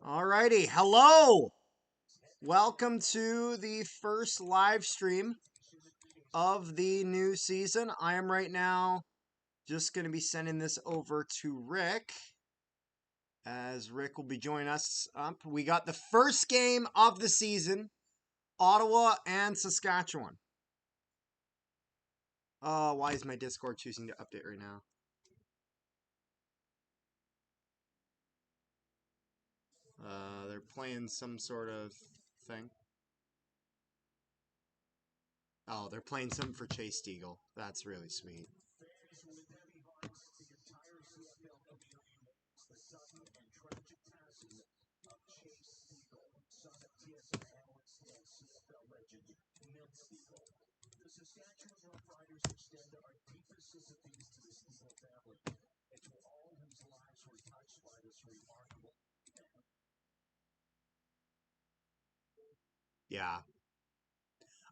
Alrighty, hello! Welcome to the first live stream of the new season. I am right now just going to be sending this over to Rick, as Rick will be joining us up. We got the first game of the season, Ottawa and Saskatchewan. Why is my Discord choosing to update right now? They're playing some sort of thing. Oh, they're playing something for Chase Deagle. That's really sweet. The Saskatchewan Roughriders extend our deepest sympathies to the Steeple family and to all whose lives were touched by this remarkable. Yeah.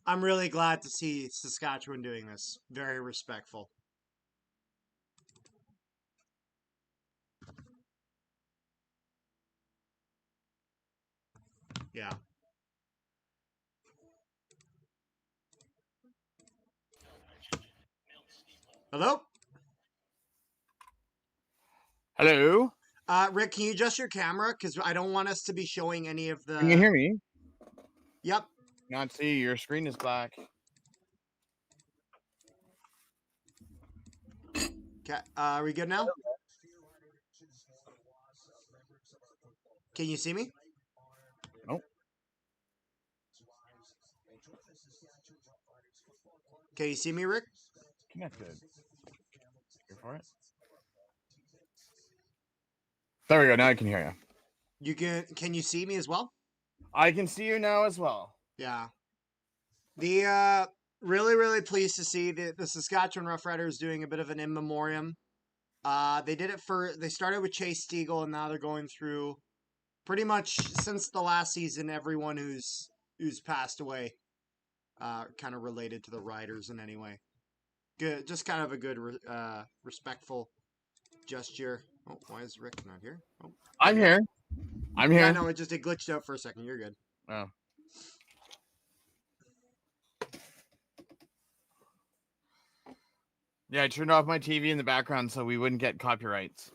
I'm really glad to see Saskatchewan doing this. Very respectful. Yeah. Hello? Hello? Rick, can you adjust your camera? Because I don't want us to be showing any of the... Can you hear me? Yep. Not see, your screen is black. Okay, are we good now? Can you see me? Nope. Can you see me, Rick? Connected. Here for it. There we go. Now I can hear you. Can you see me as well? I can see you now as well. Yeah. The really pleased to see the Saskatchewan Roughriders doing a bit of an in memoriam. They started with Chase Deagle, and now they're going through pretty much since the last season everyone who's passed away, kind of related to the Riders in any way. Good, just kind of a good respectful gesture. Oh, why is Rick not here? Oh, I'm here. I'm here. Yeah, no, it glitched out for a second. You're good. Oh. Yeah, I turned off my TV in the background so we wouldn't get copyrights.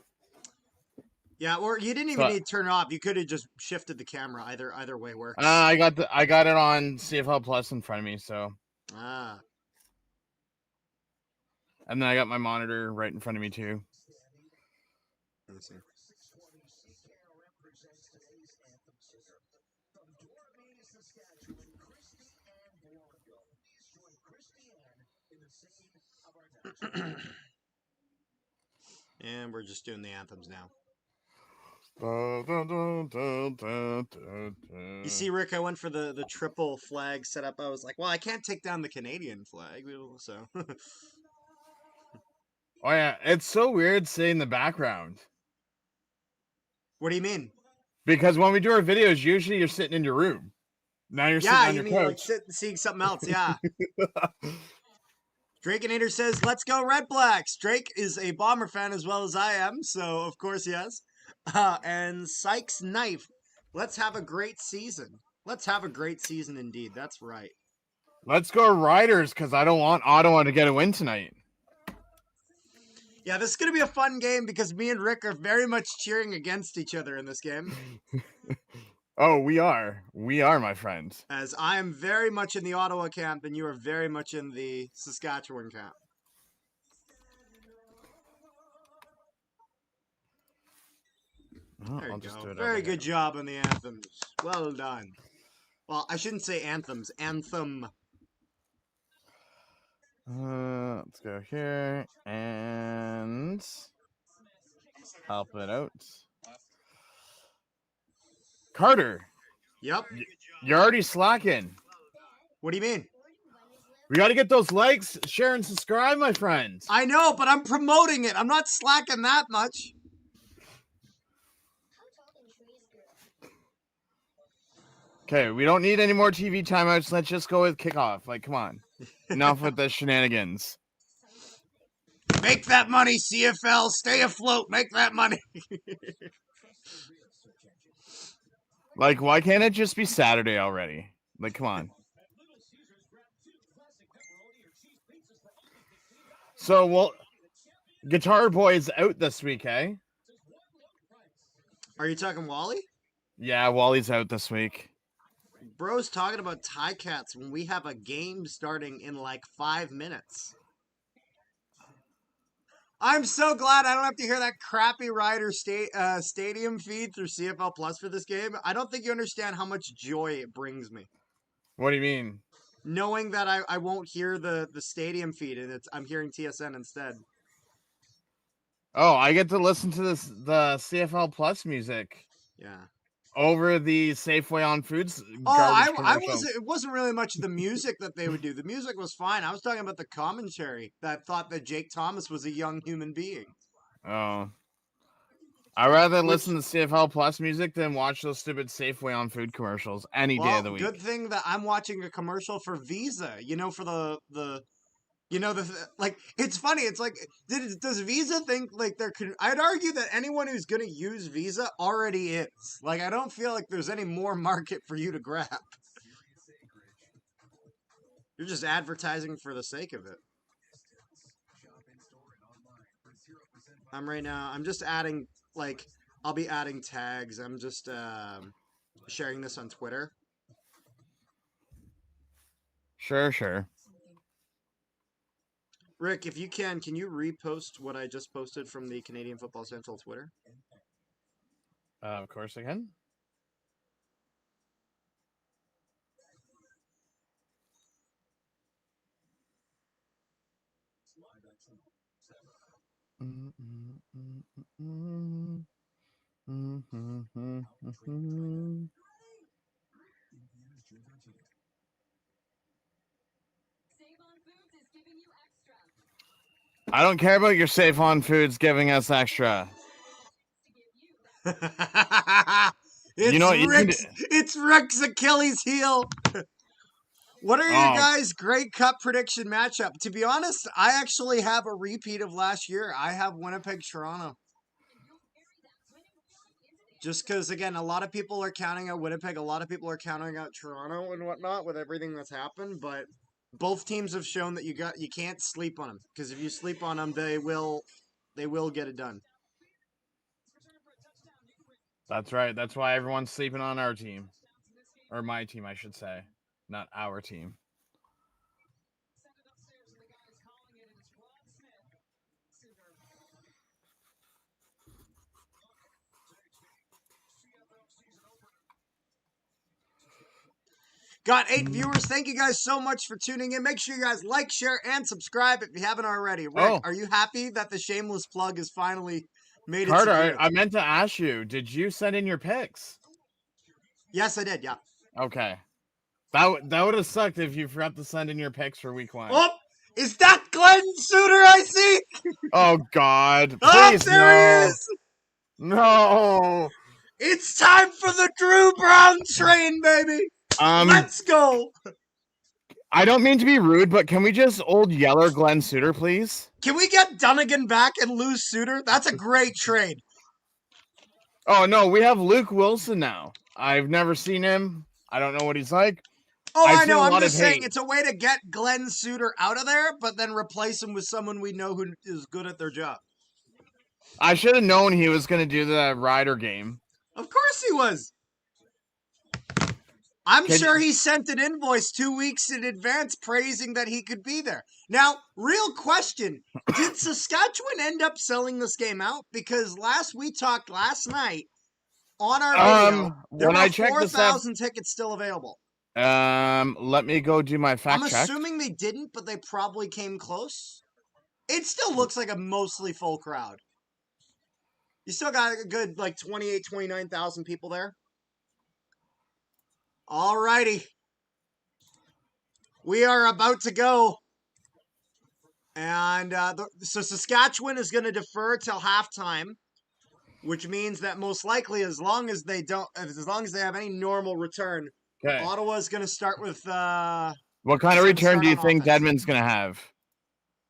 Yeah, or you didn't even need to turn it off. You could have just shifted the camera. Either way works. I got it on CFL Plus in front of me, so. Ah. And then I got my monitor right in front of me too. Let me see. And we're just doing the anthems now. You see, Rick, I went for the triple flag setup. I was like, well, I can't take down the Canadian flag, so. Oh yeah, it's so weird saying the background. What do you mean? Because when we do our videos, usually you're sitting in your room. Now you're sitting on your couch. Like seeing something else, yeah. Drakeinator says, let's go Redblacks. Drake is a Bomber fan as well as I am, so of course, yes. And Sykes Knife, let's have a great season. Let's have a great season indeed. That's right. Let's go Riders, because I don't want Ottawa to get a win tonight. Yeah, this is going to be a fun game because me and Rick are very much cheering against each other in this game. Oh, we are. We are, my friends. As I am very much in the Ottawa camp and you are very much in the Saskatchewan camp. Oh, There I'll you just go. do it Very good job on the anthems. Well done. Well, I shouldn't say anthems. Anthem. Let's go here and help it out. Carter. Yep. You're already slacking. What do you mean? We got to get those likes, share, and subscribe, my friends. I know, but I'm promoting it. I'm not slacking that much. Okay, we don't need any more TV timeouts. Let's just go with kickoff. Like, come on. Enough with the shenanigans. Make that money, CFL. Stay afloat. Make that money. Like, why can't it just be Saturday already? Like, come on. So, well, Guitar Boy's out this week, eh? Are you talking Wally? Yeah, Wally's out this week. Bro's talking about Tie Cats when we have a game starting in like 5 minutes. I'm so glad I don't have to hear that crappy Rider stadium feed through CFL Plus for this game. I don't think you understand how much joy it brings me. What do you mean? Knowing that I won't hear the stadium feed and I'm hearing TSN instead. Oh, I get to listen to the CFL Plus music. Yeah. Over the Safeway on Foods Oh, garbage I commercial. it wasn't really much of the music that they would do. The music was fine. I was talking about the commentary that thought that Jake Thomas was a young human being. Oh. I'd rather listen to CFL Plus music than watch those stupid Safeway on Food commercials any day of the week. Good thing that I'm watching a commercial for Visa, for the like, it's funny. It's like, does Visa think like I'd argue that anyone who's going to use Visa already is. Like, I don't feel like there's any more market for you to grab. You're just advertising for the sake of it. I'm just adding, like, I'll be adding tags. I'm just sharing this on Twitter. Sure. Rick, if you can you repost what I just posted from the Canadian Football Central Twitter? Of course I can. I don't care about your Save On Foods giving us extra. It's Rick's Achilles heel. What are your guys' Grey Cup prediction matchup? To be honest, I actually have a repeat of last year. I have Winnipeg, Toronto. Just because, again, a lot of people are counting out Winnipeg. A lot of people are counting out Toronto and whatnot with everything that's happened. But both teams have shown that you can't sleep on them. Because if you sleep on them, they will get it done. That's right. That's why everyone's sleeping on our team. Or my team, I should say. Not our team. Got 8 viewers. Thank you guys so much for tuning in. Make sure you guys like, share, and subscribe if you haven't already. Rick, are you happy that the shameless plug has finally made Carter, its I meant to ask you, did you send in your picks? Yes, I did, yeah. Okay. That would have sucked if you forgot to send in your picks for week 1. Oh, is that Glenn Suter I see? Oh, God. Please, there he is! No! It's time for the Drew Brown train, baby! Let's go! I don't mean to be rude, but can we just old yeller Glenn Suter, please? Can we get Dunnigan back and lose Suter? That's a great trade. Oh, no, we have Luke Wilson now. I've never seen him. I don't know what he's like. Oh, I know. I'm just saying it's a way to get Glenn Suter out of there, but then replace him with someone we know who is good at their job. I should have known he was going to do the Rider game. Of course he was. I'm sure he sent an invoice 2 weeks in advance praising that he could be there. Now, real question. Did Saskatchewan end up selling this game out? Because we talked last night on our video, there were 4,000 tickets still available. Let me go do my fact check. I'm assuming they didn't, but they probably came close. It still looks like a mostly full crowd. You still got a good, 28, 29,000 people there. Alrighty. We are about to go. And so Saskatchewan is going to defer till halftime, which means that most likely, as long as they have any normal return, Ottawa is going to start with. What kind of return do you think Dedmon's going to have?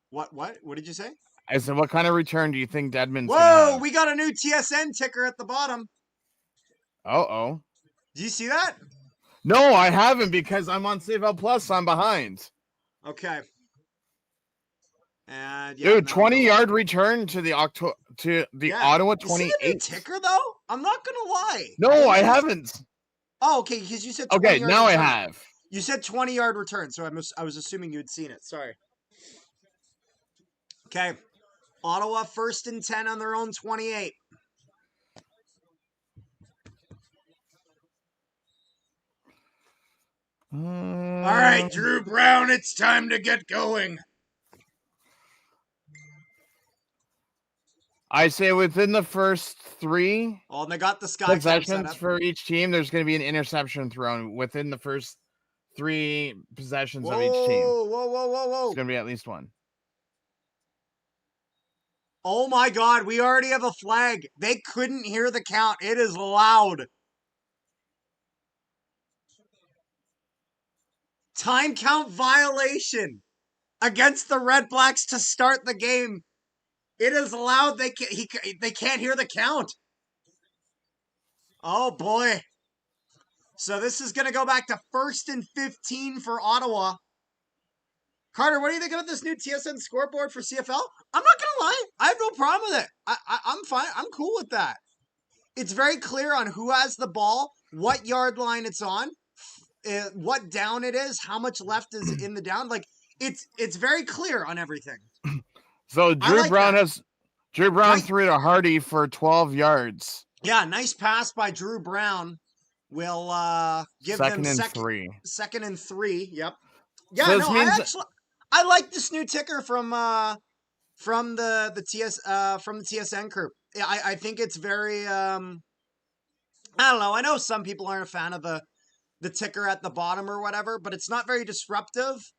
What did you say? I said, what kind of return do you think Dedmon's going to have? Whoa, we got a new TSN ticker at the bottom. Uh-oh. Do you see that? No, I haven't because I'm on CFL Plus. So I'm behind. Okay. And yeah, Dude, 20-yard return to the Ottawa You see the new 28. ticker though? I'm not gonna lie. No, I haven't. Oh, okay, because you said 20 Okay, yard now return. I have. You said 20-yard return, so I was assuming you'd seen it. Sorry. Okay. Ottawa 1st and 10 on their own 28. All right, Drew Brown, it's time to get going. I say within the first 3 and they got the sky possessions for each team, there's going to be an interception thrown within the first 3 possessions of each team. Whoa. It's going to be at least one. Oh my God, we already have a flag. They couldn't hear the count. It is loud. Time count violation against the Redblacks to start the game. It is loud. They can't hear the count. Oh boy. So this is going to go back to 1st and 15 for Ottawa. Carter, what do you think about this new TSN scoreboard for CFL? I'm not going to lie. I have no problem with it. I'm fine. I'm cool with that. It's very clear on who has the ball, what yard line it's on, what down it is, how much left is in the down. Like, it's very clear on everything. So Drew Brown threw to Hardy for 12 yards. Yeah, nice pass by Drew Brown. Will give them second and 3. Yep. Yeah, so no, I like this new ticker from the TSN crew. I think it's very I don't know. I know some people aren't a fan of the ticker at the bottom or whatever, but it's not very disruptive.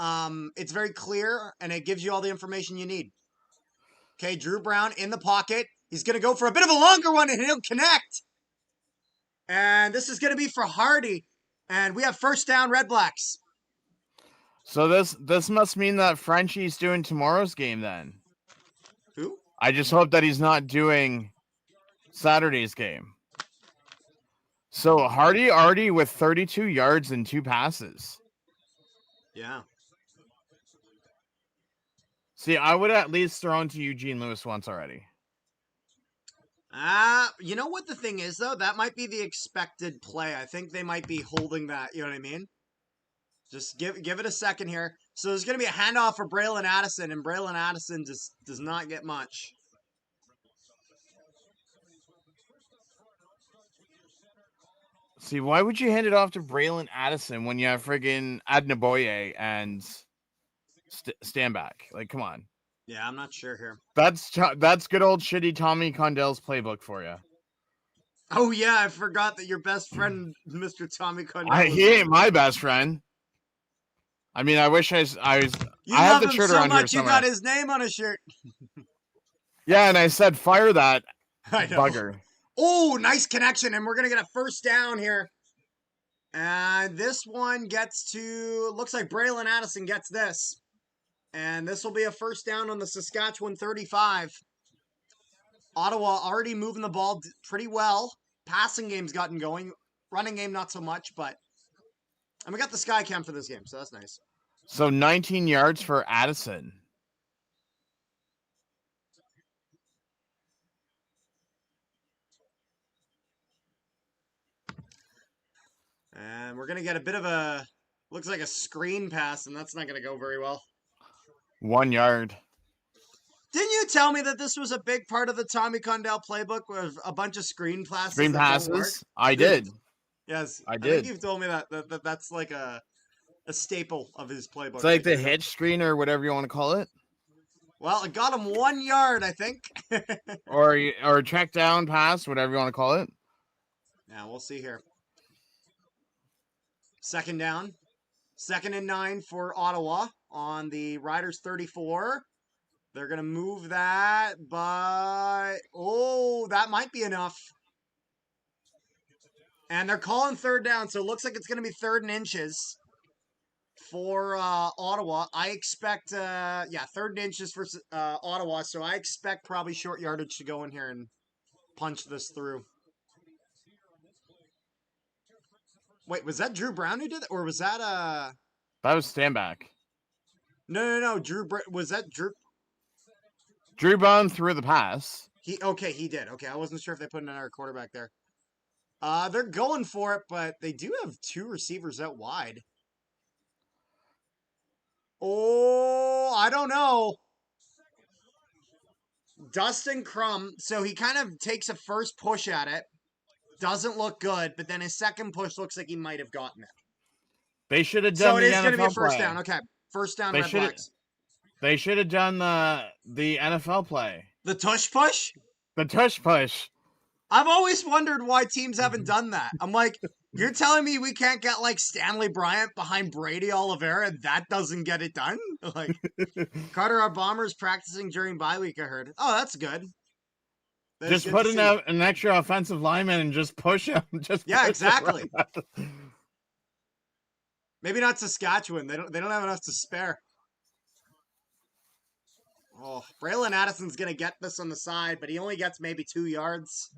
It's very clear and it gives you all the information you need. Okay, Drew Brown in the pocket. He's going to go for a bit of a longer one and he'll connect. And this is going to be for Hardy. And we have first down Redblacks. So this must mean that Frenchie's doing tomorrow's game then. Who? I just hope that he's not doing Saturday's game. So Hardy already with 32 yards and 2 passes. Yeah. See, I would at least throw into Eugene Lewis once already. You know what the thing is, though? That might be the expected play. I think they might be holding that. You know what I mean? Just give it a second here. So there's going to be a handoff for Braylon Addison, and Braylon Addison just does not get much. See, why would you hand it off to Braylon Addison when you have friggin' Adnaboye and Standback? Like, come on. Yeah, I'm not sure here. That's good old shitty Tommy Condell's playbook for you. Oh yeah, I forgot that your best friend, Mr. Tommy Condell. He ain't my best friend. I mean, I wish I was. You love him so much, you got his name on a shirt. Yeah, and I said, fire that bugger. Oh, nice connection, and we're gonna get a first down here. And this one gets to, looks like Braylon Addison gets this. And this will be a first down on the Saskatchewan 35. Ottawa already moving the ball pretty well. Passing game's gotten going. Running game, not so much, but... And we got the sky cam for this game, so that's nice. So 19 yards for Addison. And we're going to get a bit of a... Looks like a screen pass, and that's not going to go very well. 1 yard. Didn't you tell me that this was a big part of the Tommy Condell playbook with a bunch of screen passes? Screen passes? I did. Yes. I did. I think you've told me that's like a staple of his playbook. It's like the hitch screen or whatever you want to call it. Well, it got him 1 yard, I think. or check down pass, whatever you want to call it. Yeah, we'll see here. Second down. 2nd and 9 for Ottawa on the Riders 34. They're going to move that, but... Oh, that might be enough. And they're calling third down, so it looks like it's going to be 3rd and inches for Ottawa. I expect, 3rd and inches for Ottawa, so I expect probably short yardage to go in here and punch this through. Wait, was that Drew Brown who did that, or was that That was Stanback. No. Was that Drew? Drew Brown threw the pass. He did. Okay, I wasn't sure if they put another quarterback there. They're going for it, but they do have two receivers out wide. Oh, I don't know. Dustin Crum, so he kind of takes a first push at it. Doesn't look good, but then his second push looks like he might have gotten it. They should have So done it the is going to be a NFL first play. down. Okay, first down, They Red Blacks. They should have done the NFL play. The tush push? The tush push. I've always wondered why teams haven't done that. I'm like, you're telling me we can't get like Stanley Bryant behind Brady Oliveira and that doesn't get it done? Like, Carter, our Bombers practicing during bye week, I heard. Oh, that's good. Just put an extra offensive lineman and just push him. Yeah, exactly. Maybe not Saskatchewan. They don't have enough to spare. Oh, Braylon Addison's gonna get this on the side, but he only gets maybe 2 yards.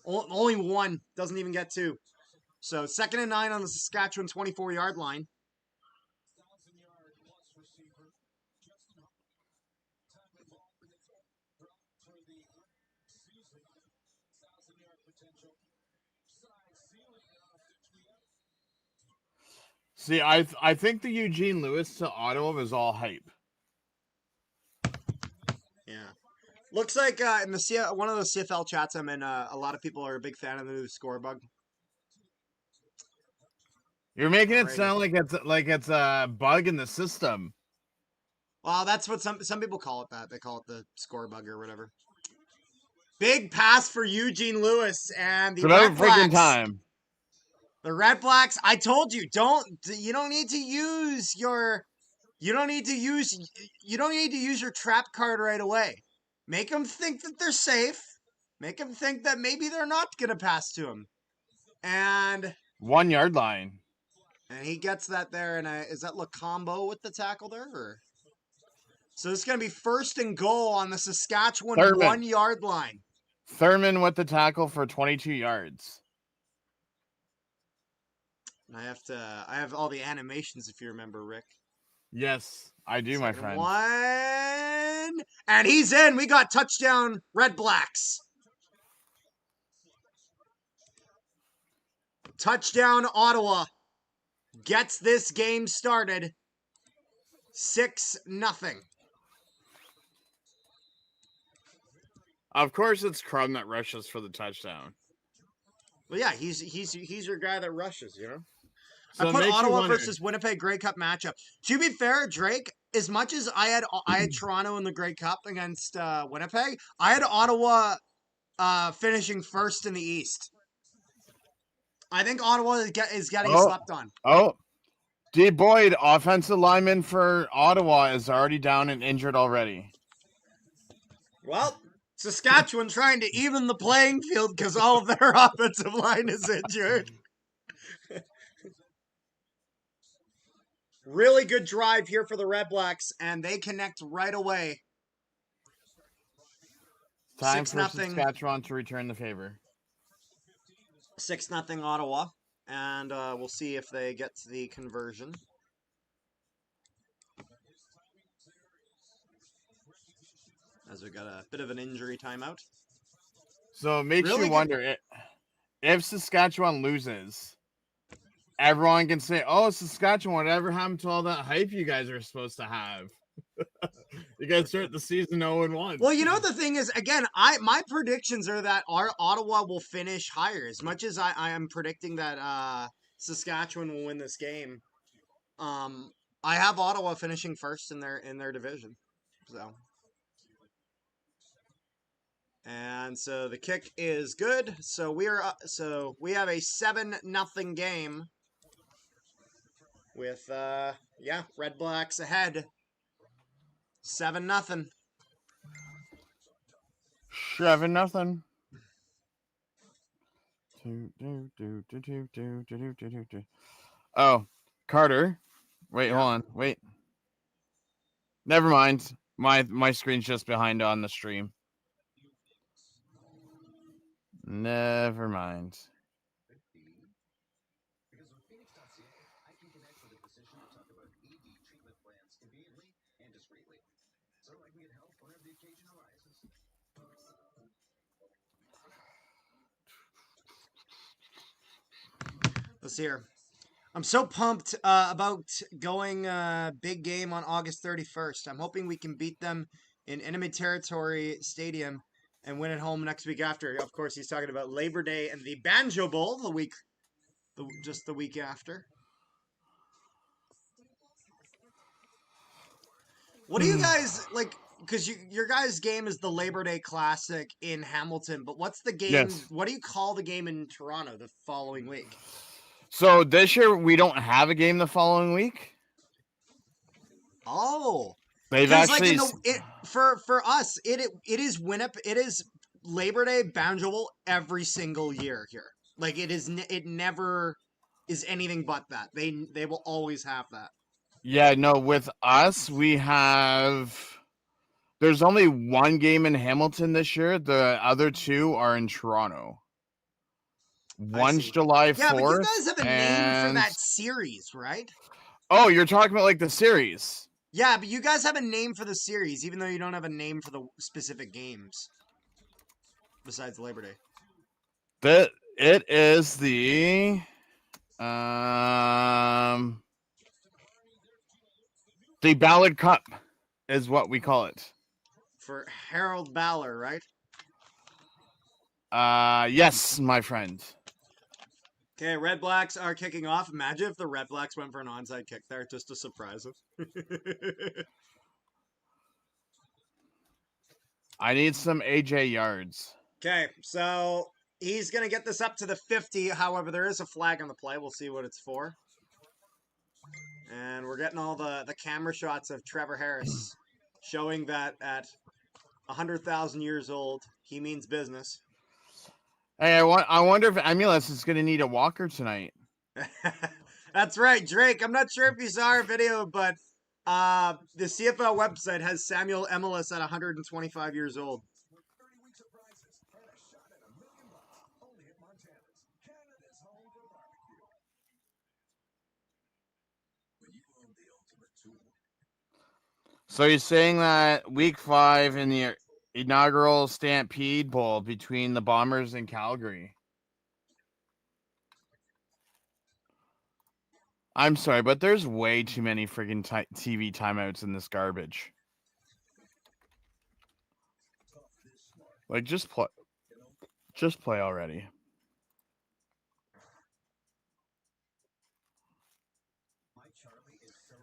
Only one. Doesn't even get 2. So 2nd and 9 on the Saskatchewan 24-yard line. See, I think the Eugene Lewis to Ottawa was all hype. Yeah. Looks like in the one of the CFL chats I'm in, a lot of people are a big fan of the new score bug. You're making it sound like it's a bug in the system. Well, that's what some people call it. That they call it the score bug or whatever. Big pass for Eugene Lewis and the Red Blacks. The Red Blacks. I told you, you don't need to use your trap card right away. Make them think that they're safe. Make them think that maybe they're not gonna pass to him. And 1 yard line. And he gets that there. And is that Lacombo with the tackle there? Or? So this is going to be 1st and goal on the Saskatchewan 1 yard line. Thurman with the tackle for 22 yards. And I have all the animations if you remember, Rick. Yes, I do, my friend. 1. And he's in. We got touchdown Red Blacks. Touchdown Ottawa. Gets this game started. 6-0. Of course, it's Crum that rushes for the touchdown. Well, yeah, he's your guy that rushes, you know. So I put Ottawa versus Winnipeg Grey Cup matchup. To be fair, Drake, as much as I had Toronto in the Grey Cup against Winnipeg, I had Ottawa finishing 1st in the East. I think Ottawa is getting slept on. Oh, D. Boyd, offensive lineman for Ottawa, is already down and injured already. Well, Saskatchewan trying to even the playing field because all of their offensive line is injured. Really good drive here for the Red Blacks, and they connect right away. Time for Saskatchewan to return the favor. 6-0 Ottawa, and we'll see if they get the conversion. As we got a bit of an injury timeout. So it makes you wonder, if Saskatchewan loses, everyone can say, oh, Saskatchewan, whatever happened to all that hype you guys are supposed to have? You guys start the season 0-1. Well, you know, the thing is, again, my predictions are that our Ottawa will finish higher. As much as I am predicting that Saskatchewan will win this game, I have Ottawa finishing 1st in their division. And so the kick is good. So we have a 7-0 game with Red Blacks ahead. 7-0. 7-0. Oh, Carter. Wait, hold on. Wait. Never mind. My screen's just behind on the stream. Never mind. Let's see here. I'm so pumped about going big game on August 31st. I'm hoping we can beat them in enemy territory stadium and win at home next week after. Of course, he's talking about Labor Day and the Banjo Bowl just the week after. What do you guys like? Because your guys' game is the Labor Day Classic in Hamilton, but what's the game? Yes. What do you call the game in Toronto the following week? So this year we don't have a game the following week. Oh, They've because like actually for us, it is Winnipeg. It is Labor Day Banjo Bowl every single year here. Like it never is anything but that. They will always have that. Yeah, no, with us we have there's only one game in Hamilton this year. The other two are in Toronto. One's July 4th. Yeah, but you guys have a name for and that series, right? Oh, you're talking about like the series. Yeah, but you guys have a name for the series, even though you don't have a name for the specific games. Besides Labor Day. It is the Ballard Cup is what we call it. For Harold Ballard, right? Yes, my friend. Okay, Redblacks are kicking off. Imagine if the Redblacks went for an onside kick there just to surprise us. I need some AJ yards. Okay, so he's going to get this up to the 50. However, there is a flag on the play. We'll see what it's for. And we're getting all the camera shots of Trevor Harris showing that at 100,000 years old, he means business. Hey, I wonder if Emulus is going to need a walker tonight. That's right, Drake. I'm not sure if you saw our video, but the CFL website has Samuel Emilus at 125 years old. So you're saying that week 5 in the inaugural Stampede Bowl between the Bombers and Calgary. I'm sorry, but there's way too many friggin' TV timeouts in this garbage. Like, just play. Just play already.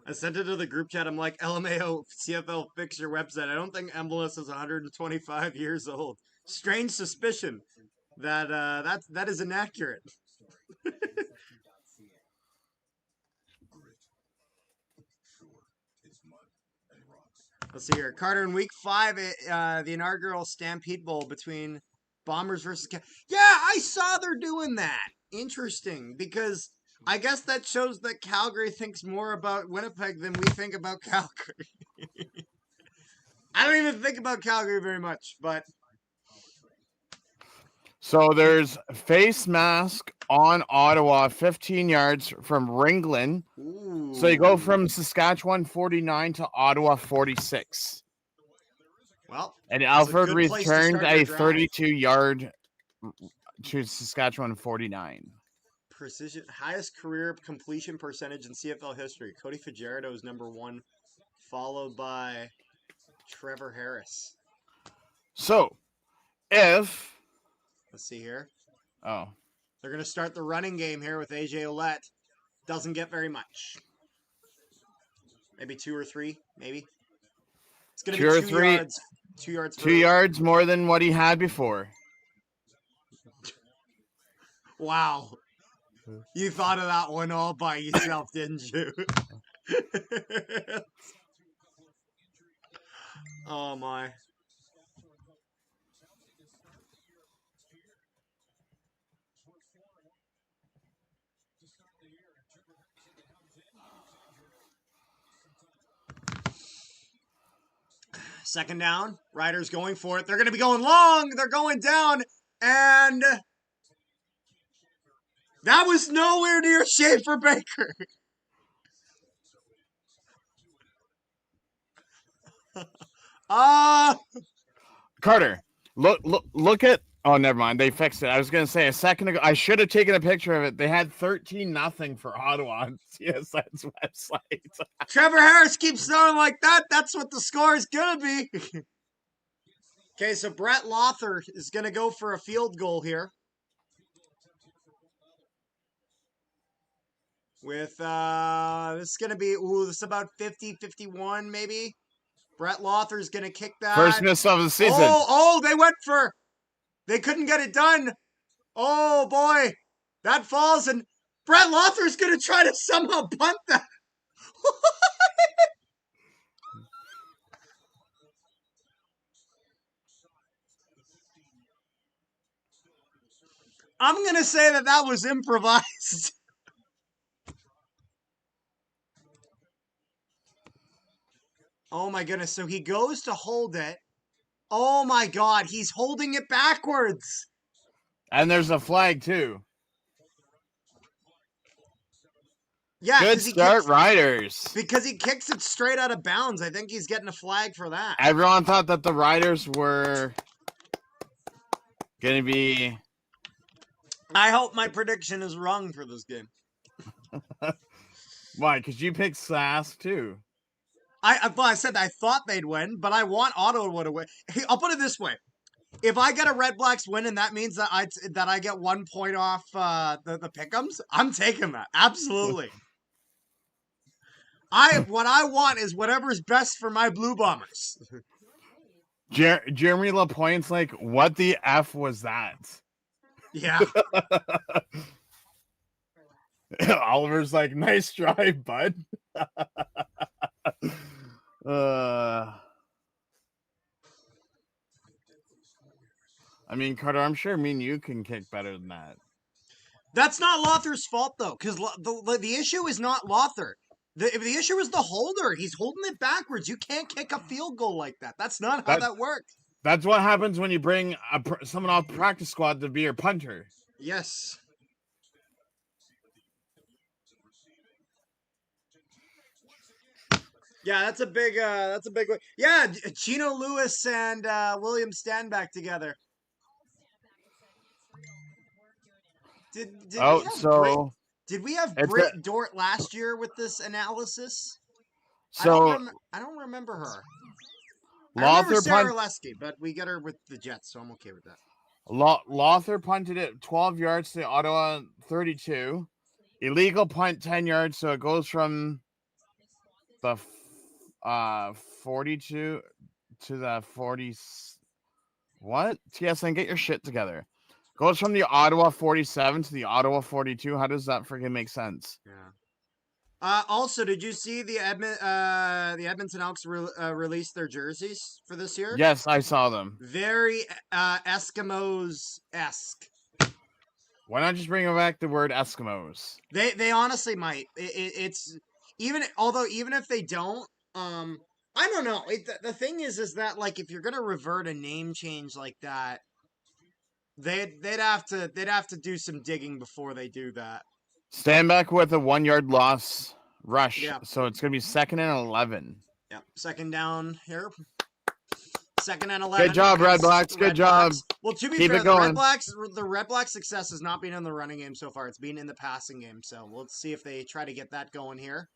I sent it to the group chat. I'm like, LMAO, CFL, fix your website. I don't think Embolus is 125 years old. Strange suspicion that that is inaccurate. Let's see here. Carter, in week 5, the inaugural Stampede Bowl between Bombers versus... Yeah, I saw they're doing that. Interesting, because I guess that shows that Calgary thinks more about Winnipeg than we think about Calgary. I don't even think about Calgary very much, but... So there's face mask on Ottawa, 15 yards from Ringland. Ooh. So you go from Saskatchewan 49 to Ottawa 46. Well, and Alfred returned a 32-yard to Saskatchewan 49. Precision, highest career completion percentage in CFL history. Cody Fajardo is number 1, followed by Trevor Harris. So, if... Let's see here. Oh. They're going to start the running game here with AJ Ouellette. Doesn't get very much. Maybe 2 or 3, maybe. It's going to be 2 yards. 2 yards. 2 yards more than what he had before. Wow. You thought of that one all by yourself, didn't you? Oh, my. Second down. Riders going for it. They're going to be going long. They're going down. And That was nowhere near Schaefer Baker. Carter, look at. Oh, never mind. They fixed it. I was gonna say a second ago. I should have taken a picture of it. They had 13-0 for Ottawa on TSN's website. Trevor Harris keeps throwing like that. That's what the score is gonna be. Okay, so Brett Lothar is gonna go for a field goal here. With this is gonna be this is about 50-51 maybe. Brett Lothar's gonna kick that. First miss of the season. Oh, they couldn't get it done. Oh boy, that falls, and Brett Lothar's gonna try to somehow punt that. I'm gonna say that was improvised. Oh my goodness, so he goes to hold it. Oh my god, he's holding it backwards. And there's a flag too. Yeah, good start, Riders. Because he kicks it straight out of bounds. I think he's getting a flag for that. Everyone thought that the Riders were going to be... I hope my prediction is wrong for this game. Why? Because you picked Sask too. I said I thought they'd win, but I want Ottawa to win. Hey, I'll put it this way: if I get a Redblacks win, and that means that I get 1 point off the pick'ems, I'm taking that absolutely. What I want is whatever's best for my Blue Bombers. Jeremy Lapointe's like, what the F was that? Yeah. Oliver's like, nice try, bud. I mean, Carter, I'm sure me and you can kick better than that. That's not Lothar's fault, though, because the issue is not Lothar. The issue is the holder. He's holding it backwards. You can't kick a field goal like that. That's not how that works. That's what happens when you bring someone off the practice squad to be your punter. Yes. Yeah, that's a big one. Yeah, Gino Lewis and William Stanback together. Did we have Britt Dort last year with this analysis? So I don't remember her. Lothar I remember Sarah Lesky, but we get her with the Jets, so I'm okay with that. Lothar punted it 12 yards to Ottawa 32. Illegal punt 10 yards, so it goes from the 42 to the 40. What? TSN, get your shit together. Goes from the Ottawa 47 to the Ottawa 42. How does that freaking make sense? Yeah. Also, did you see the Edmonton Elks released their jerseys for this year? Yes, I saw them. Very Eskimos-esque. Why not just bring back the word Eskimos? They honestly might. It's even if they don't, I don't know. The thing is that like if you're gonna revert a name change like that, they'd have to do some digging before they do that. Stand back with a 1 yard loss rush. Yeah. So it's gonna be 2nd and 11. Yep. 2nd down here. 2nd and 11. Good job, Redblacks. Good job. Well, to be fair, the Redblacks' success has not been in the running game so far. It's been in the passing game. So let's see if they try to get that going here.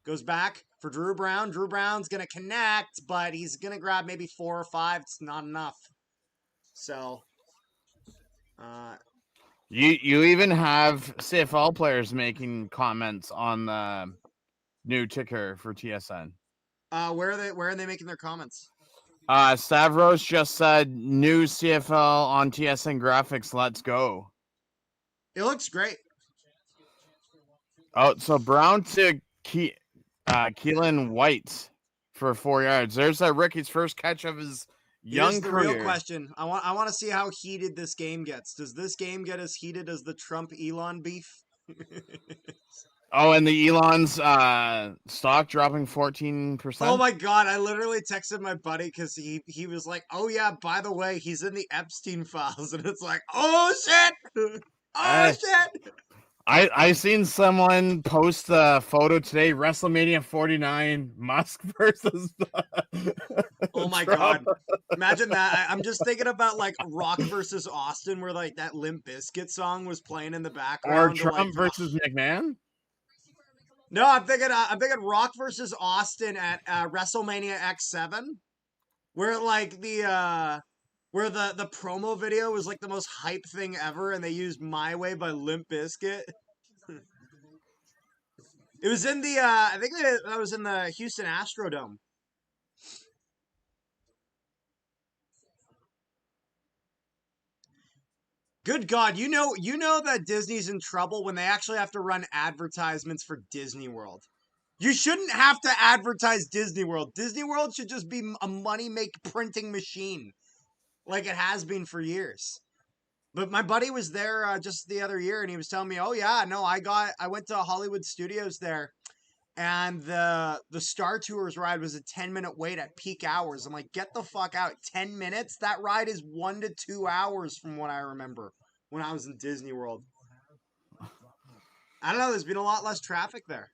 Goes back for Drew Brown. Drew Brown's going to connect, but he's going to grab maybe 4 or 5. It's not enough. So, you even have CFL players making comments on the new ticker for TSN. Where are they making their comments? Stavros just said new CFL on TSN graphics. Let's go. It looks great. Oh, so Brown to Keelan White for 4 yards. There's Ricky's first catch of his young career. Real question. I want to see how heated this game gets. Does this game get as heated as the Trump-Elon beef? Oh, and the Elon's stock dropping 14%. Oh my god! I literally texted my buddy because he was like, "Oh yeah, by the way, he's in the Epstein files," and it's like, "Oh shit! Oh shit!" I seen someone post a photo today. WrestleMania 49, Musk versus Oh my Trump, god. Imagine that. I'm just thinking about like Rock versus Austin, where like that Limp Bizkit song was playing in the or background to like Trump versus McMahon. No, I'm thinking Rock versus Austin at WrestleMania X7, where like where the promo video was like the most hype thing ever, and they used "My Way" by Limp Bizkit. It was in the I think that was in the Houston Astrodome. Good God, you know that Disney's in trouble when they actually have to run advertisements for Disney World. You shouldn't have to advertise Disney World. Disney World should just be a money make printing machine like it has been for years. But my buddy was there just the other year, and he was telling me, "Oh yeah, no, I went to Hollywood Studios there, and the Star Tours ride was a 10-minute wait at peak hours." I'm like, "Get the fuck out! 10 minutes? That ride is 1 to 2 hours from what I remember when I was in Disney World." I don't know. There's been a lot less traffic there.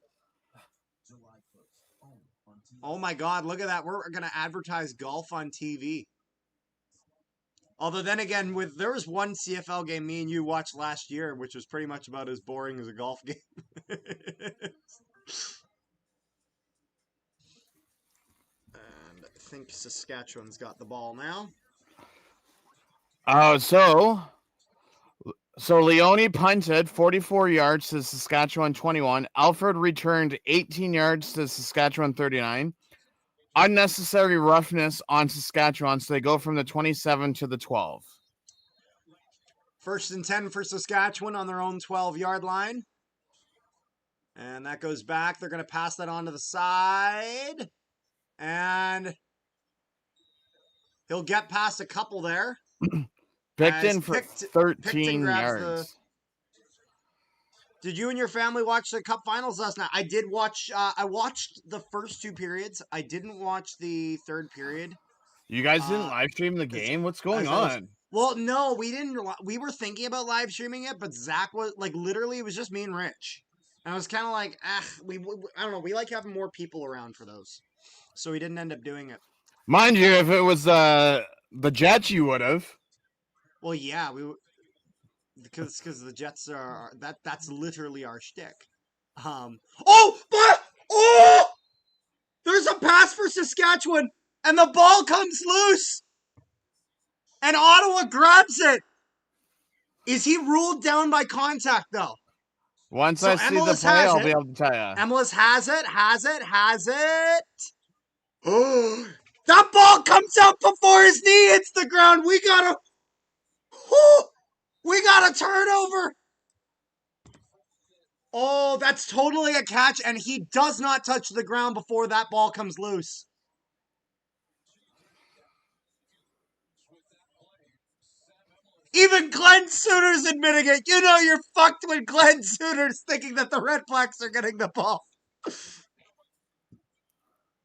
Oh my God, look at that! We're gonna advertise golf on TV. Although then again, there was one CFL game me and you watched last year, which was pretty much about as boring as a golf game. And I think Saskatchewan's got the ball now. Oh, so Leone punted 44 yards to Saskatchewan 21. Alfred returned 18 yards to Saskatchewan 39. Unnecessary roughness on Saskatchewan, so they go from the 27 to the 12. 1st and 10 for Saskatchewan on their own 12-yard line. And that goes back. They're going to pass that on to the side. And he'll get past a couple there. Picton for 13 yards. Did you and your family watch the Cup Finals last night? I did watch. I watched the first 2 periods. I didn't watch the third period. You guys didn't live stream the game? What's going on? Well, no, we didn't. We were thinking about live streaming it, but Zach was like, literally, it was just me and Rich. And I was kind of like, I don't know. We like having more people around for those, so we didn't end up doing it. Mind you, if it was the Jets, you would have. Well, yeah, because the Jets are that's literally our shtick. Oh! There's a pass for Saskatchewan, and the ball comes loose, and Ottawa grabs it. Is he ruled down by contact though? Once I see the play, I'll be able to tell you. MLS has it. Oh, that ball comes out before his knee hits the ground. We got a turnover. Oh, that's totally a catch, and he does not touch the ground before that ball comes loose. Even Glenn Suter's admitting it. You know you're fucked when Glenn Suter's thinking that the Redblacks are getting the ball.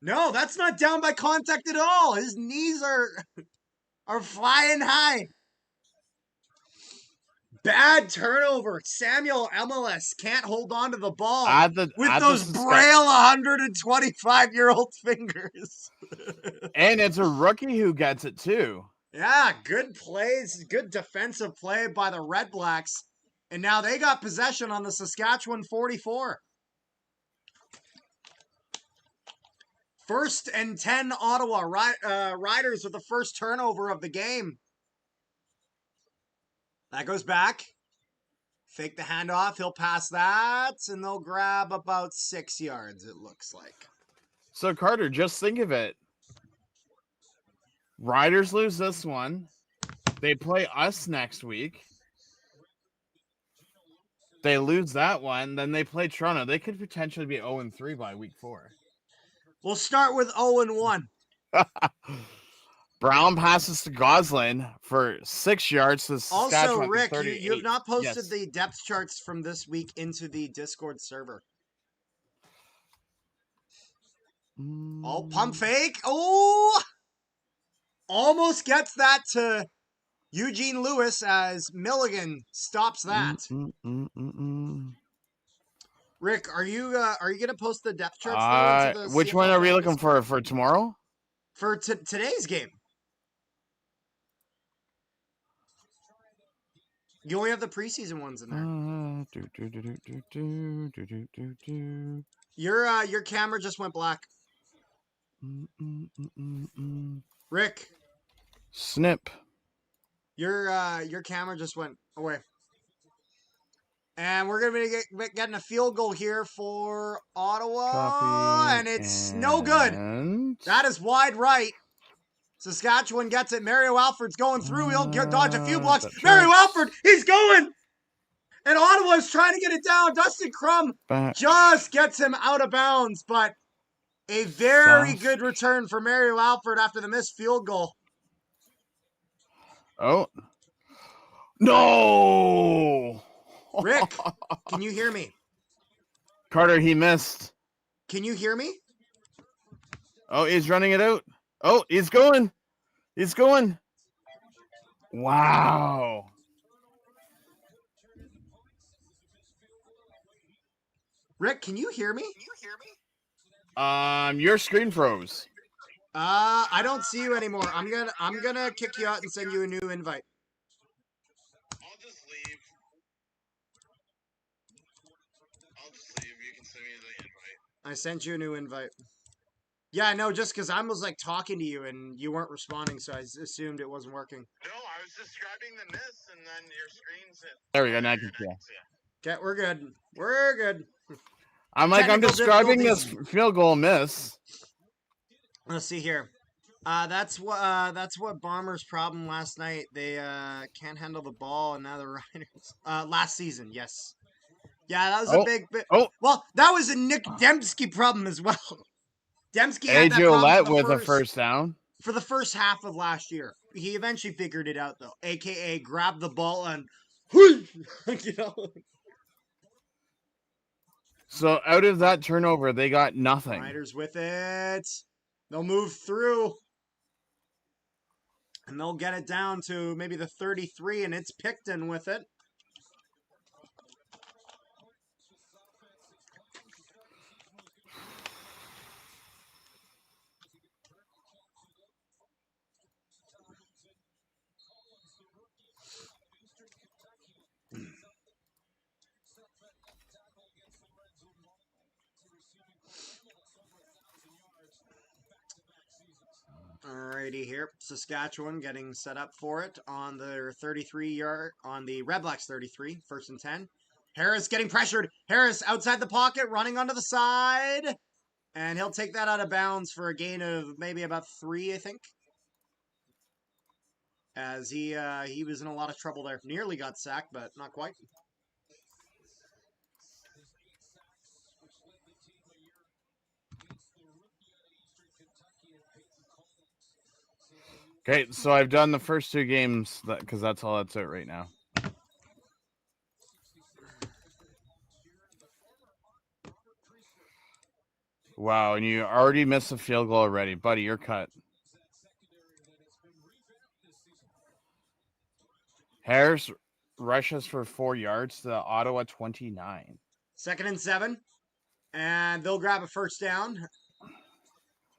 No, that's not down by contact at all. His knees are flying high. Bad turnover. Samuel MLS can't hold on to the ball with those braille 125-year-old fingers. And it's a rookie who gets it too. Yeah, good plays, good defensive play by the Redblacks. And now they got possession on the Saskatchewan 44. 1st and 10 Ottawa Riders with the first turnover of the game. That goes back. Fake the handoff. He'll pass that, and they'll grab about 6 yards, it looks like. So, Carter, just think of it. Riders lose this one. They play us next week. They lose that one. Then they play Toronto. They could potentially be 0-3 by week 4. We'll start with 0-1. Brown passes to Goslin for 6 yards. To also, Rick, you have not posted the depth charts from this week into the Discord server. Oh, pump fake. Oh! Almost gets that to Eugene Lewis as Milligan stops that. Rick, are you gonna post the depth charts though into the Which CFL one are we Fan looking Discord? for tomorrow? For today's game. You only have the preseason ones in there. Your camera just went black. Rick. Snip. Your camera just went away. And we're going to be getting a field goal here for Ottawa. Copy, and it's no good. That is wide right. Saskatchewan gets it. Mario Alford's going through. He'll dodge a few blocks. Mario Alford, he's going. And Ottawa's trying to get it down. Dustin Crum just gets him out of bounds. But a very good return for Mario Alford after the missed field goal. Oh. No! Rick, can you hear me? Carter, he missed. Can you hear me? Oh, he's running it out. Oh, he's going. He's going. Wow. Rick, can you hear me? Your screen froze. I don't see you anymore. I'm gonna kick you out and send you a new invite. I'll just leave. You can send me the invite. I sent you a new invite. Yeah, no, just because I was like talking to you and you weren't responding, so I assumed it wasn't working. No, I was describing the miss, and then your screen's hit. There we go. Now I can see it. Okay, we're good. We're good. I'm describing this field goal miss. Let's see here. That's what Bombers' problem last night. They can't handle the ball, and now the Riders. Last season, yes. Yeah, that was a big bit. Oh, well, that was a Nick Dembski problem as well. Dembski had that problem with a first down for the first half of last year. He eventually figured it out though, aka grabbed the ball and you know. So out of that turnover, they got nothing. Riders with it. They'll move through. And they'll get it down to maybe the 33, and it's Picton with it. Alrighty here. Saskatchewan getting set up for it on their 33-yard, on the Redblacks 33, 1st and 10. Harris getting pressured. Harris outside the pocket, running onto the side. And he'll take that out of bounds for a gain of maybe about 3, I think. As he was in a lot of trouble there. Nearly got sacked, but not quite. Okay, so I've done the first 2 games because that's all that's it right now. Wow, and you already missed a field goal already. Buddy, you're cut. Harris rushes for 4 yards to the Ottawa 29. 2nd and 7. And they'll grab a first down.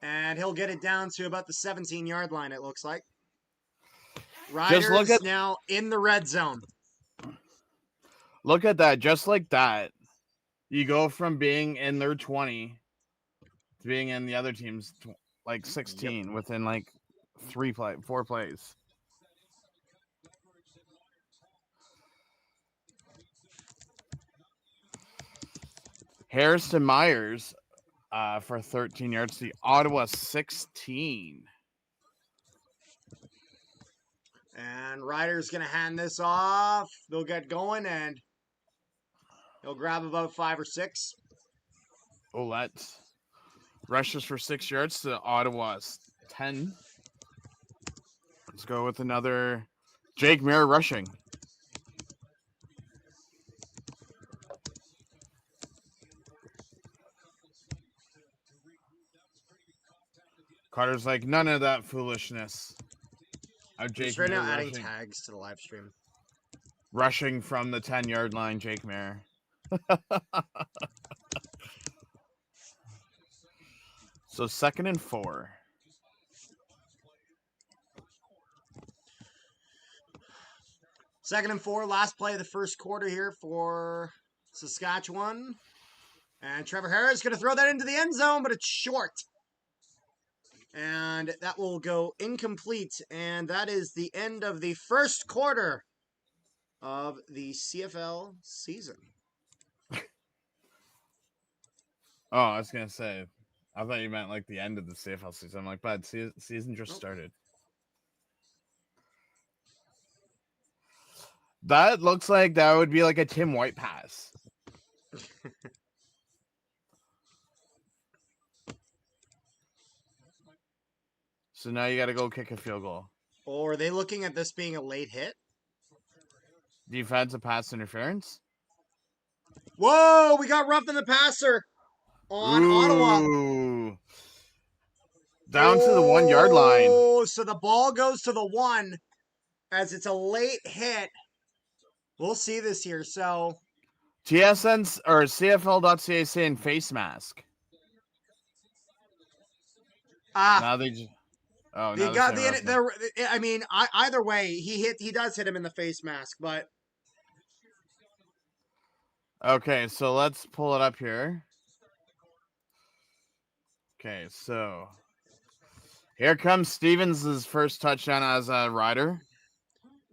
And he'll get it down to about the 17-yard line, it looks like. Riders now in the red zone. Look at that. Just like that, you go from being in their 20 to being in the other team's, 16 within, 4 plays. Harrison Myers for 13 yards. The Ottawa 16. And Ryder's going to hand this off. They'll get going, and he'll grab about 5 or 6. Ouellette rushes for 6 yards to Ottawa's 10. Let's go with another Jake Muir rushing. Carter's like, none of that foolishness. of I'm Jake just right Mayer now adding tags to the live stream. Rushing from the 10-yard line, Jake Mayer. So 2nd and 4. Second and 4, last play of the first quarter here for Saskatchewan. And Trevor Harris is going to throw that into the end zone, but it's short. And that will go incomplete. And that is the end of the first quarter of the CFL season. Oh, I was going to say, I thought you meant like the end of the CFL season. I'm like, but season just started. That looks like that would be like a Tim White pass. So now you got to go kick a field goal. Or are they looking at this being a late hit? Defensive pass interference. Whoa, we got roughed in the passer on Ottawa. Down to the 1-yard line. Oh, so the ball goes to the 1 as it's a late hit. We'll see this here. So TSN or CFL.ca saying face mask. Now they just. Oh, they got the. I mean, either way, he does hit him in the face mask, but. Okay, so let's pull it up here. Okay, so here comes Stevens' first touchdown as a rider.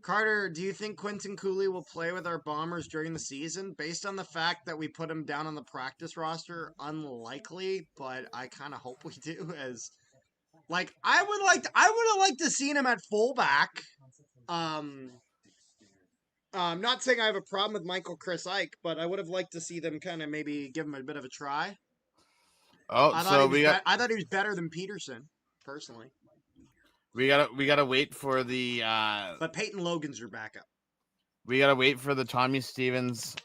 Carter, do you think Quentin Cooley will play with our Bombers during the season? Based on the fact that we put him down on the practice roster, unlikely, but I kind of hope we do. As like, I would have liked to seen him at fullback. Not saying I have a problem with Michael Chris Ike, but I would have liked to see them kind of maybe give him a bit of a try. Oh, I thought he was better than Peterson, personally. We gotta wait for the. But Peyton Logan's your backup. We gotta wait for the Tommy Stevens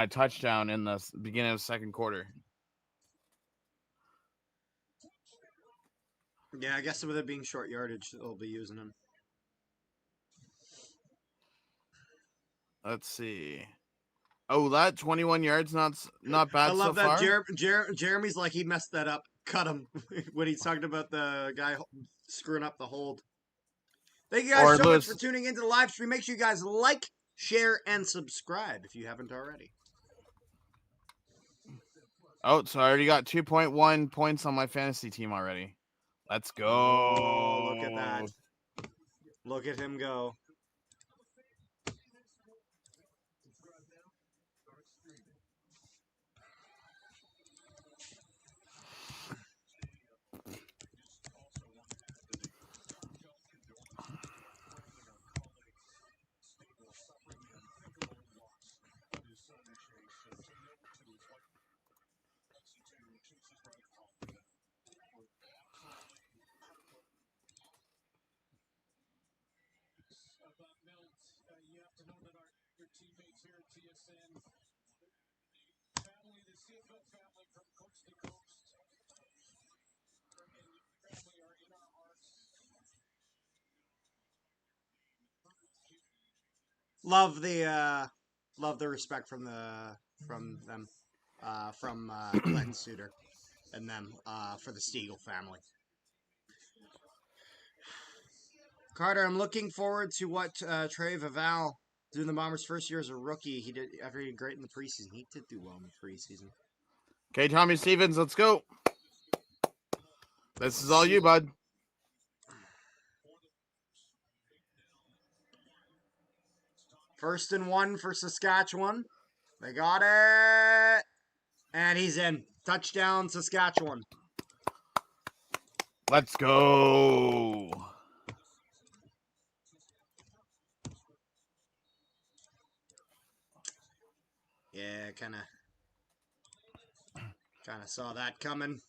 touchdown in the beginning of the second quarter. Yeah, I guess with it being short yardage, they'll be using him. Let's see. Oh, that 21 yards, not bad. I love so that. Far. Jeremy's like he messed that up. Cut him when he's talking about the guy screwing up the hold. Thank you guys so much for tuning into the live stream. Make sure you guys like, share, and subscribe if you haven't already. Oh, so I already got 2.1 points on my fantasy team already. Let's go. Oh, look at that. Look at him go. Love the respect from them, from Glenn Suter and them for the Stiegel family. Carter, I'm looking forward to what Trey Vaval doing the Bombers' first year as a rookie. He did great in the preseason. He did do well in the preseason. Okay, Tommy Stevens, let's go. This is all you, bud. First and 1 for Saskatchewan. They got it. And he's in. Touchdown, Saskatchewan. Let's go. Yeah, kind of saw that coming.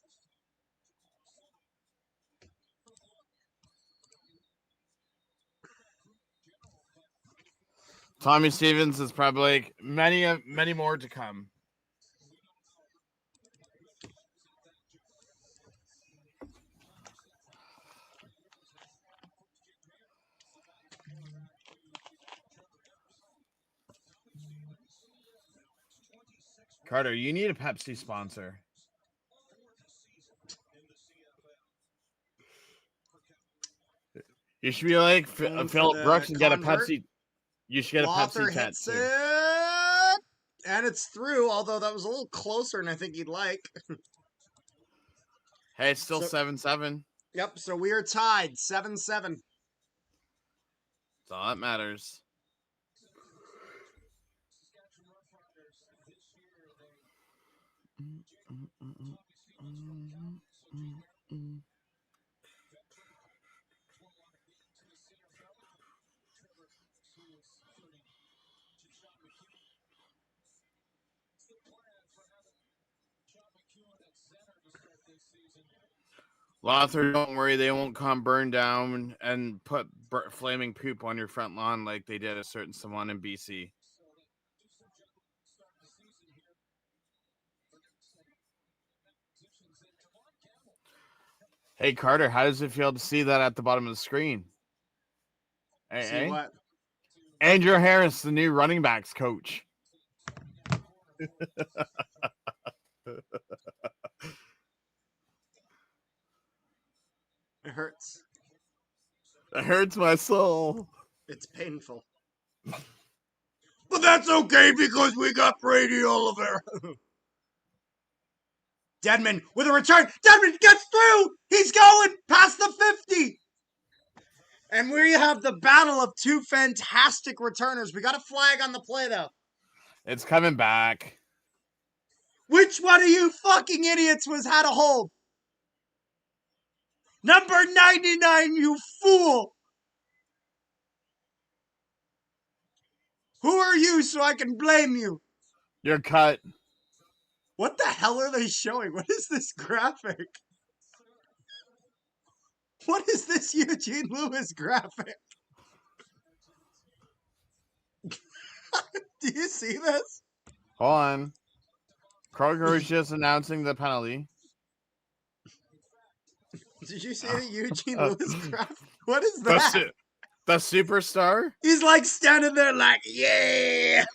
Tommy Stevens is probably like many more to come. Carter, you need a Pepsi sponsor. You should be like Philip Brooks and get a Pepsi. You should get Lothar a Pepsi hits tattoo. it, and it's through, although that was a little closer than I think he'd like. Hey, it's still 7-7. Yep, so we are tied, 7-7. That's all that matters. Lothar, don't worry, they won't come burn down and put flaming poop on your front lawn like they did a certain someone in BC. Hey, Carter, how does it feel to see that at the bottom of the screen? See what? Andrew Harris, the new running backs coach. It hurts. It hurts my soul. It's painful. But that's okay because we got Brady Oliver. Dedman with a return. Dedman gets through. He's going past the 50. And we have the battle of two fantastic returners. We got a flag on the play, though. It's coming back. Which one of you fucking idiots had a hold? Number 99, you fool. Who are you so I can blame you? You're cut. What the hell are they showing? What is this graphic? What is this Eugene Lewis graphic? Do you see this? Hold on. Kroger was just announcing the penalty. Did you see the Eugene Lewis graphic? What is that? The superstar? He's like standing there like, yeah!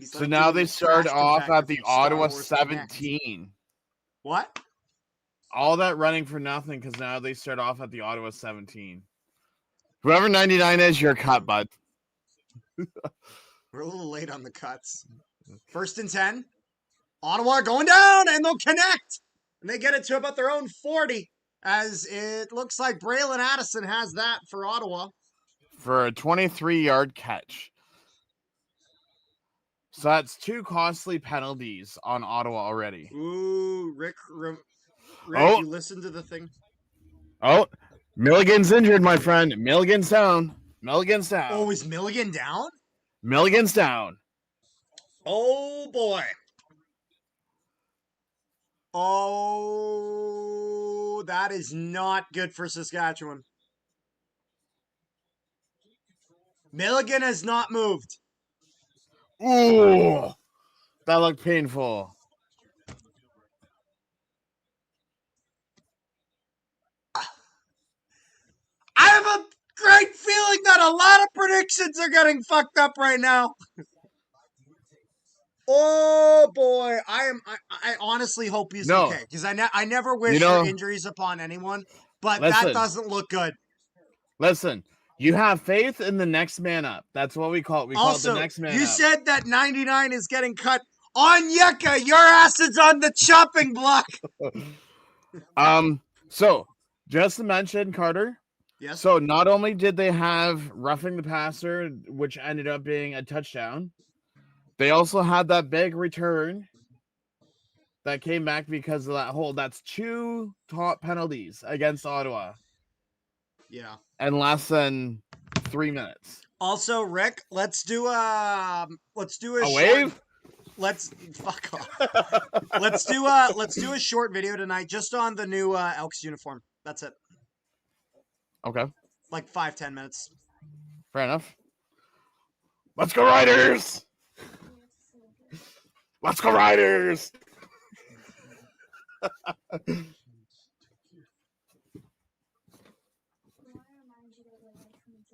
So now they start off at the Ottawa 17. What? All that running for nothing because now they start off at the Ottawa 17. Whoever 99 is, you're cut, bud. We're a little late on the cuts. 1st and 10. Ottawa going down, and they'll connect. And they get it to about their own 40, as it looks like Braylon Addison has that for Ottawa. For a 23-yard catch. So that's 2 costly penalties on Ottawa already. Ooh, Rick, you listen to the thing? Oh, Milligan's injured, my friend. Milligan's down. Oh, is Milligan down? Milligan's down. Oh, boy. Oh, that is not good for Saskatchewan. Milligan has not moved. Ooh, that looked painful. I have a great feeling that a lot of predictions are getting fucked up right now. Oh boy, I honestly hope he's okay because I never wish for injuries upon anyone, but that doesn't look good. Listen, you have faith in the next man up. That's what we call it. We call it the next man up. You said that 99 is getting cut. Onyeka, your ass is on the chopping block. So just to mention, Carter. Yes. So not only did they have roughing the passer, which ended up being a touchdown, they also had that big return that came back because of that hold. That's 2 top penalties against Ottawa. Yeah. In less than 3 minutes. Also, Rick, let's do a wave. Fuck off. let's do a short video tonight just on the new Elks uniform. That's it. Okay. Like 5-10 minutes. Fair enough. Let's go Riders! Let's go Riders!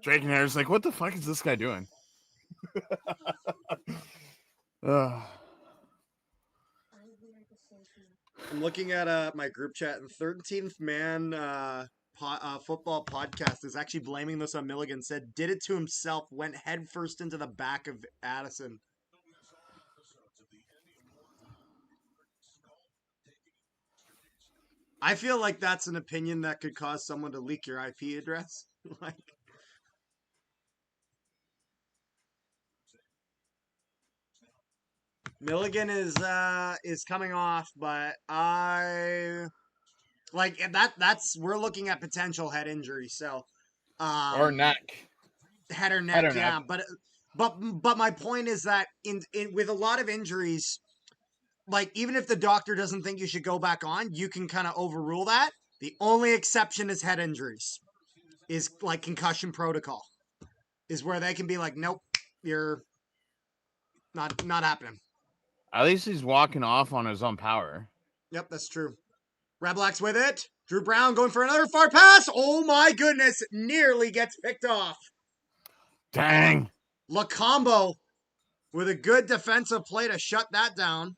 Drake and Harris like, what the fuck is this guy doing? I'm looking at my group chat, and 13th Man football podcast is actually blaming this on Milligan. Said did it to himself, went headfirst into the back of Addison. I feel like that's an opinion that could cause someone to leak your IP address. Like, Milligan is coming off, but I like that's we're looking at potential head injury. So, Or neck. head or neck, yeah. But my point is that in with a lot of injuries, like even if the doctor doesn't think you should go back on, you can kind of overrule that. The only exception is head injuries, is like concussion protocol, is where they can be like, nope, you're not happening. At least he's walking off on his own power. Yep, that's true. Redblacks with it. Drew Brown going for another far pass. Oh my goodness, nearly gets picked off. Dang. Lacombo with a good defensive play to shut that down.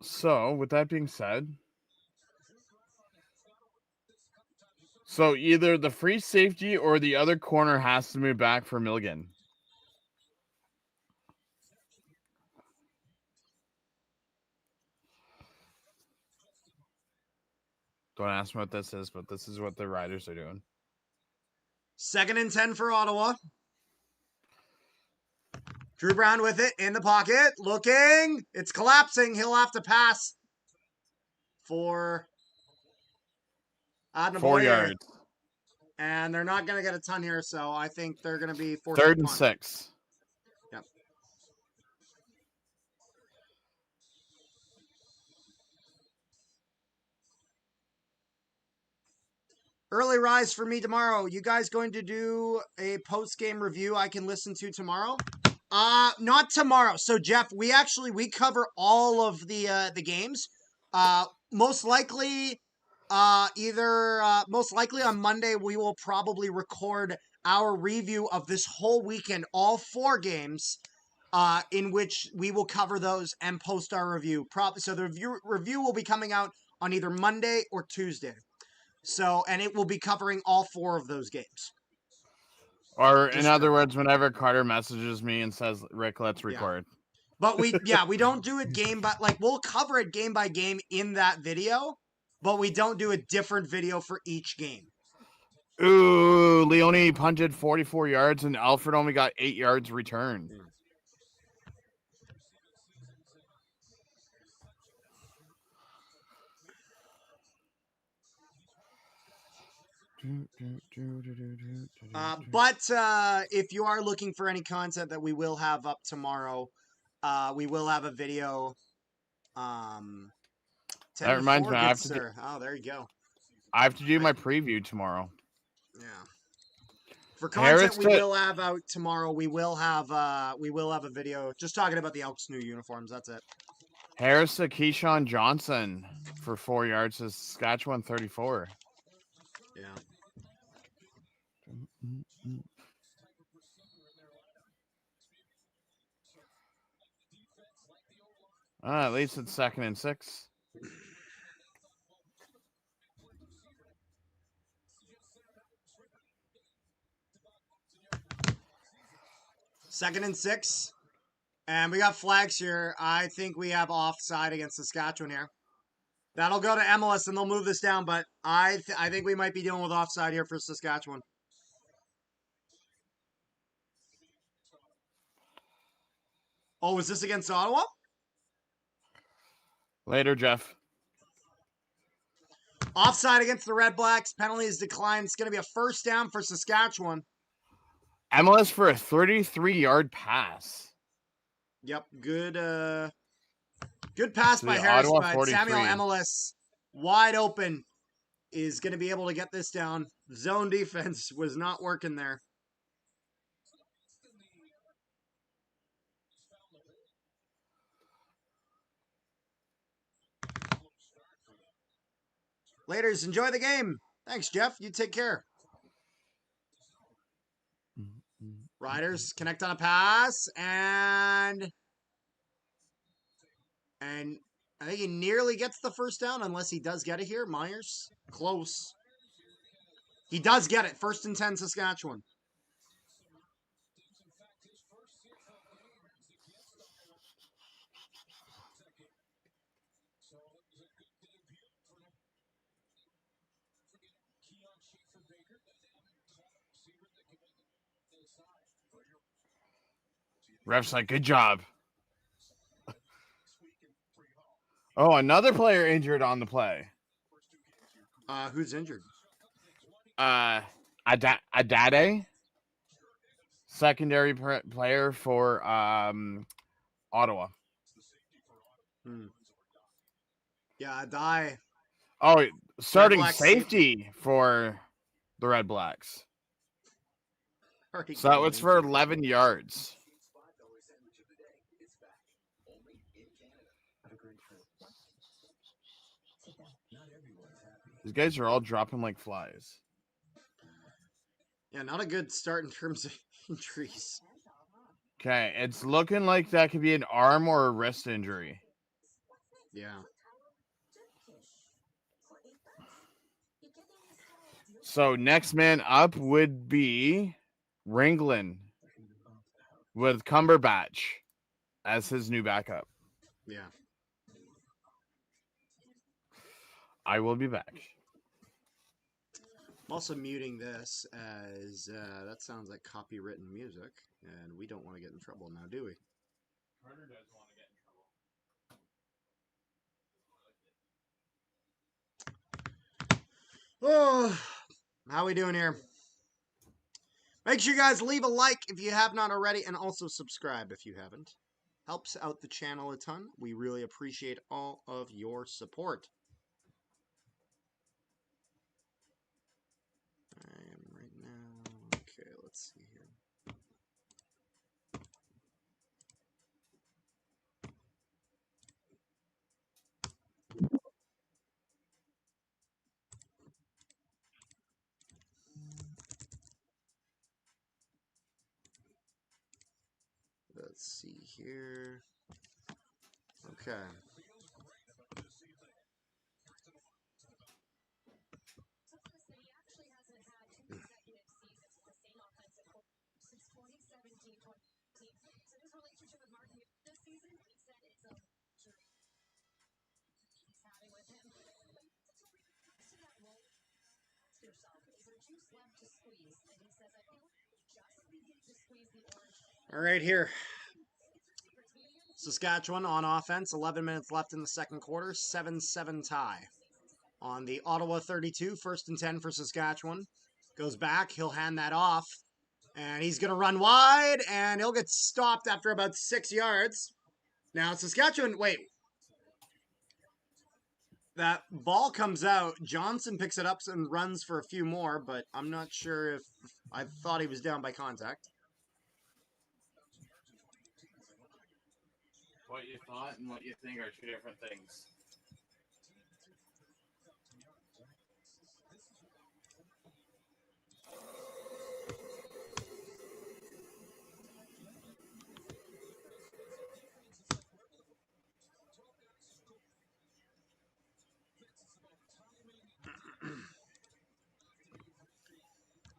So, with that being said, so either the free safety or the other corner has to move back for Milligan. Don't ask me what this is, but this is what the Riders are doing. 2nd and 10 for Ottawa. Drew Brown with it in the pocket. Looking. It's collapsing. He'll have to pass for 4 yards. And they're not going to get a ton here, so I think they're going to be 3rd and 6. Yep. Early rise for me tomorrow. You guys going to do a post-game review I can listen to tomorrow? Not tomorrow. So Jeff, we cover all of the games. Most likely on Monday we will probably record our review of this whole weekend, all 4 games, in which we will cover those and post our review. So the review will be coming out on either Monday or Tuesday. So, and it will be covering all 4 of those games. Or in other words, whenever Carter messages me and says, Rick, let's record. Yeah. But we don't do it game by, like, we'll cover it game by game in that video, but we don't do a different video for each game. Ooh, Leone punted 44 yards and Alfred only got 8 yards return. But if you are looking for any content that we will have up tomorrow, we will have a video. That reminds me, oh, there you go. I have to do my preview tomorrow. Yeah. For content we will have out tomorrow, we will have a video just talking about the Elks' new uniforms. That's it. Harris to Keyshawn Johnson for 4 yards to Saskatchewan 34. Yeah. At least it's 2nd and 6. Second and 6. And we got flags here. I think we have offside against Saskatchewan here. That'll go to MLS and they'll move this down, but I think we might be dealing with offside here for Saskatchewan. Oh, is this against Ottawa? Later, Jeff. Offside against the Redblacks. Penalty is declined. It's going to be a first down for Saskatchewan. MLS for a 33-yard pass. Yep, good pass by Harris, Ottawa but 43. Samuel MLS wide open is going to be able to get this down. Zone defense was not working there. Laters, enjoy the game. Thanks, Jeff. You take care. Riders connect on a pass, and I think he nearly gets the first down, unless he does get it here. Myers, close. He does get it. 1st and 10, Saskatchewan. Ref's like, good job. Oh, another player injured on the play. Who's injured? Adade, secondary player for Ottawa. Yeah, die. Oh, starting Redblacks safety for the Redblacks. already So it's for injured. 11 yards. These guys are all dropping like flies. Yeah, not a good start in terms of injuries. Okay, it's looking like that could be an arm or a wrist injury. Yeah. So next man up would be Ringland with Cumberbatch as his new backup. Yeah. I will be back. I'm also muting this as that sounds like copywritten music, and we don't want to get in trouble now, do we? Carter does want to get in trouble. Oh, how we doing here? Make sure you guys leave a like if you have not already, and also subscribe if you haven't. Helps out the channel a ton. We really appreciate all of your support. I am right now. Okay, let's see here. Let's see here. Okay. All right, here. Saskatchewan on offense. 11 minutes left in the second quarter. 7-7 tie. On the Ottawa 32, 1st and 10 for Saskatchewan. Goes back. He'll hand that off. And he's going to run wide, and he'll get stopped after about 6 yards. Now, Saskatchewan, wait. That ball comes out. Johnson picks it up and runs for a few more, but I'm not sure if I thought he was down by contact. What you thought and what you think are two different things.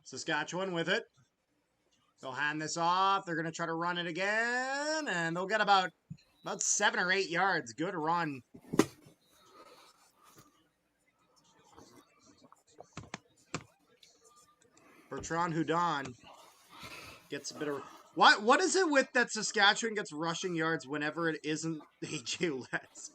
Saskatchewan with it. They'll hand this off. They're going to try to run it again, and they'll get about 7 or 8 yards. Good run. Bertrand Houdon gets a bit of... What is it with that Saskatchewan gets rushing yards whenever it isn't AJ Letts?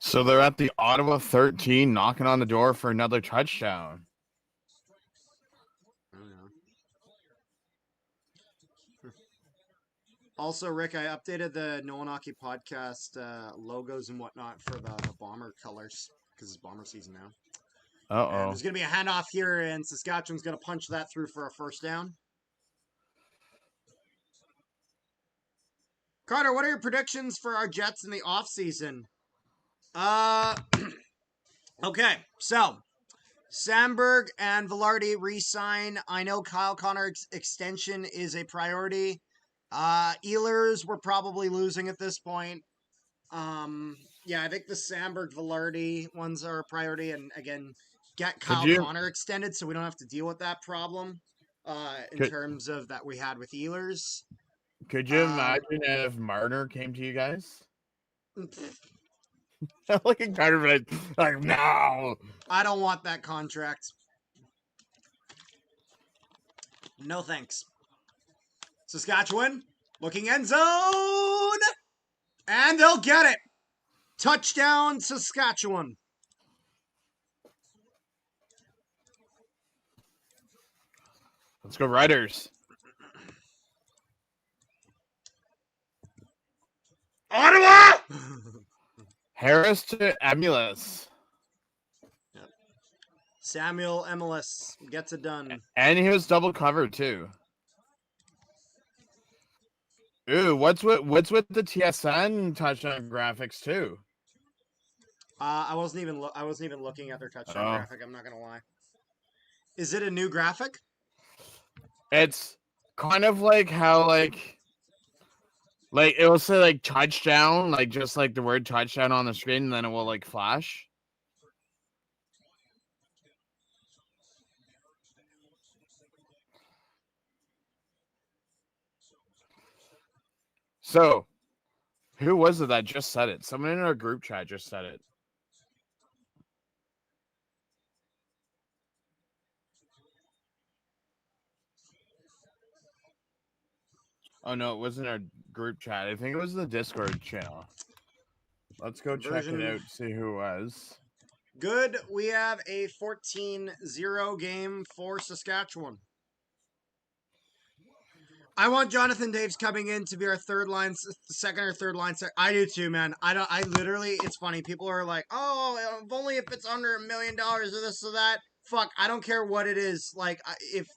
So they're at the Ottawa 13, knocking on the door for another touchdown. Also, Rick, I updated the No One Hockey podcast logos and whatnot for the Bomber colors because it's Bomber season now. And there's going to be a handoff here, and Saskatchewan's going to punch that through for a first down. Carter, what are your predictions for our Jets in the offseason? Okay, so Sandberg and Velarde re-sign. I know Kyle Connor's extension is a priority. Ehlers, we're probably losing at this point. Yeah, I think the Sandberg Velarde ones are a priority, and again, get Could Kyle you Connor extended so we don't have to deal with that problem. In could terms of that we had with Ehlers. could you Um, imagine if Marner came to you guys? Like a Carter, like no. I don't want that contract. No thanks. Saskatchewan looking end zone, and they'll get it. Touchdown, Saskatchewan. Let's go Riders. Ottawa! Harris to Emulus. Yep. Samuel MLS gets it done. And he was double covered too. Ooh, what's with the TSN touchdown graphics too? I wasn't even looking at their touchdown Oh. graphic. I'm not gonna lie. Is it a new graphic? It's kind of like how like it will say like touchdown, like just like the word touchdown on the screen, and then it will like flash. So, who was it that just said it? Someone in our group chat just said it. Oh no, it wasn't our group chat. I think it was the Discord channel. Let's go check it out, see who it was. Good. We have a 14-0 game for Saskatchewan. I want Jonathan Daves coming in to be our third line, second or third line. I do too, man. I literally, it's funny. People are like, oh, if only if it's under $1 million or this or that. Fuck, I don't care what it is. Like, if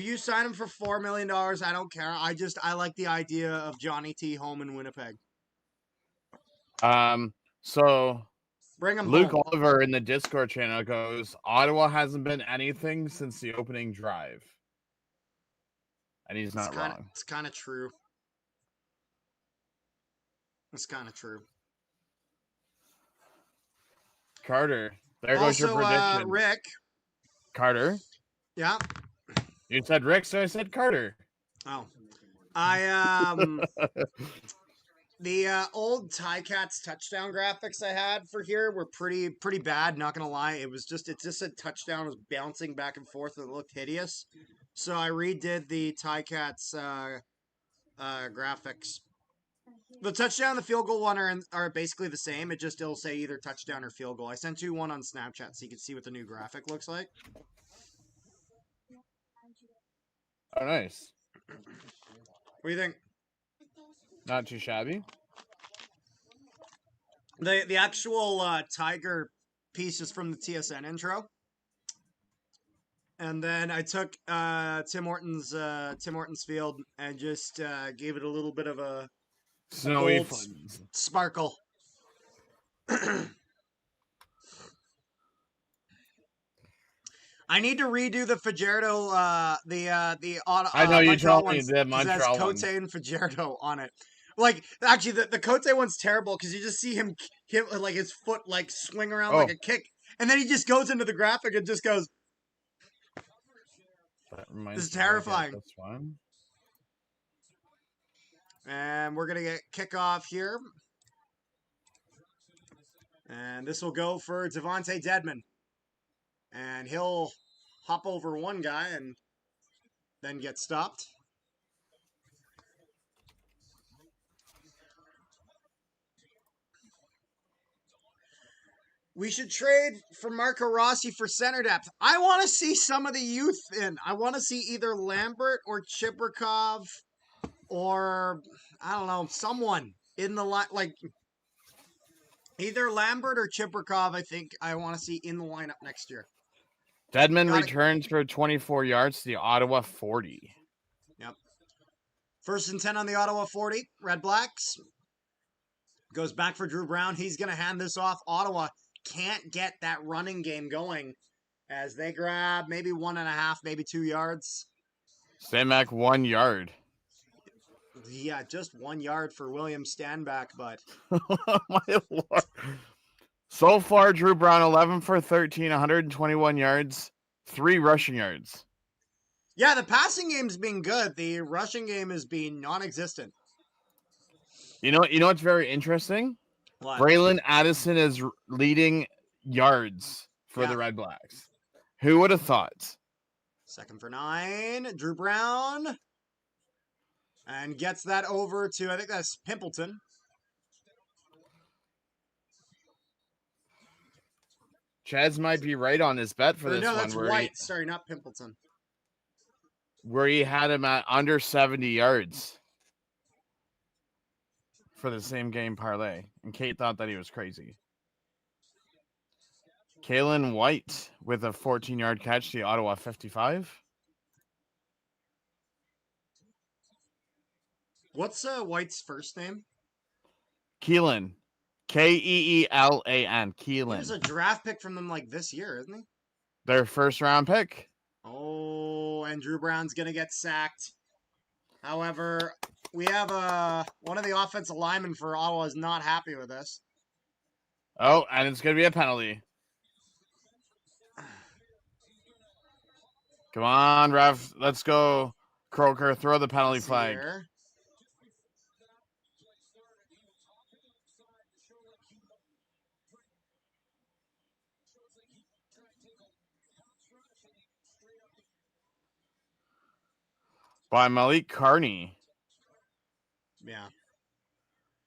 you sign him for $4 million, I don't care. I like the idea of Johnny T home in Winnipeg. So bring him Luke home. Oliver in the Discord channel goes, Ottawa hasn't been anything since the opening drive. And he's not wrong. It's kind of true. It's kind of true. Carter, there goes your prediction. Rick. Carter? Yeah. You said Rick, so I said Carter. Oh. The old Ticats touchdown graphics I had for here were pretty bad, not gonna lie. It's just a touchdown was bouncing back and forth and it looked hideous. So I redid the Ticats graphics. The touchdown and the field goal one are basically the same. It'll say either touchdown or field goal. I sent you one on Snapchat so you can see what the new graphic looks like. Oh, nice. What do you think? Not too shabby. The actual tiger piece is from the TSN intro. And then I took Tim Hortons field and just gave it a little bit of a snowy sparkle. I need to redo the Fajardo, I know you Montreal told me the Montreal one. Cote and Fajardo on it. Like, actually, the Cote one's terrible because you just see him like his foot like swing around like a kick, and then he just goes into the graphic and just goes. This is terrifying. This one. And we're gonna get kickoff here, and this will go for Devontae Dedman. And he'll hop over one guy and then get stopped. We should trade for Marco Rossi for center depth. I want to see some of the youth in. I want to see either Lambert or Chibrikov or, I don't know, someone in the line. Like, either Lambert or Chibrikov, I think I want to see in the lineup next year. Dedman returns for 24 yards to the Ottawa 40. Yep. 1st and 10 on the Ottawa 40. Redblacks. Goes back for Drew Brown. He's going to hand this off. Ottawa can't get that running game going as they grab maybe 1.5, maybe 2 yards. Stanback 1 yard. Yeah, just 1 yard for William Stanback, but My Lord. So far, Drew Brown 11 for 13, 121 yards, 3 rushing yards. yeah, the passing game's been good. The rushing game has been non-existent. You know what's very interesting? What? Braylon Addison is leading yards for the Red Blacks. Who would have thought? 2nd for 9. Drew Brown. And gets that over to, I think that's Pimpleton. Chaz might be right on his bet for this no, one. that's White. Sorry, not Pimpleton. Where he had him at under 70 yards for the same game parlay. And Kate thought that he was crazy. Kalen White with a 14-yard catch, the Ottawa 55. What's White's first name? Keelan. Keelan. Keelan. He was a draft pick from them like this year, isn't he? Their first round pick. Oh, and Drew Brown's going to get sacked. However, we have one of the offensive linemen for Ottawa is not happy with this. Oh, and it's going to be a penalty. Come on, ref. Let's go. Croker, throw the penalty flag. Here. By Malik Carney. Yeah.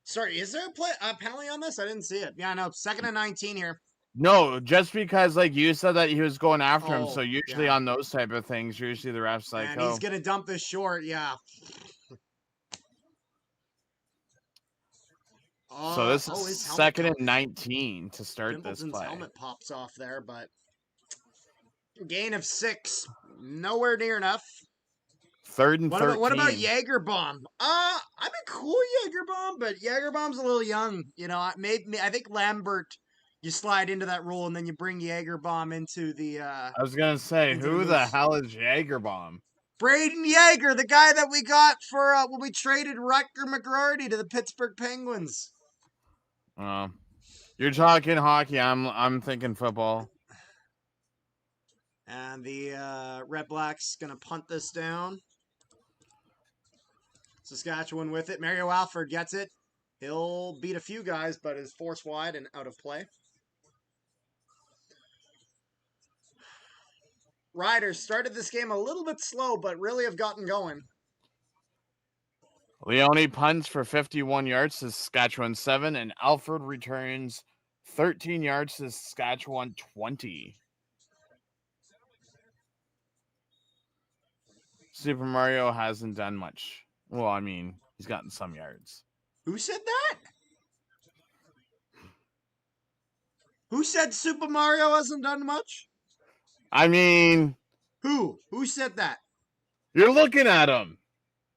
Sorry, is there a penalty on this? I didn't see it. Yeah, no, 2nd and 19 here. No, just because like you said that he was going after him. So usually on those type of things, usually the ref's like, and he's gonna dump this short. Yeah. So this is 2nd and 19 to start this play. Helmet pops off there, but gain of 6, nowhere near enough. 3rd and 13. What about Jagerbomb? I'd be cool Jagerbomb, but Jagerbomb's a little young. You know, I think Lambert, you slide into that role and then you bring Jagerbomb into the. I was gonna say, who the hell is Jagerbomb? Braden Yeager, the guy that we got for when we traded Rutger McGrady to the Pittsburgh Penguins. You're talking hockey. I'm thinking football. And the Red Blacks gonna punt this down. Saskatchewan with it. Mario Alford gets it. He'll beat a few guys, but is forced wide and out of play. Riders started this game a little bit slow, but really have gotten going. Leone punts for 51 yards to Saskatchewan 7, and Alford returns 13 yards to Saskatchewan 20. Super Mario hasn't done much. Well, I mean, he's gotten some yards. Who said that? Who said Super Mario hasn't done much? I mean... Who? Who said that? You're looking at him.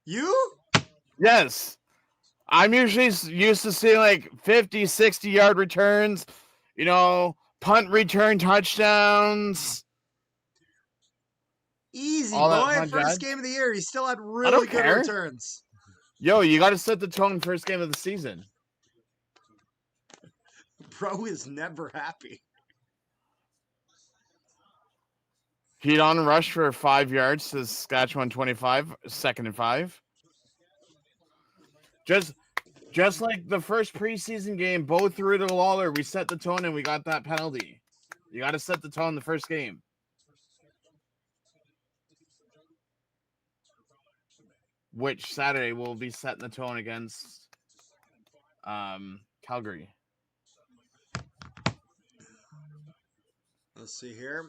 You? Yes. I'm usually used to seeing like 50, 60-yard returns. You know, punt return touchdowns. Easy, boy. First game of the year. He still had really good returns. Yo, you got to set the tone first game of the season. Bro is never happy. Heat on rush for 5 yards to Saskatchewan 25, 2nd and 5. Just like the first preseason game, both threw to Lawler. We set the tone and we got that penalty. You got to set the tone the first game. Which Saturday will be setting the tone against Calgary. Let's see here.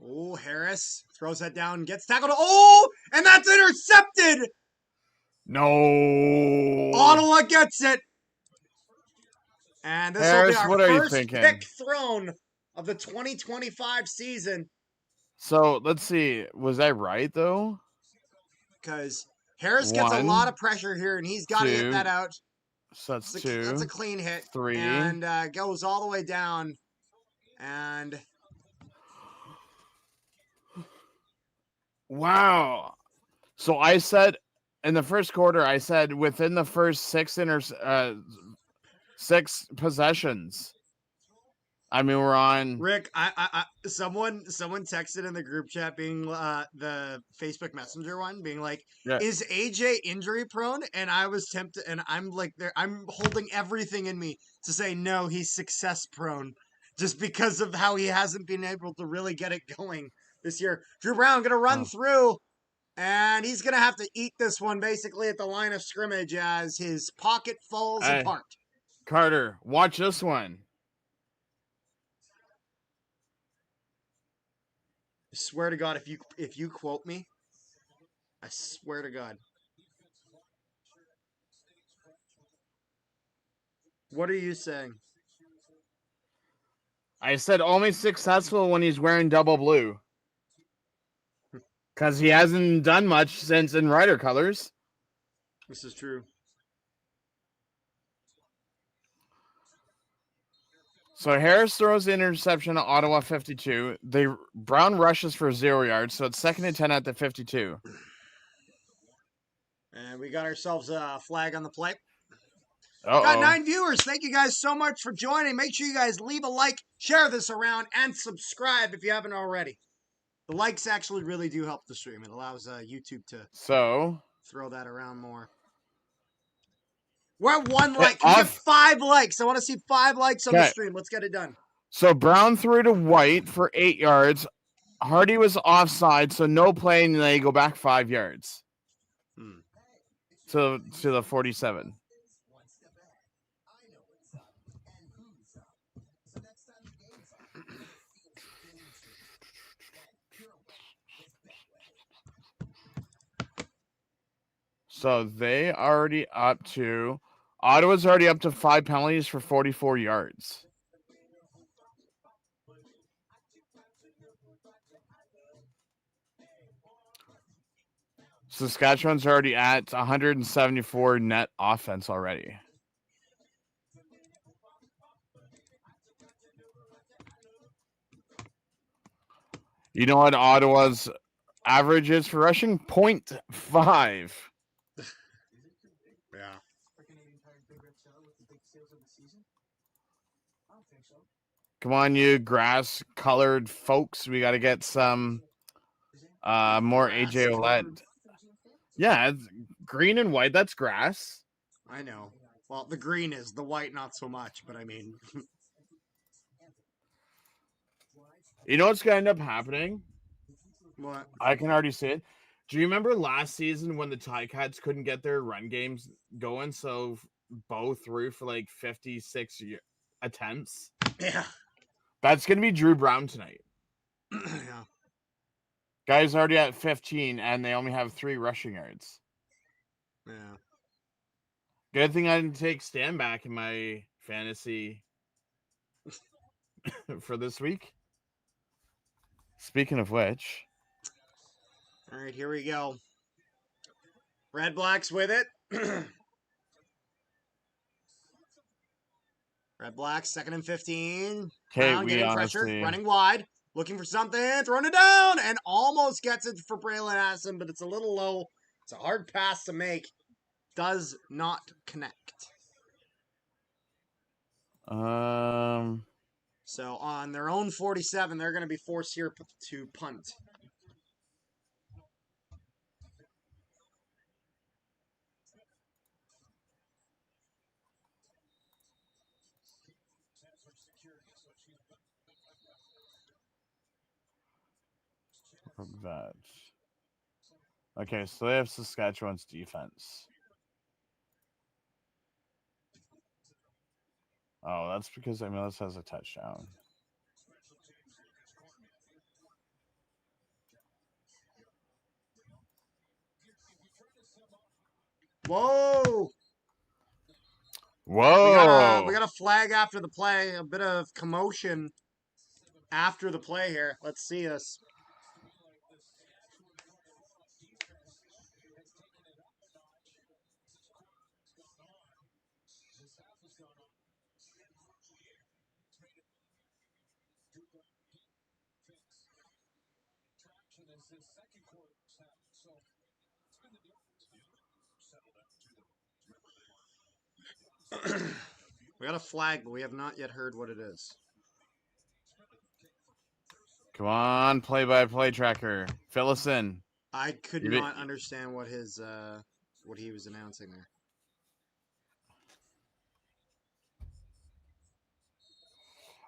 Oh, Harris throws that down, gets tackled. Oh, and that's intercepted. No. Ottawa gets it. And this Harris, will be our first thinking? pick thrown of the 2025 season. So let's see. Was I right though? Because Harris gets a lot of pressure here, and he's got to get that out. So that's That's a 2, clean hit. 3. And goes all the way down. And wow. So I said in the first quarter, I said within the first 6 possessions. I mean, we're on. Rick, someone texted in the group chat, being the Facebook Messenger one, being like, Yeah. "Is AJ injury prone?" And I was tempted, and I'm like, I'm holding everything in me to say no, he's success prone, just because of how he hasn't been able to really get it going this year. Drew Brown gonna run through, and he's gonna have to eat this one basically at the line of scrimmage as his pocket falls apart. Carter, watch this one. I swear to God, if you quote me, I swear to God. What are you saying? I said only successful when he's wearing double blue. Because he hasn't done much since in Rider colors. This is true. So Harris throws the interception at Ottawa 52. Brown rushes for 0 yards, so it's 2nd and 10 at the 52. And we got ourselves a flag on the play. Uh-oh. Got 9 viewers. Thank you guys so much for joining. Make sure you guys leave a like, share this around, and subscribe if you haven't already. The likes actually really do help the stream. It allows YouTube to throw that around more. We're at 1 like. Can we get 5 likes? I want to see 5 likes on the stream. Let's get it done. So Brown threw to White for 8 yards. Hardy was offside, so no play, and they go back 5 yards. To the 47. So they already up to Ottawa's already up to 5 penalties for 44 yards. Saskatchewan's already at 174 net offense already. You know what Ottawa's average is for rushing? 0.5. Yeah. Come on, you grass-colored folks. We got to get some more AJ Ouellette. Yeah, it's green and white. That's grass. I know. Well, the green is. The white, not so much. But I mean... You know what's going to end up happening? What? I can already see it. Do you remember last season when the Ticats couldn't get their run games going? So Bo threw for like 56 attempts. Yeah. That's going to be Drew Brown tonight. Yeah. Guy's already at 15, and they only have 3 rushing yards. Yeah. Good thing I didn't take stand back in my fantasy for this week. Speaking of which. All right, here we go. Redblacks with it. Redblacks, 2nd and 15. Okay, getting pressure, running wide, looking for something, throwing it down, and almost gets it for Braylon Addison, but it's a little low. It's a hard pass to make. Does not connect. So on their own 47, they're going to be forced here to punt. That. Okay, so they have Saskatchewan's defense. Oh, that's because Emilus has a touchdown. Whoa! Whoa! We got a flag after the play. A bit of commotion after the play here. Let's see this. We got a flag, but we have not yet heard what it is. Come on, play-by-play tracker. Fill us in. I could not understand what his what he was announcing there.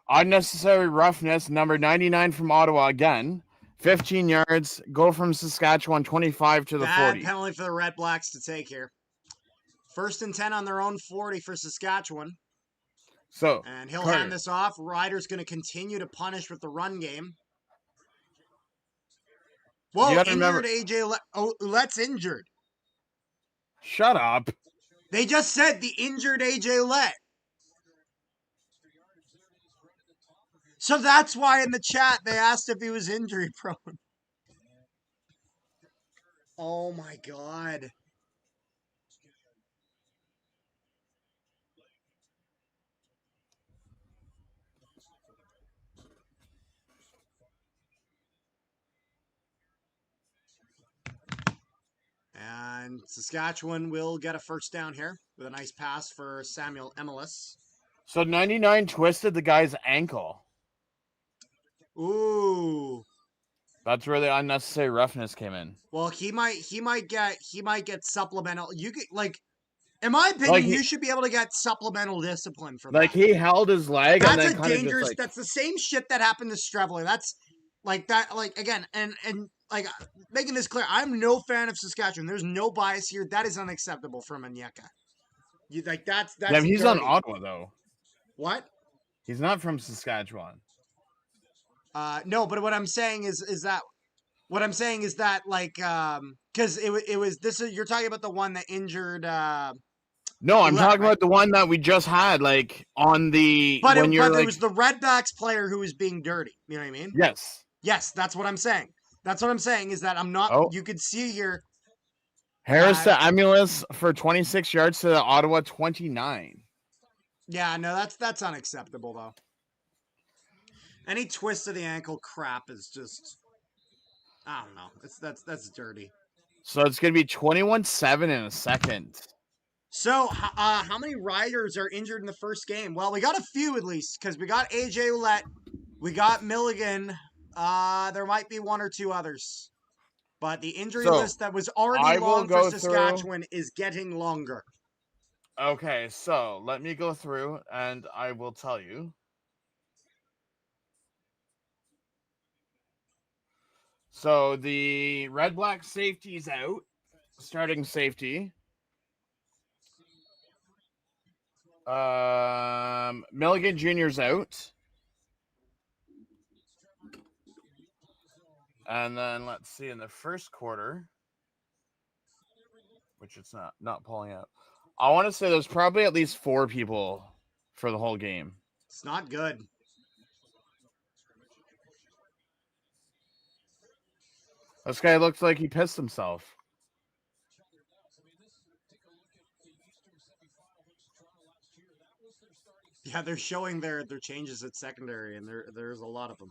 Unnecessary roughness, number 99 from Ottawa again. 15 yards, goal from Saskatchewan, 25 to the 40. Bad penalty for the Redblacks to take here. 1st and 10 on their own 40 for Saskatchewan. So, and he'll hand this off. Ryder's going to continue to punish with the run game. Whoa, injured AJ Ouellette's injured. Shut up. They just said the injured AJ Ouellette. So that's why in the chat they asked if he was injury prone. Oh my God. And Saskatchewan will get a first down here with a nice pass for Samuel Emelis. So 99 twisted the guy's ankle. Ooh. That's where the unnecessary roughness came in. Well, he might get supplemental. You get in my opinion, you should be able to get supplemental discipline for that. Like he held his leg. That's and then a dangerous. That's the same shit that happened to Strevler. That's like that. Like again, and like making this clear, I'm no fan of Saskatchewan. There's no bias here. That is unacceptable from Onyeka. You like that's. Yeah, he's dirty. on Ottawa though. What? He's not from Saskatchewan. No, but what I'm saying is that like because it was this is you're talking about the one that injured. No, I'm talking about the one that we just had, like on the. But it was the Redblacks player who was being dirty. You know what I mean? Yes. Yes, that's what I'm saying. That's what I'm saying is that I'm not. Oh. You could see here. Harris to Emelis for 26 yards to the Ottawa 29. Yeah, no, that's unacceptable though. Any twist of the ankle crap is just. I don't know. That's dirty. So it's gonna be 21-7 in a second. So, how many riders are injured in the first game? Well, we got a few at least, because we got AJ Ouellette, we got Milligan. There might be one or two others. But the injury list that was already long for Saskatchewan is getting longer. Okay, so let me go through, and I will tell you. So, the Redblack safety's out. Starting safety. Milligan Jr.'s out. And then let's see in the first quarter, which it's not pulling out. I want to say there's probably at least 4 people for the whole game. It's not good. This guy looks like he pissed himself. Yeah, they're showing their changes at secondary, and there's a lot of them.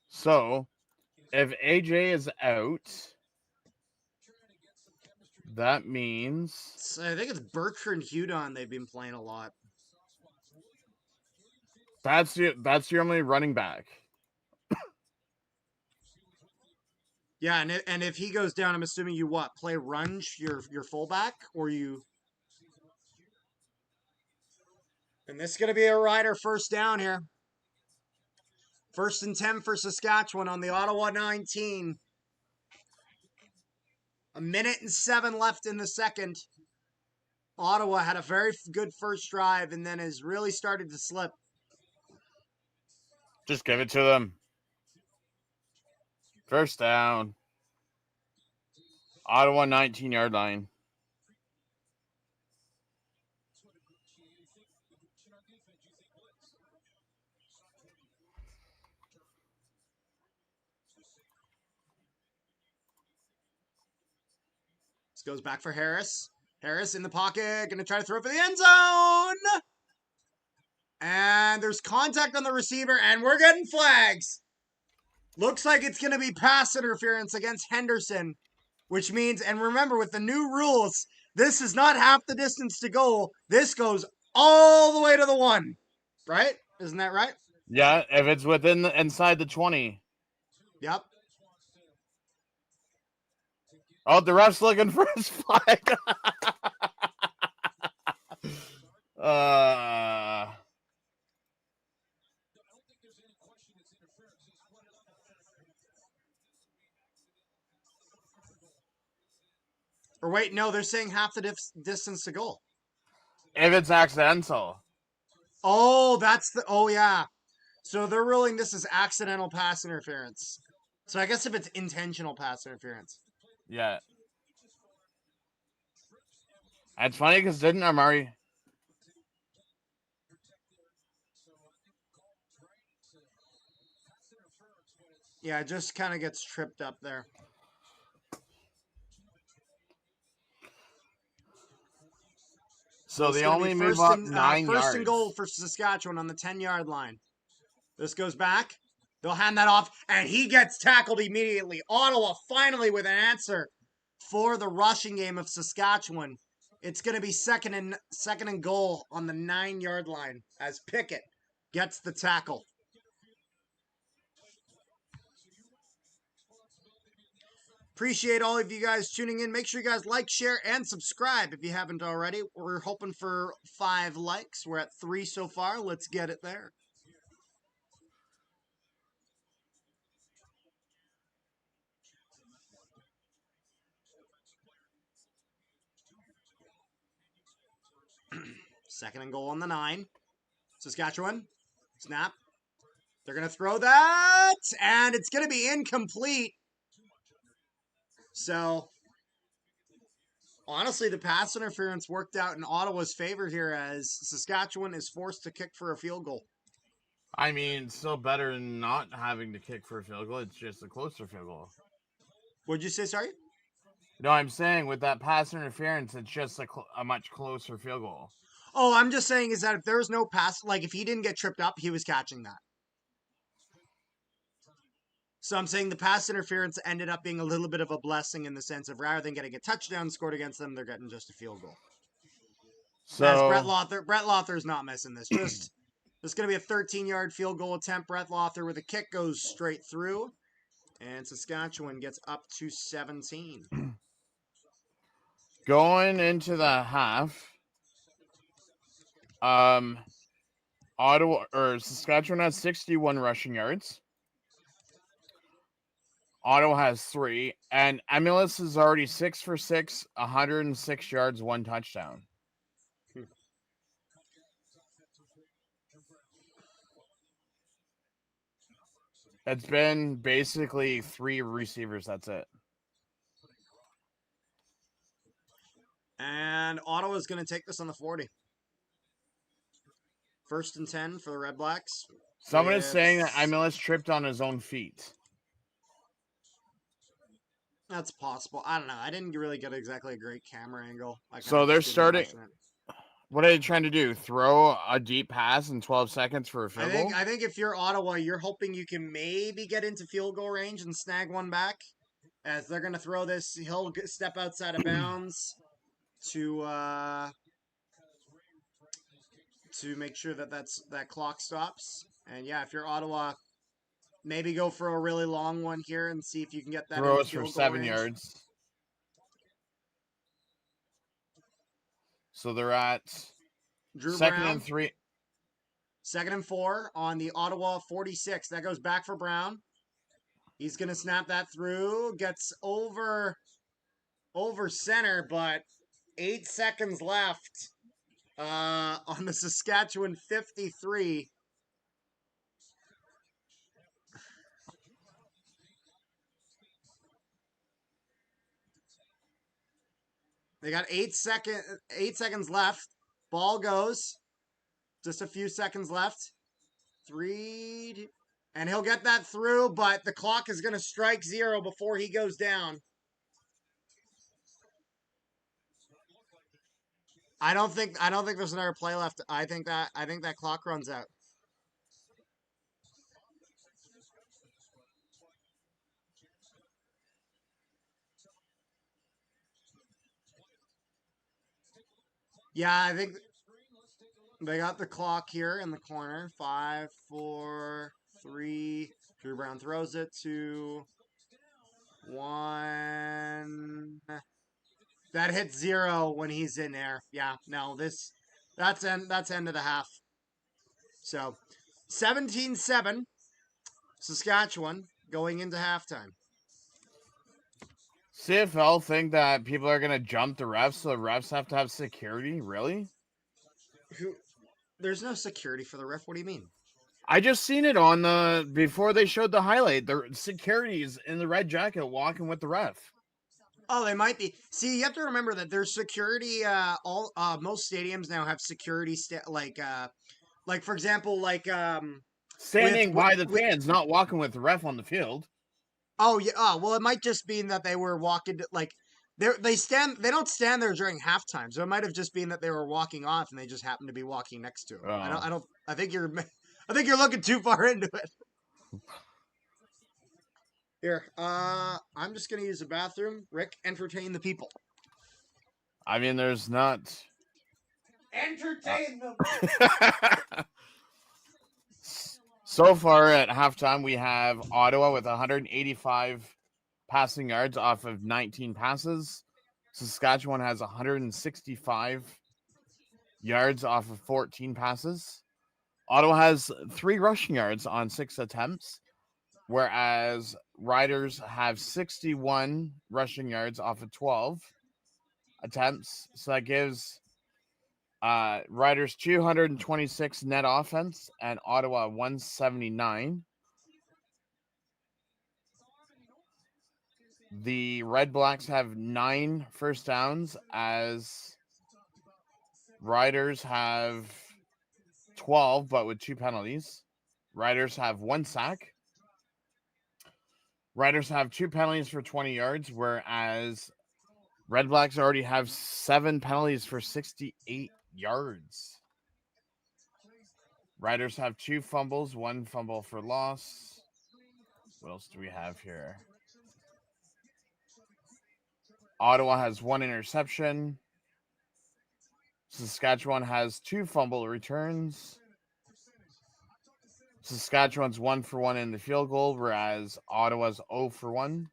So, if AJ is out, that means... So I think it's Bertrand Hudon they've been playing a lot. That's your only running back. Yeah, and if he goes down, I'm assuming you play Runge, your fullback, or you. And this is going to be a Rider first down here. 1st and 10 for Saskatchewan on the Ottawa 19. 1:07 left in the second. Ottawa had a very good first drive and then has really started to slip. Just give it to them. First down. Ottawa 19-yard line. This goes back for Harris. Harris in the pocket, going to try to throw for the end zone. And there's contact on the receiver, and we're getting flags. Looks like it's going to be pass interference against Henderson, which means, and remember, with the new rules, this is not half the distance to goal. This goes all the way to the 1, right? Isn't that right? Yeah, if it's inside the 20. Yep. Oh, the ref's looking for his flag. Or wait, no, they're saying half the distance to goal. If it's accidental. Oh, oh yeah. So they're ruling this as accidental pass interference. So I guess if it's intentional pass interference. Yeah. It's funny because didn't Amari... Yeah, it just kind of gets tripped up there. So they only move up 9 yards. First and goal for Saskatchewan on the 10-yard line. This goes back. They'll hand that off, and he gets tackled immediately. Ottawa finally with an answer for the rushing game of Saskatchewan. It's going to be second and goal on the 9-yard line as Pickett gets the tackle. Appreciate all of you guys tuning in. Make sure you guys like, share, and subscribe if you haven't already. We're hoping for 5 likes. We're at 3 so far. Let's get it there. Second and goal on the 9. Saskatchewan. Snap. They're going to throw that, and it's going to be incomplete. So, honestly, the pass interference worked out in Ottawa's favor here as Saskatchewan is forced to kick for a field goal. I mean, still better than not having to kick for a field goal. It's just a closer field goal. What'd you say, sorry? No, I'm saying with that pass interference, it's just a much closer field goal. Oh, I'm just saying is that if there was no pass, like if he didn't get tripped up, he was catching that. So I'm saying the pass interference ended up being a little bit of a blessing in the sense of rather than getting a touchdown scored against them, they're getting just a field goal. So as Brett Lothar is not missing this. Just it's going to be a 13-yard field goal attempt. Brett Lothar with a kick goes straight through, and Saskatchewan gets up to 17. Going into the half, Saskatchewan has 61 rushing yards. Ottawa has 3, and Emilus is already 6 for 6, 106 yards, 1 touchdown. It's been basically 3 receivers. That's it. And Ottawa's going to take this on the 40. First and 10 for the Redblacks. Someone is saying that Emilus tripped on his own feet. That's possible. I don't know. I didn't really get exactly a great camera angle. So they're starting. What are they trying to do? Throw a deep pass in 12 seconds for a field goal? I think if you're Ottawa, you're hoping you can maybe get into field goal range and snag one back. As they're going to throw this, he'll step outside of bounds to make sure that that clock stops. And yeah, if you're Ottawa, maybe go for a really long one here and see if you can get that. Throws for 7 yards. So they're at second and 3. Second and 4 on the Ottawa 46. That goes back for Brown. He's going to snap that through. Gets over center, but 8 seconds left on the Saskatchewan 53. They got 8 seconds left. Ball goes. Just a few seconds left. 3. And he'll get that through, but the clock is going to strike 0 before he goes down. I don't think there's another play left. I think that clock runs out. Yeah, I think they got the clock here in the corner. 5, 4, 3. Drew Brown throws it to 1. That hits 0 when he's in there. Yeah, no, that's end of the half. So 17-7, Saskatchewan going into halftime. CFL think that people are gonna jump the refs, so the refs have to have security. Really? There's no security for the ref. What do you mean? I just seen it on the before they showed the highlight. The security's in the red jacket walking with the ref. Oh, they might be. See, you have to remember that there's security. Most stadiums now have security. Like for example, Standing by the fans, not walking with the ref on the field. Oh yeah. Oh well, it might just be that they were walking they don't stand there during halftime, so it might have just been that they were walking off and they just happened to be walking next to him. Oh. I think you're looking too far into it. Here, I'm just gonna use the bathroom. Rick, entertain the people. I mean, there's not entertain them. So far at halftime, we have Ottawa with 185 passing yards off of 19 passes. Saskatchewan has 165 yards off of 14 passes. Ottawa has 3 rushing yards on 6 attempts, whereas Riders have 61 rushing yards off of 12 attempts. So that gives Riders 226 net offense and Ottawa 179. The Redblacks have 9 first downs as Riders have 12, but with 2 penalties. Riders have 1 sack. Riders have 2 penalties for 20 yards, whereas Redblacks already have 7 penalties for 68 yards. Riders have 2 fumbles, 1 fumble for loss. What else do we have here? Ottawa has 1 interception. Saskatchewan has 2 fumble returns. Saskatchewan's 1 for 1 in the field goal, whereas Ottawa's 0 for 1.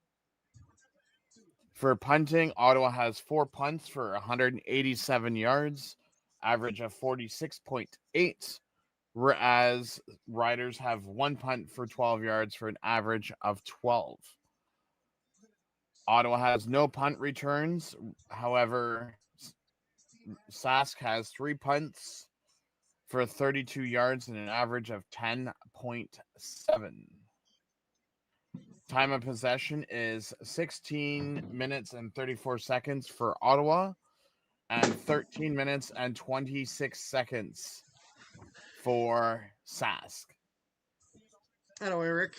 For punting, Ottawa has 4 punts for 187 yards, average of 46.8, whereas Riders have 1 punt for 12 yards for an average of 12. Ottawa has no punt returns. However, Sask has 3 punts for 32 yards and an average of 10.7. Time of possession is 16 minutes and 34 seconds for Ottawa and 13 minutes and 26 seconds for Sask. Hello, Eric.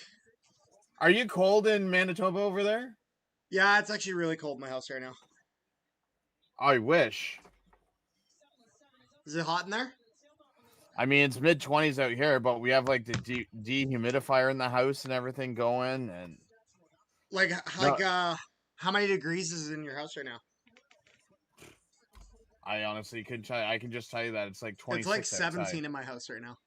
Are you cold in Manitoba over there? Yeah, it's actually really cold in my house right now. I wish. Is it hot in there? I mean, it's mid-20s out here, but we have like the dehumidifier in the house and everything going, and how many degrees is it in your house right now? I honestly couldn't tell you. I can just tell you that it's like 26. It's like 17 outside. in my house right now.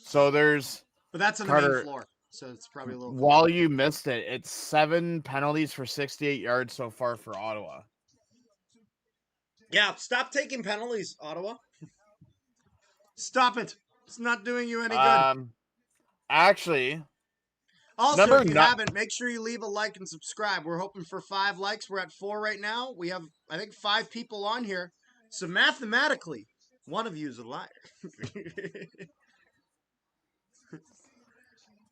So there's. But that's on the main floor, so it's probably a little. While you missed it, it's 7 penalties for 68 yards so far for Ottawa. Yeah, stop taking penalties, Ottawa. Stop it. It's not doing you any good. Actually. Also, if you haven't, make sure you leave a like and subscribe. We're hoping for 5 likes. We're at 4 right now. We have, I think, 5 people on here. So mathematically, one of you is a liar.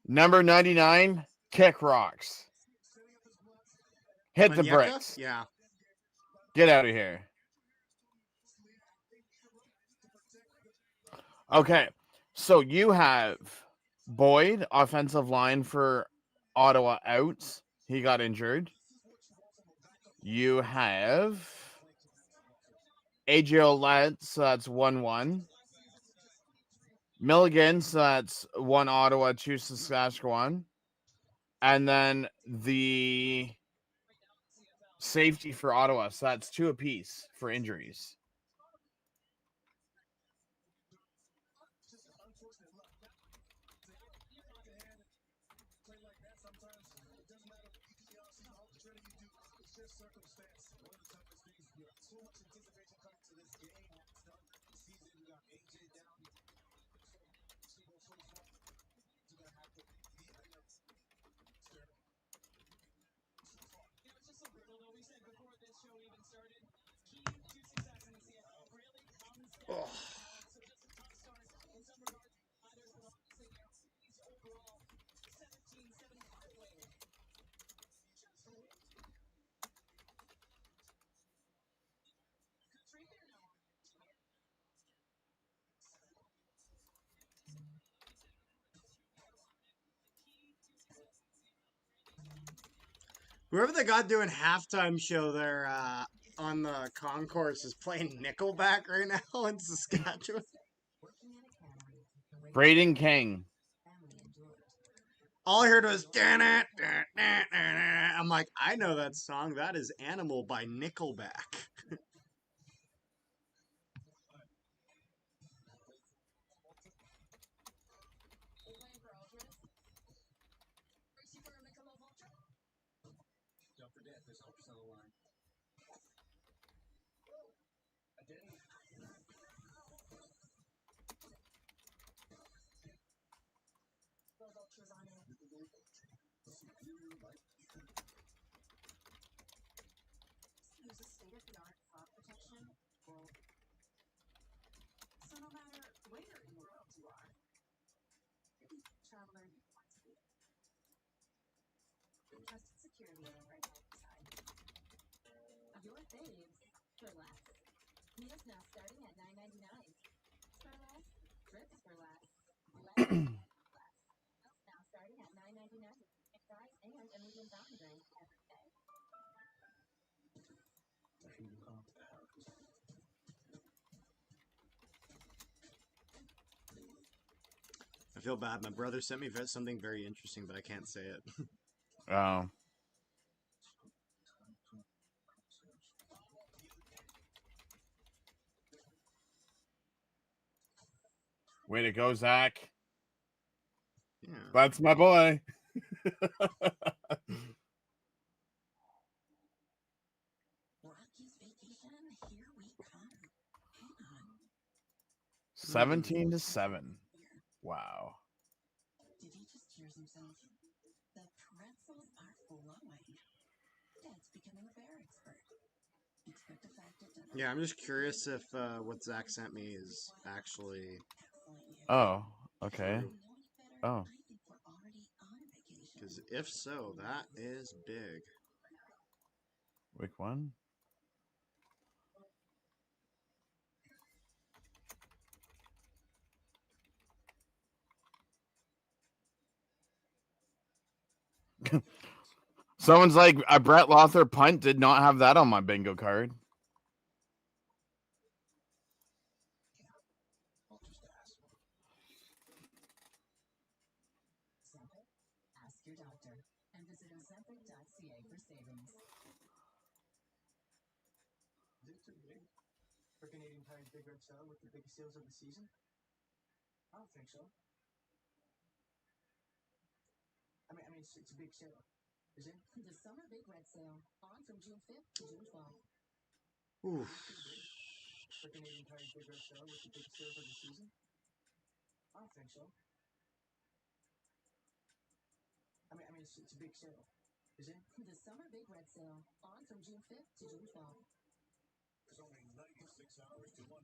Number 99, Kick Rocks. Hit the bricks. Yeah. Get out of here. Okay, so you have Boyd, offensive line for Ottawa, out. He got injured. You have AJ Ouellette, so that's 1-1. Milligan, so that's 1 Ottawa, 2 Saskatchewan. And then the safety for Ottawa, so that's 2 apiece for injuries. Oh. Whoever they got doing halftime show there on the concourse is playing Nickelback right now in Saskatchewan. Braden King. All I heard was I'm like, I know that song. That is Animal by Nickelback. I feel bad. My brother sent me something very interesting, but I can't say it. Oh. Way to go, Zach. Yeah. That's my boy. 17-7. Wow. Yeah, I'm just curious if what Zach sent me is actually. Oh, okay. True. Oh. Because if so, that is big. Week 1? Someone's like, a Brett Lothar punt did not have that on my bingo card. For Canadian Tire's Big Red Sale with the biggest sales of the season? I don't think so. I mean, it's a big sale. Is it? The Summer Big Red Sale on from June 5th to June 12th. Oof. For Canadian Tire's Big Red Sale with the biggest sales of the season? I don't think so. I mean, it's a big sale. Is it? The Summer Big Red Sale on from June 5th to June 12th. There's only 96 hours to one.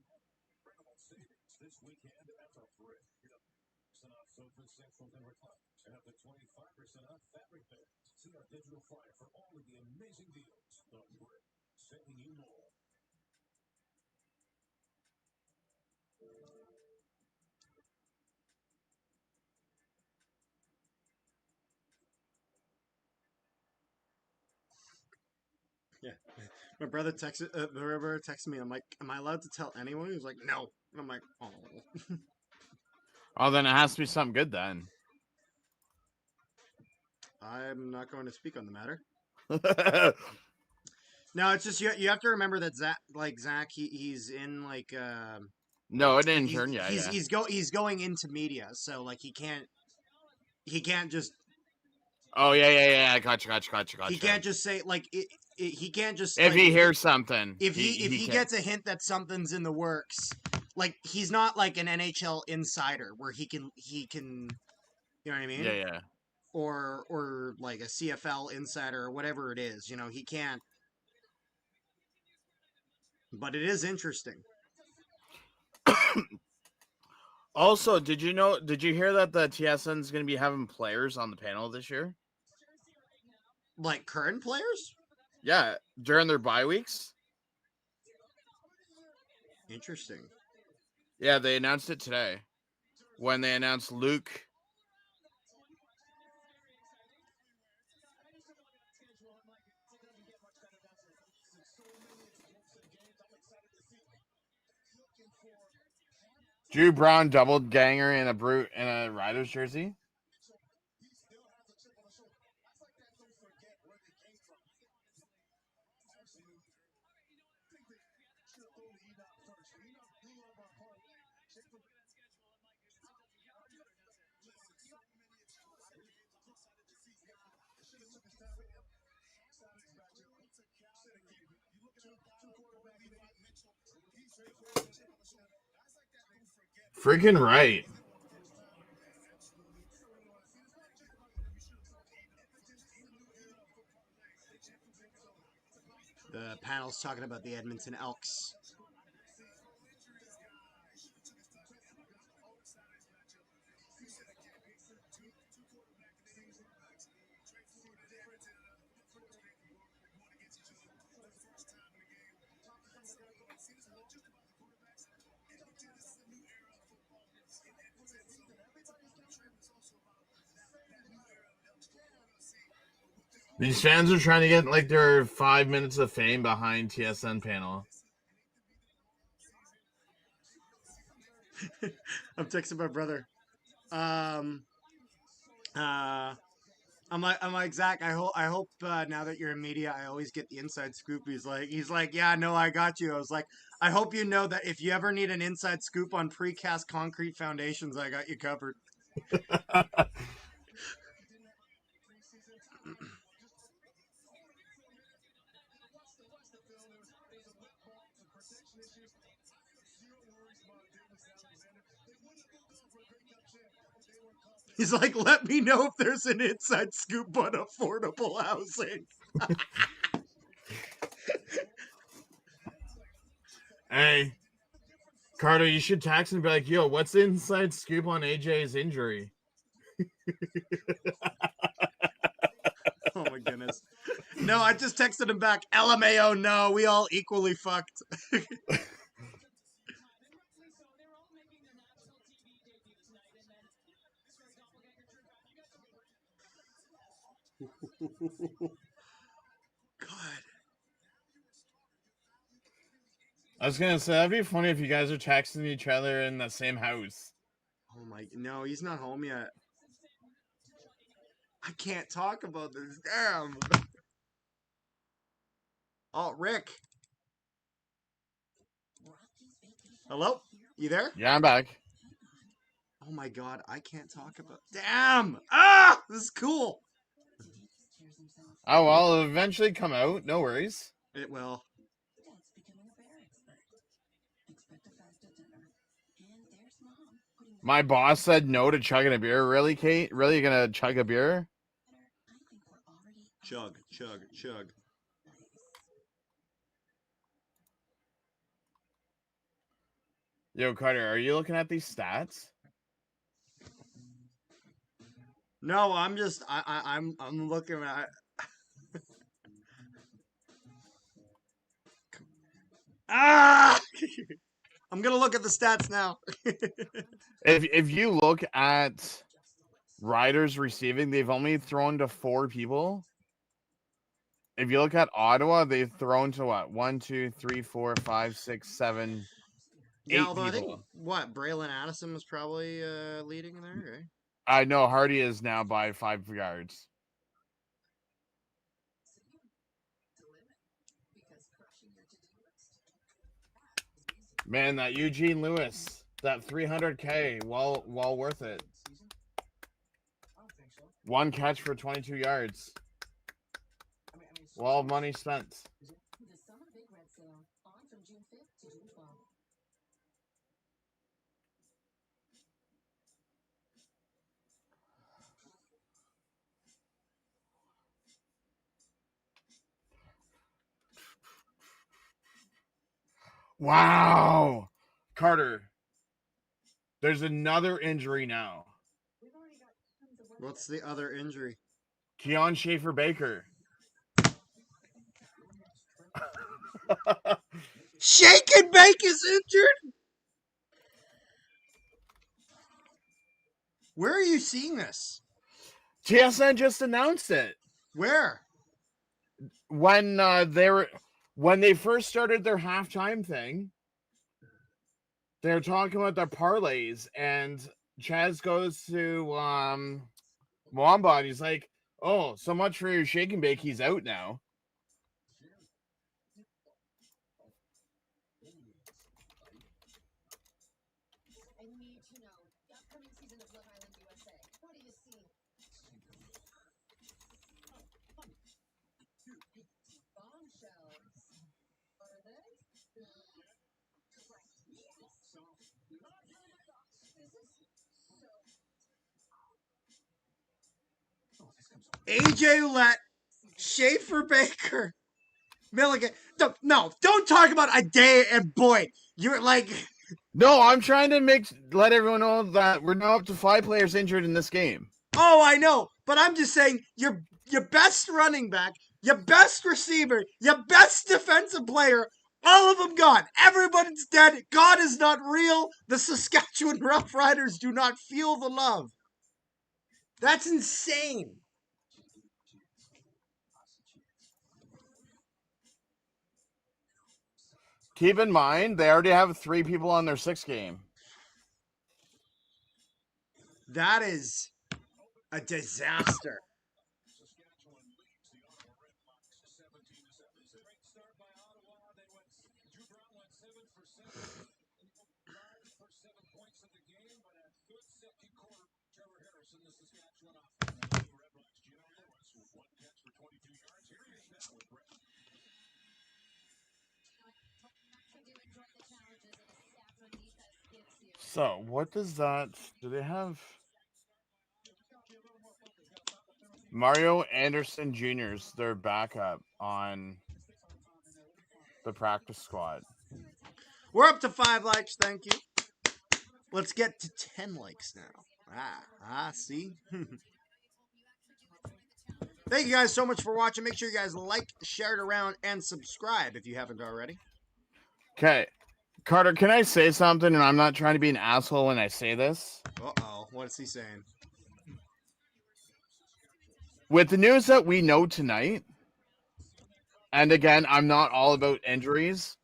Incredible savings this weekend at the Brit. 10% off sofas, sectionals, and recliners, and up to 25% off fabric beds. See our digital flyer for all of the amazing deals. The Brit, saving you more. Yeah. My brother texted me. I'm like, am I allowed to tell anyone? He was like, no. And I'm like, oh. Oh, then it has to be something good then. I'm not going to speak on the matter. No, it's just you have to remember that Zach, he's in like no, it like didn't turn. Yeah, he's going into media, so like he can't just Oh yeah. I gotcha. he can't just say like he can't just If like he hears something, if he he can't. gets a hint that something's in the works, like he's not like an NHL insider where he can you know what I mean? Yeah. Or like a CFL insider or whatever it is, he can't. But it is interesting. Also, did you hear that the TSN is going to be having players on the panel this year? Like current players? Yeah, during their bye weeks. Interesting. Yeah, they announced it today when they announced Luke. Drew Brown doubled ganger in a Riders jersey. Freaking right. The panel's talking about the Edmonton Elks. These fans are trying to get like their 5 minutes of fame behind TSN panel. I'm texting my brother. I'm like Zach. I hope now that you're in media, I always get the inside scoop. He's like, yeah, no, I got you. I was like, I hope you know that if you ever need an inside scoop on precast concrete foundations, I got you covered. He's like, let me know if there's an inside scoop on affordable housing. Hey, Carter, you should text and be like, yo, what's the inside scoop on AJ's injury? Oh my goodness. No, I just texted him back. LMAO, no, we all equally fucked. God. I was gonna say that'd be funny if you guys are texting each other in the same house. Oh my, no, he's not home yet. I can't talk about this. Damn. Oh, Rick. Hello? You there? Yeah, I'm back. Oh my god, I can't talk about. Damn! Ah! This is cool! Oh, well, it'll eventually come out. No worries. It will. My boss said no to chugging a beer. Really, Kate? Really gonna chug a beer? Chug, chug, chug. Yo, Carter, are you looking at these stats? No, I'm just I'm looking at. Ah! I'm gonna look at the stats now. If you look at Riders receiving, they've only thrown to 4 people. if you look at Ottawa, they've thrown to what? 1, 2, 3, 4, 5, 6, 7, Yeah, 8 although I think people. Braylon Addison was probably leading there, right? I know Hardy is now by 5 yards. Man, that Eugene Lewis, that $300K, well worth it. 1 catch for 22 yards. Well, money spent. Wow. Carter, there's another injury now. What's the other injury? Keon Schaefer-Baker. Shake and Bake is injured? Where are you seeing this? TSN just announced it. Where? When they first started their halftime thing, they were talking about their parlays, and Chaz goes to Mwamba, and he's like, "Oh, so much for your shake and bake. He's out now." AJ Ouellette, Schaefer Baker, Milligan. Don't talk about Adair and Boyd. You're like. No, I'm trying to let everyone know that we're now up to 5 players injured in this game. Oh, I know, but I'm just saying your best running back, your best receiver, your best defensive player, all of them gone. Everybody's dead. God is not real. The Saskatchewan Roughriders do not feel the love. That's insane. Keep in mind, they already have 3 people on their 6th game. That is a disaster. So, what does that... Do they have... Mario Anderson Jr.'s their backup on the practice squad. We're up to 5 likes, thank you. Let's get to 10 likes now. See? Thank you guys so much for watching. Make sure you guys like, share it around, and subscribe if you haven't already. Okay. Carter, can I say something? And I'm not trying to be an asshole when I say this. Uh-oh. What is he saying? With the news that we know tonight, and again, I'm not all about injuries,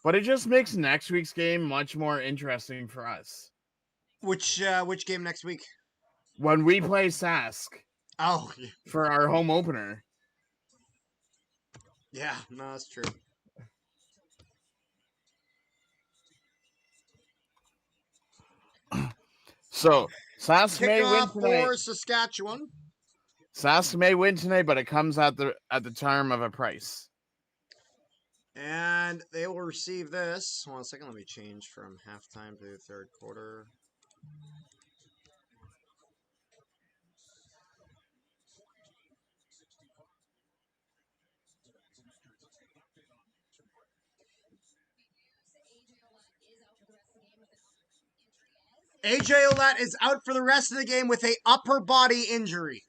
but it just makes next week's game much more interesting for us. Which game next week? When we play Sask. Oh. For our home opener. Yeah, no, that's true. So, Sask may win tonight. For Saskatchewan. Sask may win tonight, but it comes at the term of a price. And they will receive this. Hold on a second. Let me change from halftime to the third quarter. AJ Ouellette is out for the rest of the game with a upper body injury.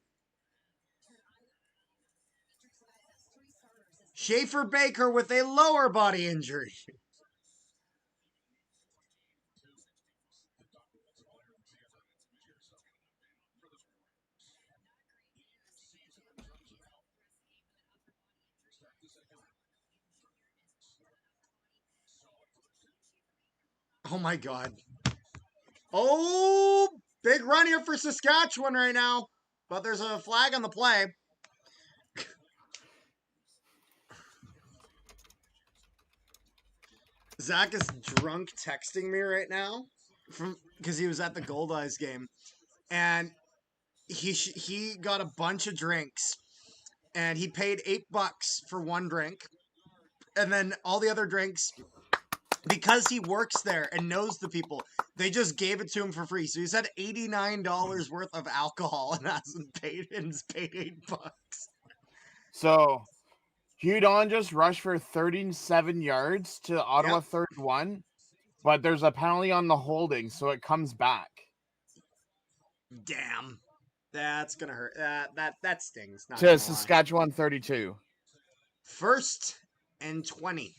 Schaefer Baker with a lower body injury. Oh my God. Oh, big run here for Saskatchewan right now. But there's a flag on the play. Zach is drunk texting me right now because he was at the Gold Eyes game. And he got a bunch of drinks. And he paid $8 for one drink. And then all the other drinks, because he works there and knows the people, they just gave it to him for free. So he's had $89 worth of alcohol and hasn't paid, and he's paid $8. So Hudon just rushed for 37 yards to Ottawa 31, but there's a penalty on the holding, so it comes back. Damn. That's gonna hurt. That stings. Not to Saskatchewan 32. 1st and 20.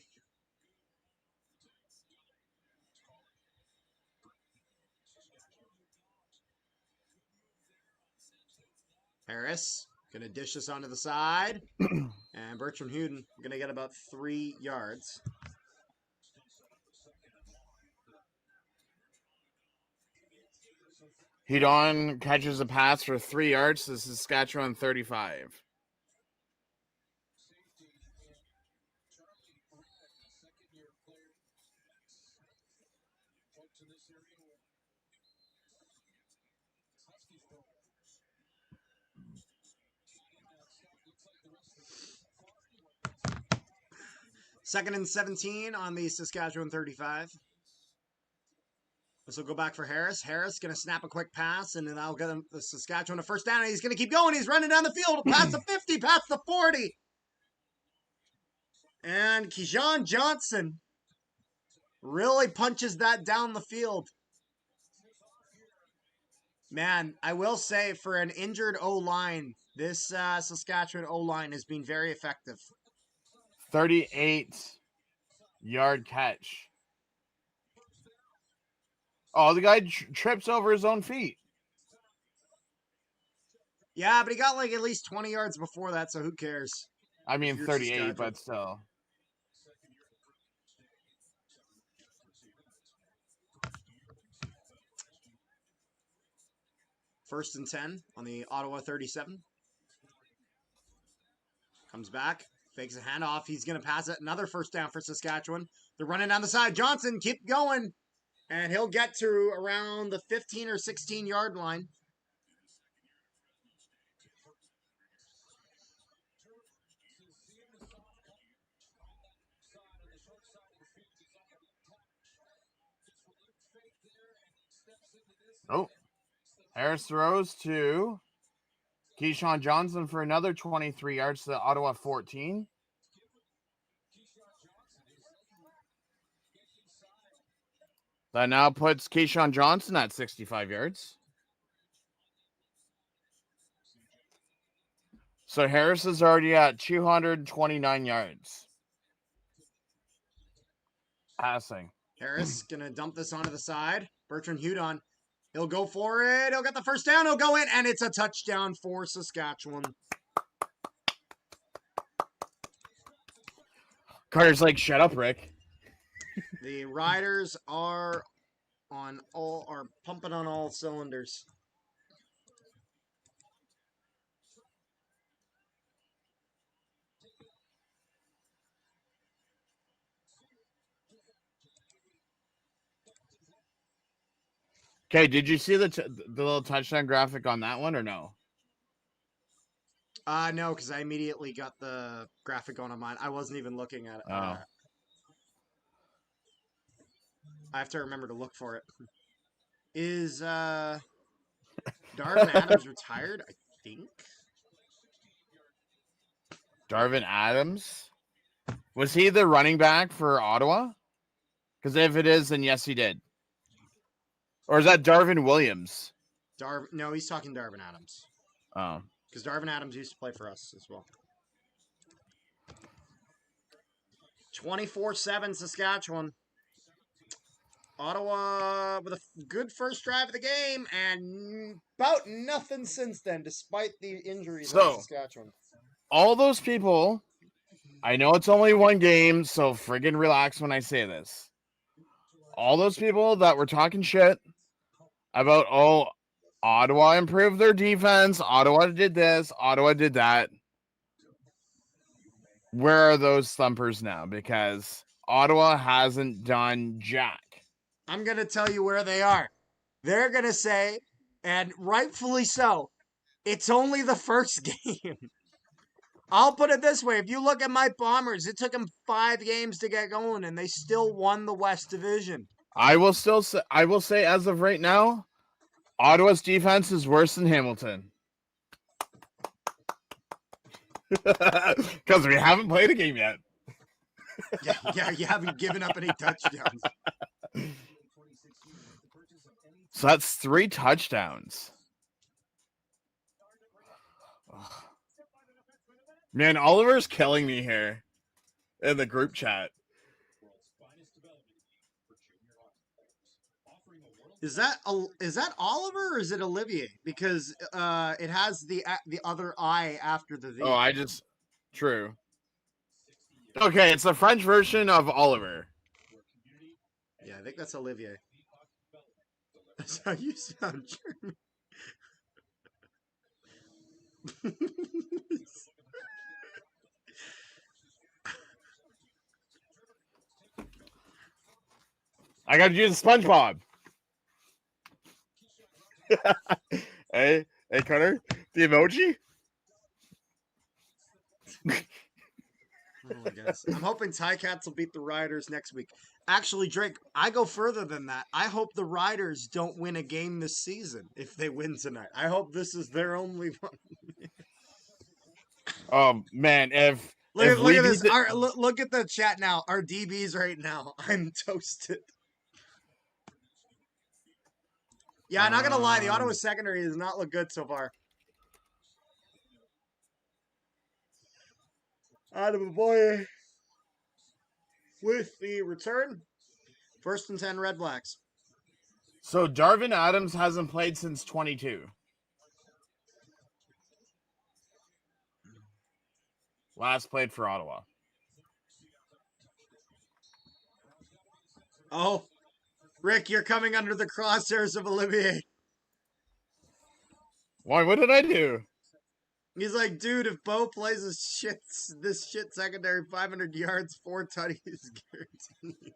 Harris gonna dish this onto the side, and Bertram Huden gonna get about 3 yards. Hudon catches a pass for 3 yards to Saskatchewan 35. Second and 17 on the Saskatchewan 35. This will go back for Harris. Harris going to snap a quick pass, and then that'll get him the Saskatchewan a first down. And he's going to keep going. He's running down the field past the 50, past the 40. And Keyshawn Johnson really punches that down the field. Man, I will say for an injured O-line, this Saskatchewan O-line has been very effective. 38-yard catch. Oh, the guy trips over his own feet. Yeah, but he got like at least 20 yards before that, so who cares? I mean, 38, but still. First and 10 on the Ottawa 37. Comes back, fakes a handoff. He's going to pass it. Another first down for Saskatchewan. They're running down the side. Johnson, keep going. And he'll get to around the 15 or 16-yard line. Oh, Harris throws to Keyshawn Johnson for another 23 yards to the Ottawa 14. That now puts Keyshawn Johnson at 65 yards. So Harris is already at 229 yards. Passing. Harris going to dump this onto the side. Bertrand Hudon. He'll go for it. He'll get the first down. He'll go in, and it's a touchdown for Saskatchewan. Carter's like, shut up, Rick. The Riders are pumping on all cylinders. Okay, did you see the little touchdown graphic on that one or no? No, because I immediately got the graphic on mine. I wasn't even looking at it. Oh. I have to remember to look for it. Is Darvin Adams retired? I think. Darvin Adams? Was he the running back for Ottawa? Because if it is, then yes, he did. Or is that Darvin Williams? No, he's talking Darvin Adams. Oh. Because Darvin Adams used to play for us as well. 24-7 Saskatchewan. Ottawa with a good first drive of the game and about nothing since then, despite the injuries of Saskatchewan. All those people, I know it's only one game, so friggin' relax when I say this. all those people that were talking shit about, oh, Ottawa improved their defense, Ottawa did this, Ottawa did that. Where are those thumpers now? Because Ottawa hasn't done jack. I'm going to tell you where they are. They're going to say, and rightfully so, it's only the first game. I'll put it this way. If you look at my Bombers, it took them 5 games to get going, and they still won the West Division. I will say as of right now, Ottawa's defense is worse than Hamilton. Because we haven't played a game yet. Yeah, you haven't given up any touchdowns. So that's 3 touchdowns. Man, Oliver's killing me here in the group chat. Is that Oliver or is it Olivier? Because it has the other I after the V. Oh, true. Okay, it's the French version of Oliver. Yeah, I think that's Olivier. That's how you sound, German. I got to use SpongeBob. hey, Cutter, the emoji. Oh my goodness. I'm hoping Ticats will beat the Riders next week. Actually, Drake, I go further than that. I hope the Riders don't win a game this season if they win tonight. I hope this is their only one. Oh man, look at this. Look at the chat now. Our DBs right now. I'm toasted. Yeah, I'm not gonna lie. The Ottawa secondary does not look good so far. Ottawa boy with the return. 1st and 10 Redblacks. So Darvin Adams hasn't played since 22. Last played for Ottawa. Oh, Rick, you're coming under the crosshairs of Olivier. Why? What did I do? He's like, dude, if Bo plays this shit secondary 500 yards, 4 tutties guaranteed.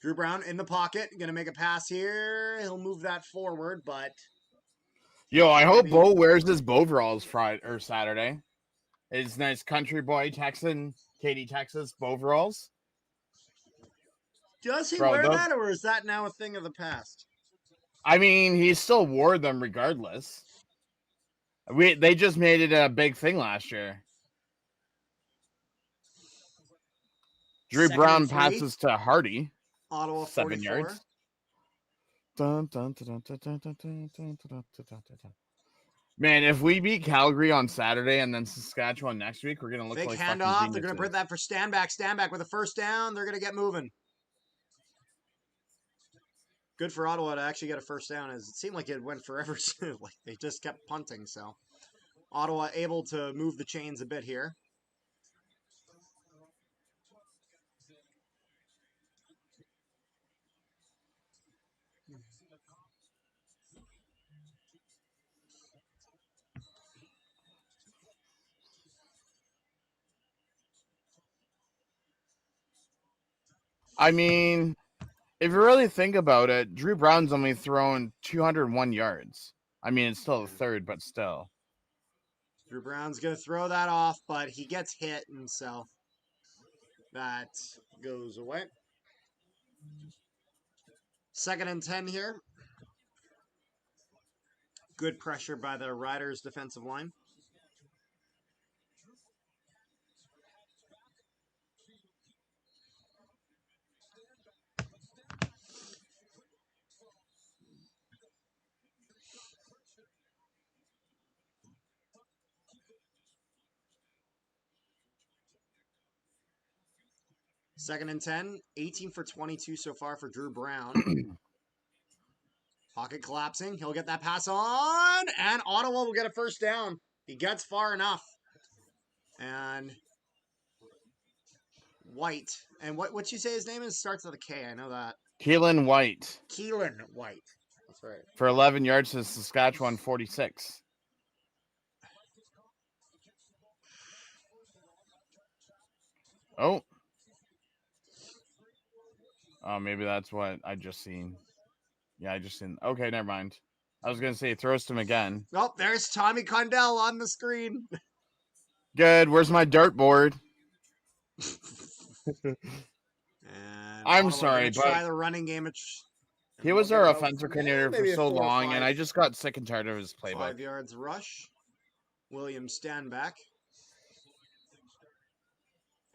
Drew Brown in the pocket, gonna make a pass here. He'll move that forward, but yo, I hope Bo wears his Boveralls Friday or Saturday. His nice country boy Texan, Katy, Texas Boveralls. Does he wear that, or is that now a thing of the past? I mean, he still wore them regardless. They just made it a big thing last year. Drew Brown passes to Hardy. Ottawa 7 yards. Man, if we beat Calgary on Saturday and then Saskatchewan next week, we're gonna look like fucking handoff. They're gonna put that for stand back with a first down. They're gonna get moving. Good for Ottawa to actually get a first down, as it seemed like it went forever. Like they just kept punting. So Ottawa able to move the chains a bit here. I mean, if you really think about it, Drew Brown's only thrown 201 yards. I mean, it's still the third, but still. Drew Brown's going to throw that off, but he gets hit, and so that goes away. 2nd and 10 here. Good pressure by the Riders' defensive line. Second and 10, 18 for 22 so far for Drew Brown. Pocket collapsing. He'll get that pass on, and Ottawa will get a first down. He gets far enough. And White. And what'd you say his name is? Starts with a K. I know that. Keelan White. Keelan White. That's right. For 11 yards to Saskatchewan 46. Oh. Oh, maybe that's what I just seen. Yeah, I just seen. Okay, never mind. I was going to say throws to him again. Oh, there's Tommy Condell on the screen. Good. Where's my dartboard? And I'm Ottawa sorry, but try the running game. He was our offensive coordinator for so long, and I just got sick and tired of his playbook. 5 yards rush. William Stanback.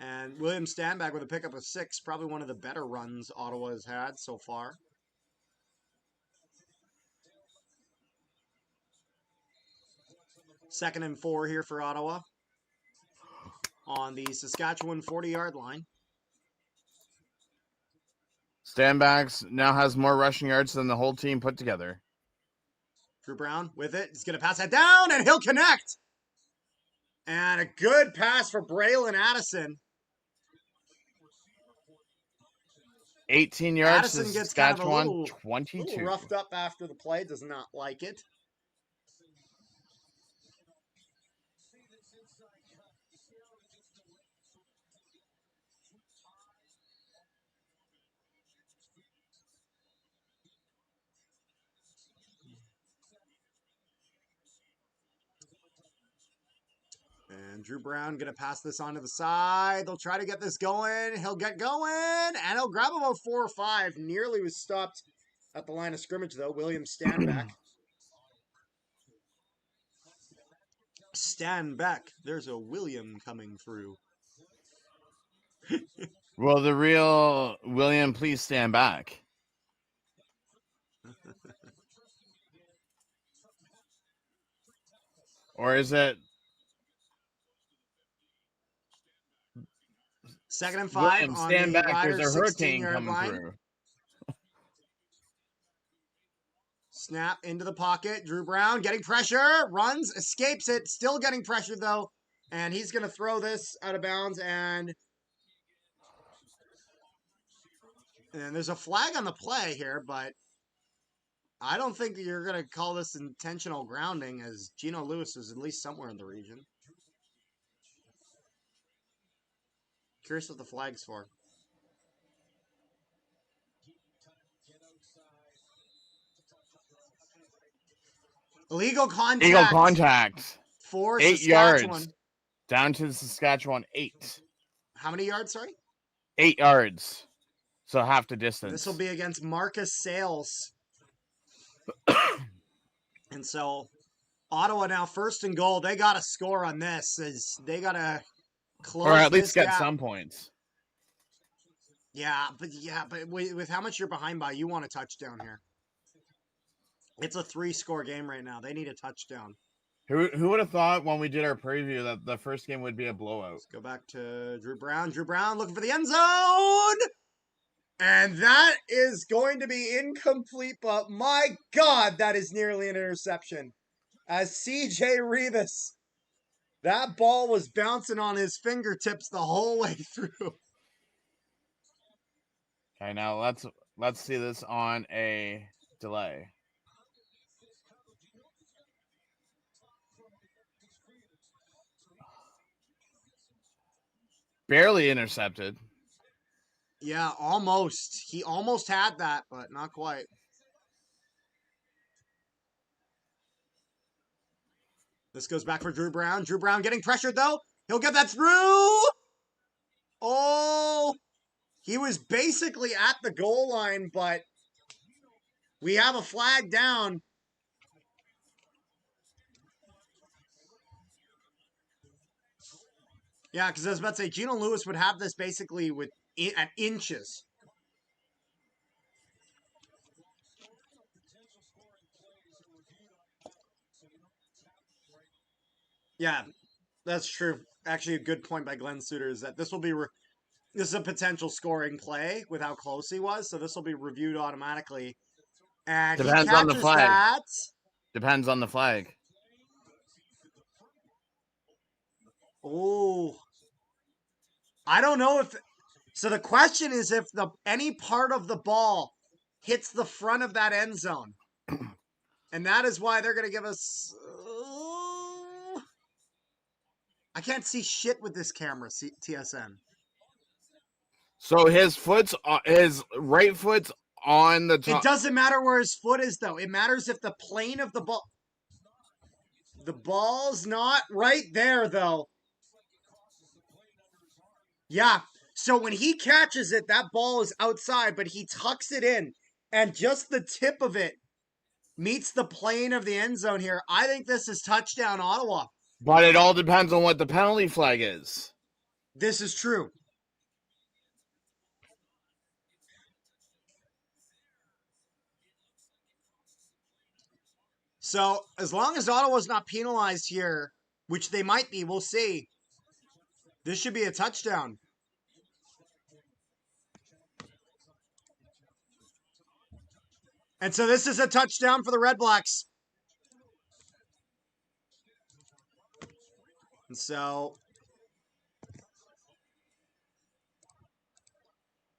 And William Stanback with a pickup of 6. Probably one of the better runs Ottawa has had so far. Second and 4 here for Ottawa. On the Saskatchewan 40-yard line. Stanbacks now has more rushing yards than the whole team put together. Drew Brown with it. He's going to pass that down, and he'll connect. And a good pass for Braylon Addison. 18 yards Addison to gets Saskatchewan, kind of a 22. little roughed up after the play. Does not like it. And Drew Brown going to pass this onto the side. They'll try to get this going. He'll get going, and he'll grab about 4 or 5. Nearly was stopped at the line of scrimmage, though. William Stanback. Stanback. There's a William coming through. Will the real William please stand back? Or is it... Second and 5 William, on stand the back. Riders' There's a hurricane 16-yard coming line. through. Snap into the pocket. Drew Brown getting pressure. Runs. Escapes it. Still getting pressure, though. And he's going to throw this out of bounds. And there's a flag on the play here, but I don't think that you're going to call this intentional grounding, as Gino Lewis is at least somewhere in the region. Curious what the flag's for. Illegal contact. Illegal contact. For 8 Saskatchewan. yards. Down to the Saskatchewan 8. How many yards, sorry? 8 yards. So half the distance. This will be against Marcus Sales. And so Ottawa now first and goal. They got to score on this. They got to close, or at least get gap. some points. Yeah, but with how much you're behind by, you want a touchdown here. It's a 3-score game right now. They need a touchdown. Who would have thought when we did our preview that the first game would be a blowout? Let's go back to Drew Brown. Drew Brown looking for the end zone. And that is going to be incomplete, but my God, that is nearly an interception. As CJ Rivas, that ball was bouncing on his fingertips the whole way through. Okay, now let's see this on a delay. Barely intercepted. Yeah, almost. He almost had that, but not quite. This goes back for Drew Brown. Drew Brown getting pressured, though. He'll get that through. Oh, he was basically at the goal line, but we have a flag down. Yeah, because I was about to say, Gino Lewis would have this basically at inches. Yeah, that's true. Actually, a good point by Glenn Suter is that this is a potential scoring play with how close he was, so this will be reviewed automatically. And depends he on the flag. That. Depends on the flag. Oh, I don't know if So the question is if any part of the ball hits the front of that end zone. And that is why they're going to give us... I can't see shit with this camera, TSN. So his right foot's on the top. It doesn't matter where his foot is, though. It matters if the plane of the ball... The ball's not right there, though. Yeah. So when he catches it, that ball is outside, but he tucks it in. And just the tip of it meets the plane of the end zone here. I think this is touchdown Ottawa. But it all depends on what the penalty flag is. This is true. So as long as Ottawa's not penalized here, which they might be, we'll see. This should be a touchdown. And so this is a touchdown for the Redblacks. And so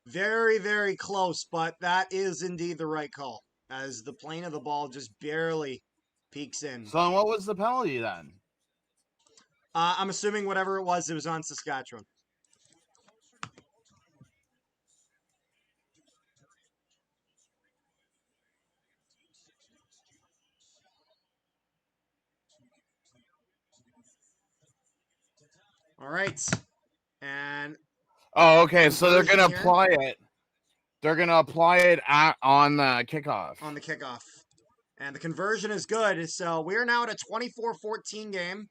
very, very close, but that is indeed the right call as the plane of the ball just barely peeks in. So what was the penalty then? I'm assuming whatever it was on Saskatchewan. All right. And okay, so they're going to apply it. They're going to apply it on the kickoff. On the kickoff. And the conversion is good. So we're now at a 24-14 game.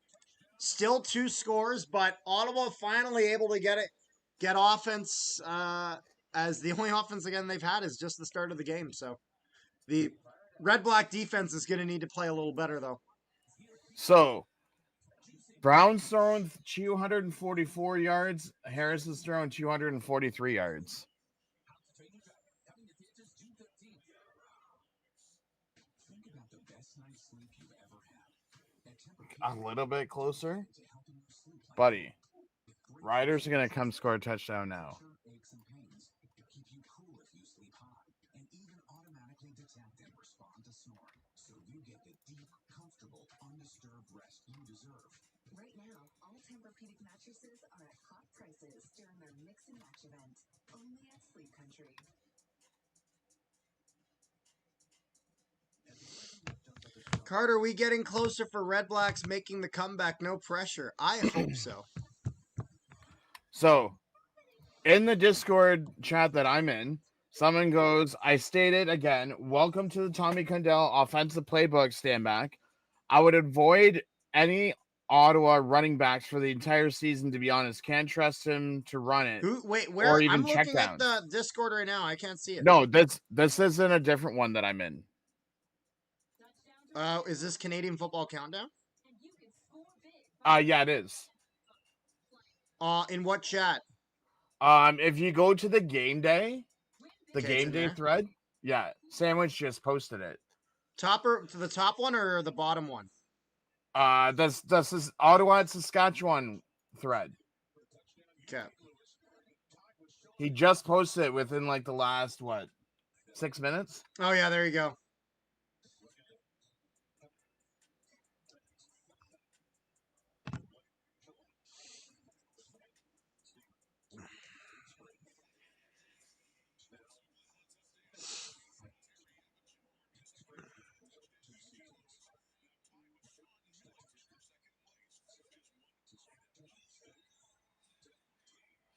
Still 2 scores, but Ottawa finally able to get offense as the only offense again they've had is just the start of the game. So the Red-Black defense is going to need to play a little better, though. So Brown's throwing 244 yards. Harris is throwing 243 yards. A little bit closer. Buddy. Riders are going to come score a touchdown now. Right now, all Tempur-Pedic mattresses are at hot prices during their mix and match event, only at Sleep Country. Carter, we getting closer for Redblacks making the comeback? No pressure. I hope so. So, in the Discord chat that I'm in, someone goes, I stated again, welcome to the Tommy Condell offensive playbook stand back. I would avoid any Ottawa running backs for the entire season, to be honest. Can't trust him to run it. Wait, where? Or even I'm looking check at the Discord right now. I can't see it. No, this isn't a different one that I'm in. Is this Canadian Football Countdown? Yeah, it is. In what chat? If you go to the game day, game day there. thread, yeah, Sandwich just posted it. To the top one or the bottom one? This is Ottawa and Saskatchewan thread. Okay. He just posted it within like the last 6 minutes. Oh yeah, there you go.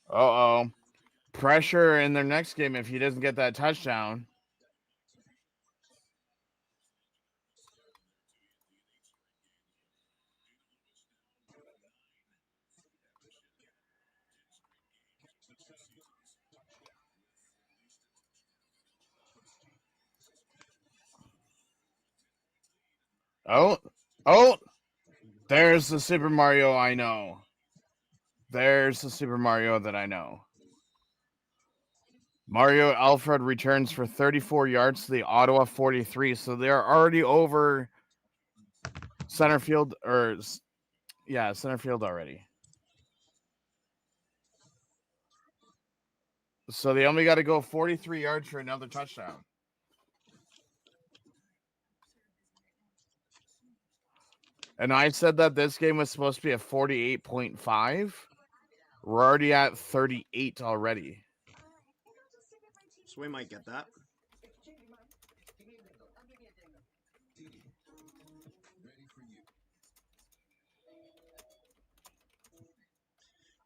Uh-oh. Pressure in their next game if he doesn't get that touchdown. Oh, there's the Super Mario I know. There's the Super Mario that I know. Mario Alfred returns for 34 yards to the Ottawa 43, so they're already over center field, center field already. So they only got to go 43 yards for another touchdown. And I said that this game was supposed to be a 48.5. We're already at 38 already. So we might get that.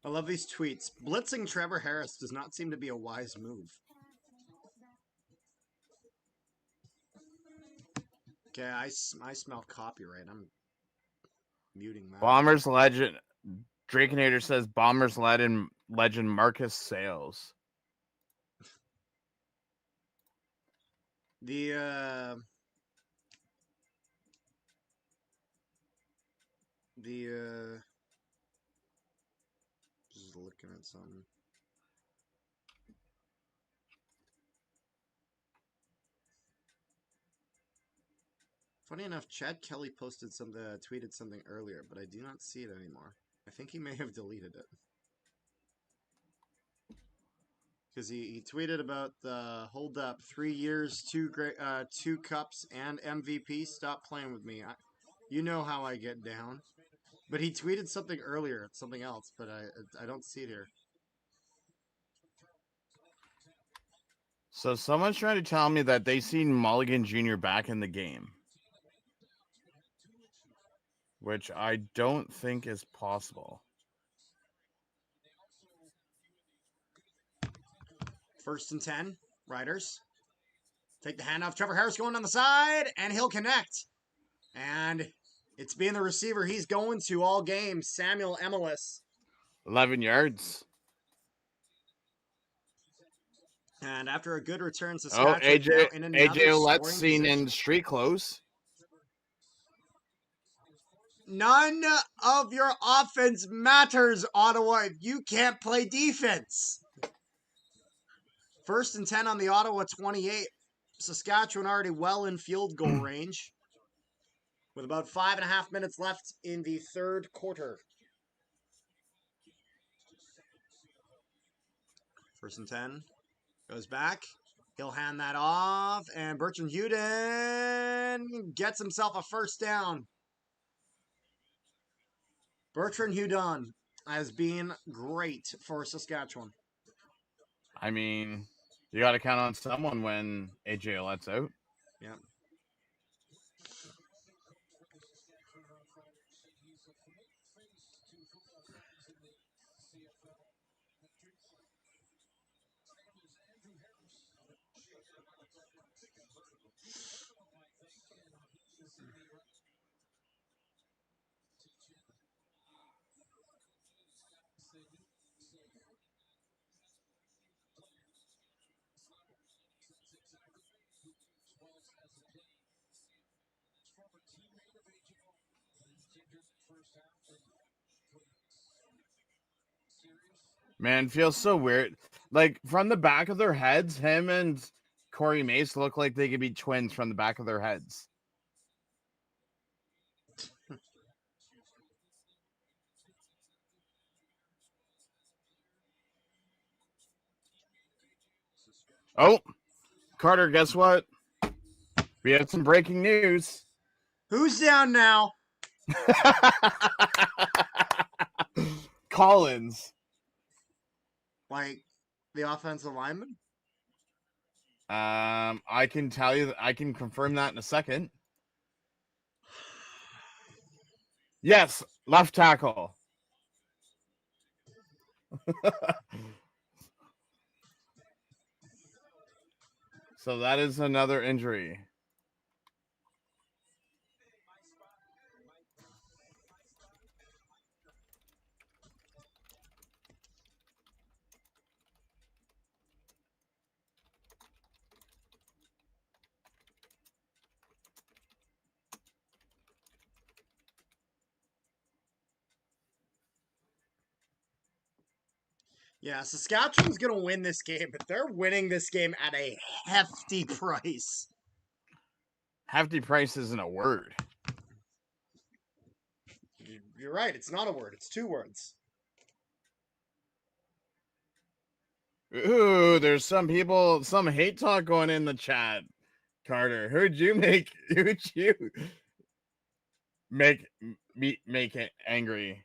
I love these tweets. Blitzing Trevor Harris does not seem to be a wise move. Okay, I smell copyright. I'm muting that. Bombers legend. Drakenator says Bombers legend Marcus Sales. The just looking at something. Funny enough, Chad Kelly posted tweeted something earlier, but I do not see it anymore. I think he may have deleted it. Because he tweeted about the hold up, 3 years, 2 cups, and MVP. Stop playing with me. You know how I get down. But he tweeted something earlier, something else, but I don't see it here. So someone's trying to tell me that they seen Mulligan Jr. back in the game, which I don't think is possible. First and 10, Riders. Take the handoff. Trevor Harris going on the side, and he'll connect. And it's being the receiver he's going to all game, Samuel Emelis. 11 yards. And after a good return, Saskatchewan now in another AJ Ouellette's scoring seen position. in street clothes. None of your offense matters, Ottawa, if you can't play defense. First and 10 on the Ottawa 28. Saskatchewan already well in field goal range with about 5.5 minutes left in the third quarter. First and 10. Goes back. He'll hand that off. And Bertrand Hudon gets himself a first down. Bertrand Hudon has been great for Saskatchewan. I mean, you got to count on someone when AJ Ouellette's out. Yeah. Man, feels so weird. Like, from the back of their heads, him and Corey Mace look like they could be twins from the back of their heads. Oh, Carter, guess what? We have some breaking news. Who's down now? Collins. Like the offensive lineman? I can tell you that I can confirm that in a second. Yes, left tackle. So that is another injury. Yeah, Saskatchewan's going to win this game, but they're winning this game at a hefty price. Hefty price isn't a word. You're right. It's not a word. It's 2 words. Ooh, there's some hate talk going in the chat. Carter, who'd you make make it angry?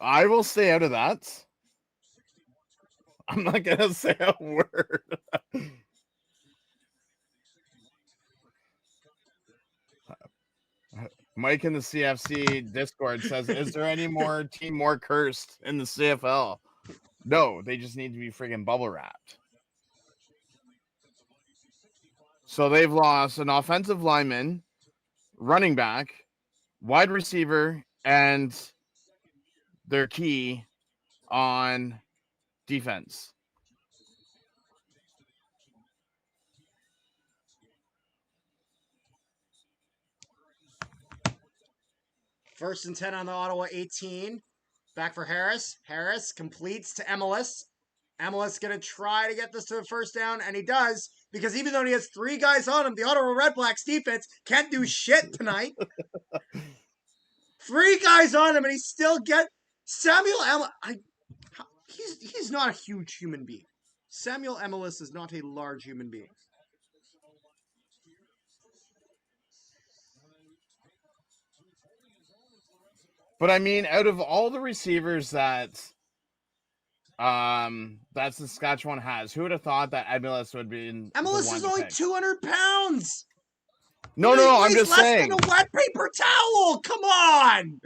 I will stay out of that. I'm not gonna say a word. Mike in the CFC Discord says, "Is there any more team more cursed in the CFL?" No, they just need to be friggin' bubble wrapped. So they've lost an offensive lineman, running back, wide receiver, and their key on defense. First and 10 on the Ottawa 18. Back for Harris. Harris completes to Emelis. Emelis going to try to get this to the first down, and he does, because even though he has 3 guys on him, the Ottawa Redblacks defense can't do shit tonight. 3 guys on him, and he still get Samuel Emelis. He's not a huge human being. Samuel Emelis is not a large human being. But I mean, out of all the receivers that Saskatchewan has, who would have thought that Emelis would be in Emelis is only 200 pounds. No, I'm just saying. Less than a wet paper towel. Come on.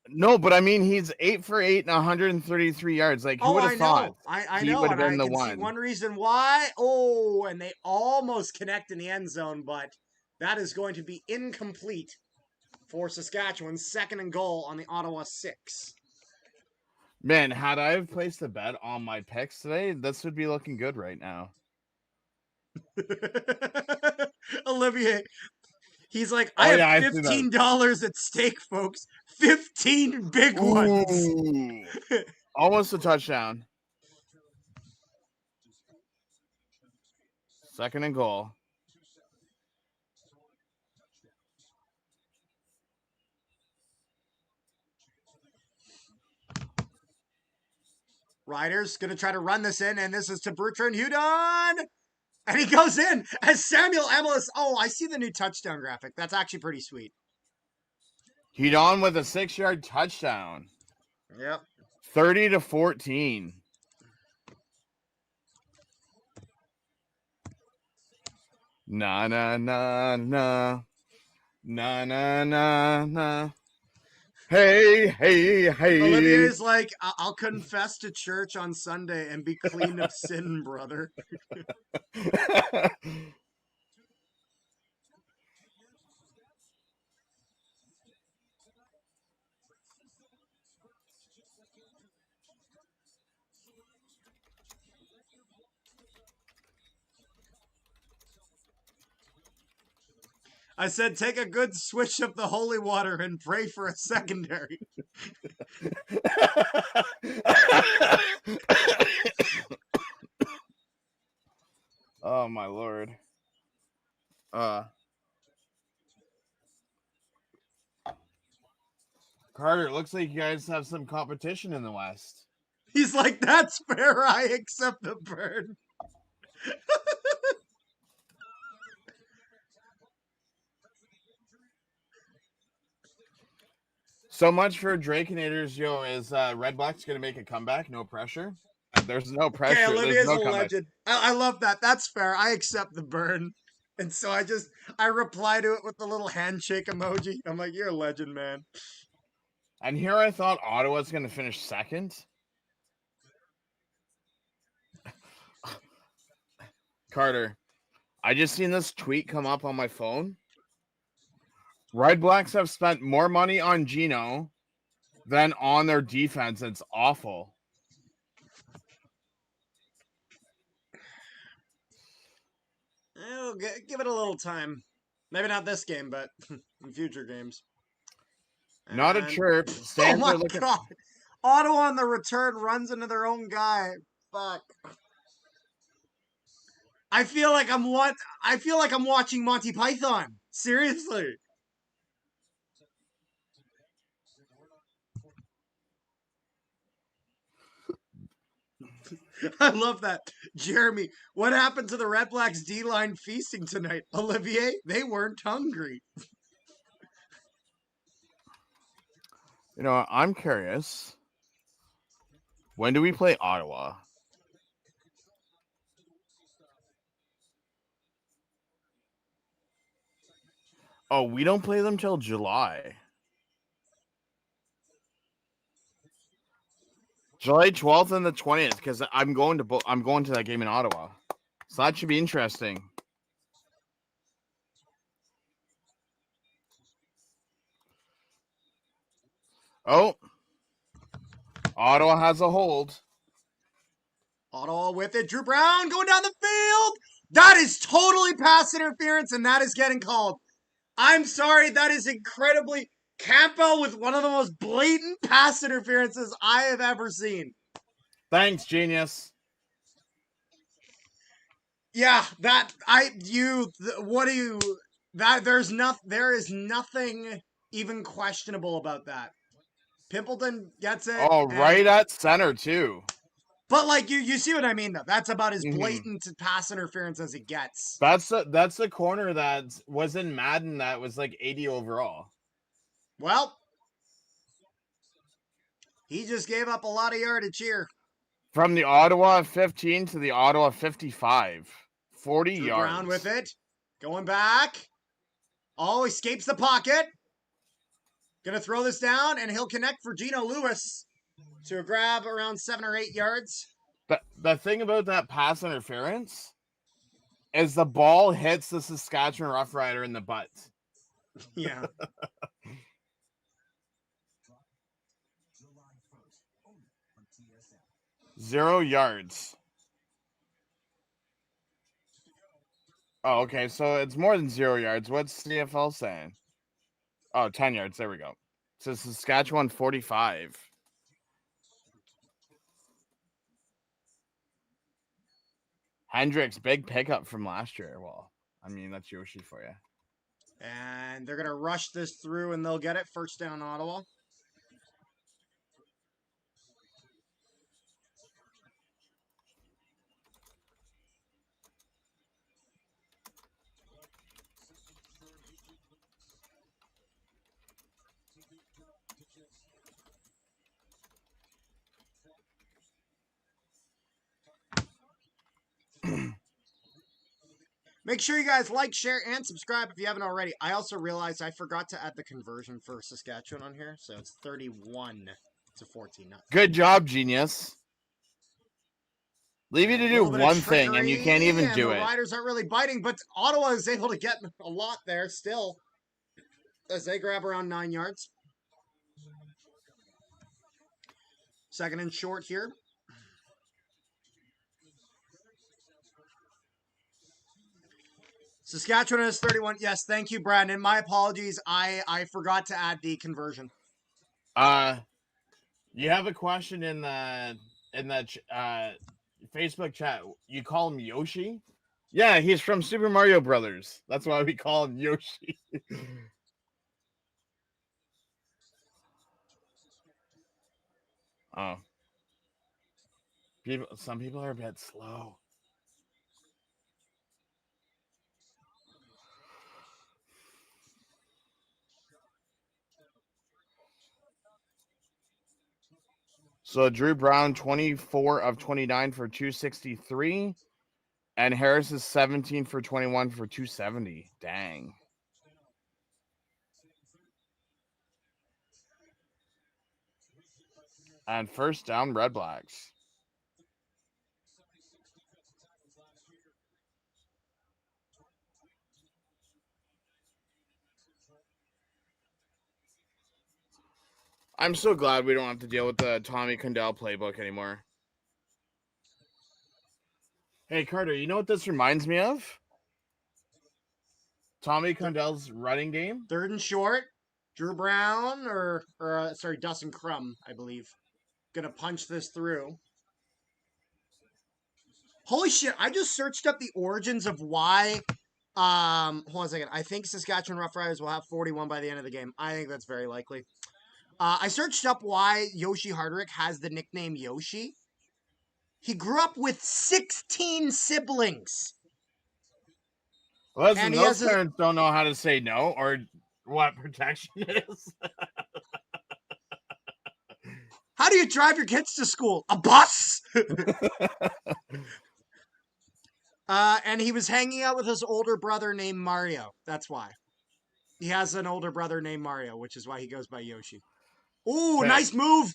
No, but I mean, he's 8 for 8 and 133 yards. Like, who would have thought? I he know, would have and been I the can see one reason why. Oh, and they almost connect in the end zone, but that is going to be incomplete for Saskatchewan. 2nd and goal on the Ottawa 6. Man, had I placed a bet on my picks today, this would be looking good right now. Olivier, he's like, I have $15 at stake, folks. 15 big ones. Almost a touchdown. 2nd and goal. Riders going to try to run this in, and this is to Bertrand Hudon. And he goes in as Samuel Emelis. Oh, I see the new touchdown graphic. That's actually pretty sweet. Hudon with a 6-yard touchdown. Yep. 30-14. Na na na na. Na na na na. Hey. Olivier's like, I'll confess to church on Sunday and be clean of sin, brother. I said, take a good switch of the holy water and pray for a secondary. Oh, my Lord. Carter, it looks like you guys have some competition in the West. He's like, that's fair. I accept the burn. So much for Drakenators, yo. Is Redblacks going to make a comeback? No pressure? There's no pressure. Okay, Olivia's no a legend. I love that. That's fair. I accept the burn. And so I reply to it with the little handshake emoji. I'm like, you're a legend, man. And here I thought Ottawa's going to finish 2nd. Carter, I just seen this tweet come up on my phone. Redblacks have spent more money on Gino than on their defense. It's awful. I'll give it a little time. Maybe not this game, but in future games. Not a chirp. Oh my God. Ottawa on the return runs into their own guy. Fuck. I feel like I'm watching Monty Python. Seriously. I love that. Jeremy, what happened to the Redblacks D-line feasting tonight? Olivier, they weren't hungry. You know, I'm curious. When do we play Ottawa? Oh, we don't play them till July. July 12th and the 20th, because I'm going to that game in Ottawa. So that should be interesting. Oh, Ottawa has a hold. Ottawa with it. Drew Brown going down the field. That is totally pass interference, and that is getting called. I'm sorry, that is incredibly... Campbell with one of the most blatant pass interferences I have ever seen. Thanks, genius. Yeah, there is nothing even questionable about that. Pimpleton gets it. Oh, right at center too. But like you see what I mean though. That's about as blatant pass interference as it gets. That's the corner that was in Madden that was like 80 overall. Well, he just gave up a lot of yardage here. From the Ottawa 15 to the Ottawa 55. 40 Drew yards. Brown with it. Going back. Oh, escapes the pocket. Gonna throw this down, and he'll connect for Geno Lewis to grab around 7 or 8 yards. The thing about that pass interference is the ball hits the Saskatchewan Roughrider in the butt. Yeah. Zero yards. Oh, okay. So it's more than 0 yards. What's CFL saying? Oh, 10 yards. There we go. So Saskatchewan 45. Hendricks, big pickup from last year. Well, I mean, that's Yoshi for you. And they're going to rush this through, and they'll get it. First down, Ottawa. Make sure you guys like, share, and subscribe if you haven't already. I also realized I forgot to add the conversion for Saskatchewan on here, so it's 31 to 14. Not Good job, genius. Leave you to do one thing, and you can't even do it. The Riders aren't really biting, but Ottawa is able to get a lot there still as they grab around 9 yards. Second and short here. Saskatchewan is 31. Yes, thank you, Brandon. My apologies. I forgot to add the conversion. You have a question in that Facebook chat. You call him Yoshi? Yeah, he's from Super Mario Brothers. That's why we call him Yoshi. Oh. Some people are a bit slow. So Drew Brown, 24 of 29 for 263. And Harris is 17 for 21 for 270. Dang. And first down, Redblacks. I'm so glad we don't have to deal with the Tommy Condell playbook anymore. Hey, Carter, you know what this reminds me of? Tommy Condell's running game. Third and short. Drew Brown, Dustin Crum, I believe. Gonna punch this through. Holy shit, I just searched up the origins of why... hold on a second. I think Saskatchewan Roughriders will have 41 by the end of the game. I think that's very likely. I searched up why Yoshi Hardrick has the nickname Yoshi. He grew up with 16 siblings. Listen, And he those has a, parents don't know how to say no or what protection is. how do you drive your kids to school? A bus? And he was hanging out with his older brother named Mario. That's why. He has an older brother named Mario, which is why he goes by Yoshi. Ooh, Okay. nice move.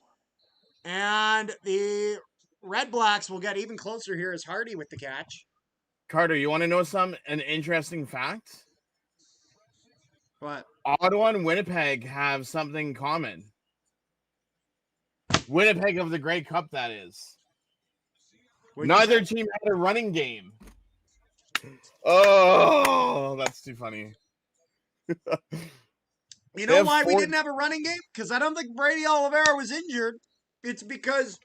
And the Redblacks will get even closer here as Hardy with the catch. Carter, you want to know an interesting fact? What? Ottawa and Winnipeg have something in common. Winnipeg of the Grey Cup, that is. Neither team had a running game. Oh, that's too funny. You know why we didn't have a running game? Because I don't think Brady Oliveira was injured. It's because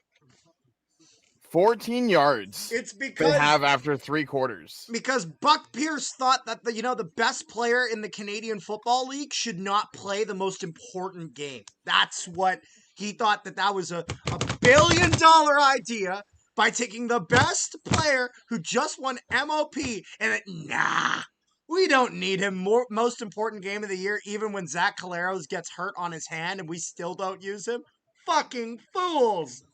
14 yards. It's because they have after 3 quarters. Because Buck Pierce thought that the best player in the Canadian Football League should not play the most important game. That's what he thought, that was a $1 billion idea by taking the best player who just won MOP and we don't need him. Most important game of the year, even when Zach Caleros gets hurt on his hand and we still don't use him. Fucking fools.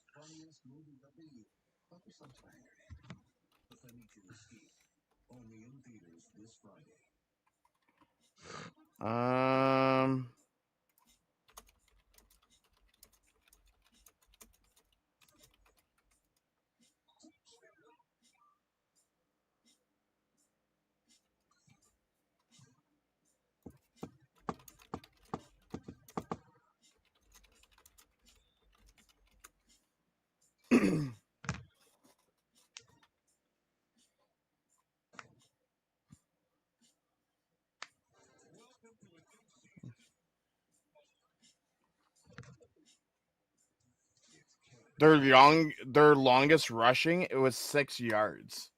Their longest rushing, it was 6 yards.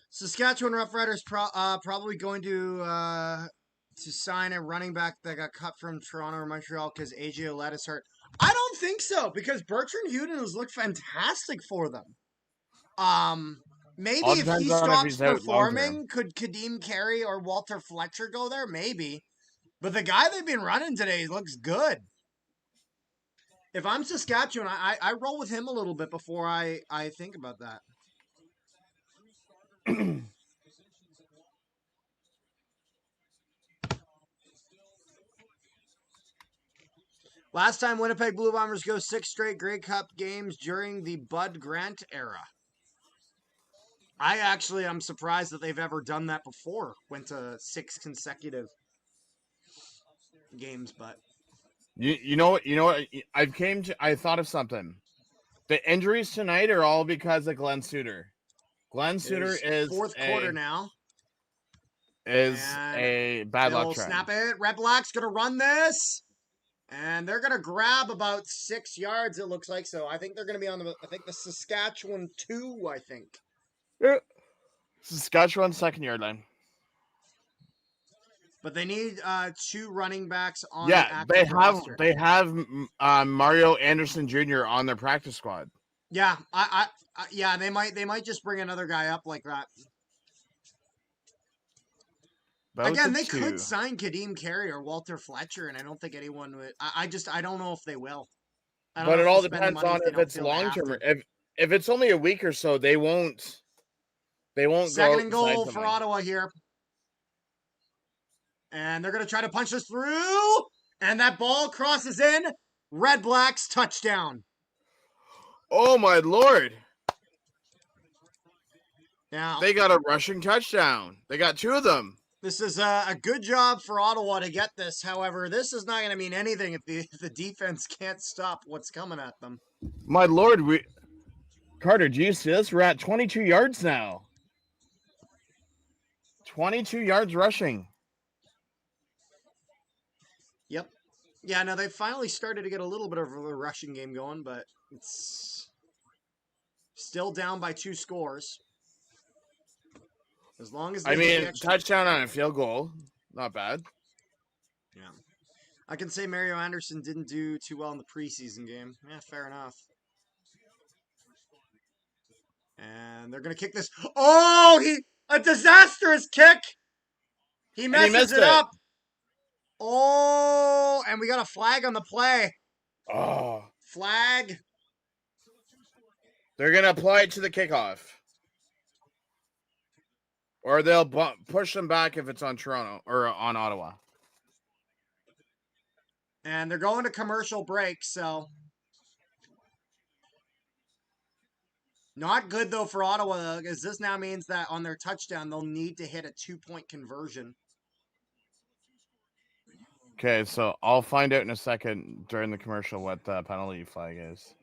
Saskatchewan Roughriders probably going to sign a running back that got cut from Toronto or Montreal because AJ Ouellette is hurt. I don't think so, because Bertrand Huden has looked fantastic for them. Maybe if he stops performing, could Kadeem Carey or Walter Fletcher go there? Maybe. But the guy they've been running today looks good. If I'm Saskatchewan, I roll with him a little bit before I think about that. Last time Winnipeg Blue Bombers go 6 straight Grey Cup games during the Bud Grant era. I'm surprised that they've ever done that before. Went to 6 consecutive games, but you know what? I thought of something. The injuries tonight are all because of Glenn Suter. Glenn Suter is fourth quarter now. Is a bad luck trend. Snap it. Redblacks gonna run this. And they're going to grab about 6 yards, it looks like. So I think they're going to be on the Saskatchewan 2, I think. Yeah. Saskatchewan 2nd yard line. But they need 2 running backs on the active roster. They have Mario Anderson Jr. on their practice squad. Yeah, yeah, they might just bring another guy up like that. Again, they could sign Kadeem Carey or Walter Fletcher, and I don't think anyone would. I don't know if they will. But it all depends on if it's long term. If it's only a week or so, they won't. They won't. Second and goal for Ottawa here, and they're going to try to punch this through, and that ball crosses in. Redblacks touchdown. Oh my lord! Now they got a rushing touchdown. They got 2 of them. This is a good job for Ottawa to get this. However, this is not going to mean anything if the defense can't stop what's coming at them. My lord, Carter, do you see this? We're at 22 yards now. 22 yards rushing. Yep. Yeah, no, they finally started to get a little bit of a rushing game going, but it's still down by 2 scores. As long as touchdown on a field goal, not bad. Yeah. I can say Mario Anderson didn't do too well in the preseason game. Yeah, fair enough. And they're going to kick this. Oh, a disastrous kick. He And he messes missed it up. Oh, and we got a flag on the play. Oh. Flag. They're going to apply it to the kickoff. Or they'll push them back if it's on Toronto or on Ottawa. And they're going to commercial break, so not good though for Ottawa, because this now means that on their touchdown they'll need to hit a 2-point conversion. Okay, so I'll find out in a second during the commercial what the penalty flag is.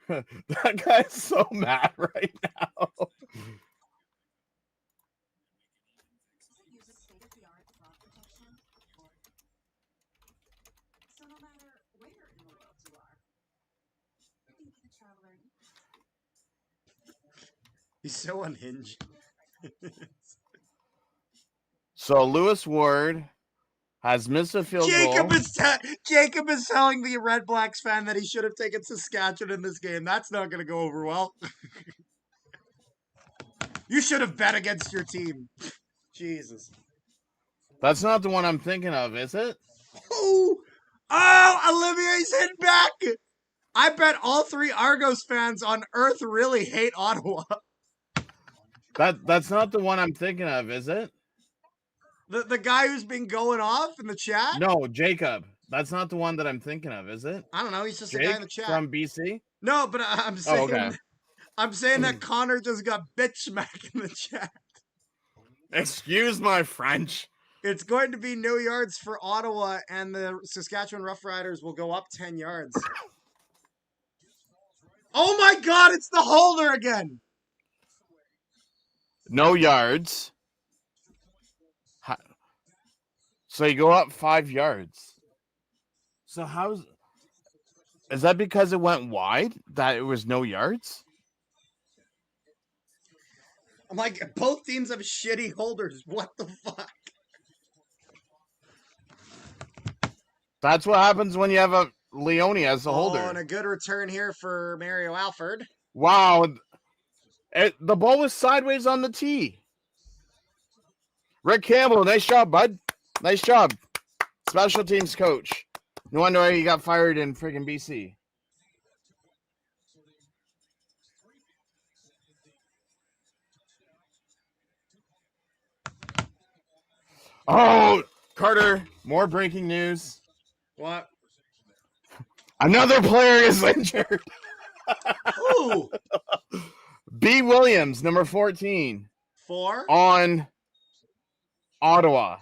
That guy's so mad right now. Uses state-of-the-art fraud protection. So no matter where in the world you are, think the traveler. He's so unhinged. So Lewis Ward has missed a field goal. Jacob is telling the Red Blacks fan that he should have taken Saskatchewan in this game. That's not going to go over well. You should have bet against your team. Jesus. That's not the one I'm thinking of, is it? Oh, Olivier's hit back. I bet all 3 Argos fans on Earth really hate Ottawa. That's not the one I'm thinking of, is it? The guy who's been going off in the chat? No, Jacob. That's not the one that I'm thinking of, is it? I don't know. He's just Jake a guy in the chat. from BC? No, but I'm saying okay. I'm saying that Connor just got bitch smacked in the chat. Excuse my French. It's going to be no yards for Ottawa, and the Saskatchewan Roughriders will go up 10 yards. Oh my God, it's the holder again. No yards. So you go up 5 yards. So is that because it went wide that it was no yards? I'm like, both teams have shitty holders. What the fuck? That's what happens when you have a Leone as the holder. Oh, and a good return here for Mario Alford. Wow. The ball was sideways on the tee. Rick Campbell, nice job, bud. Nice job. Special teams coach. No wonder why he got fired in friggin' BC. Oh, Carter, more breaking news. What? Another player is injured. Who? B. Williams, number 14. 4? On Ottawa.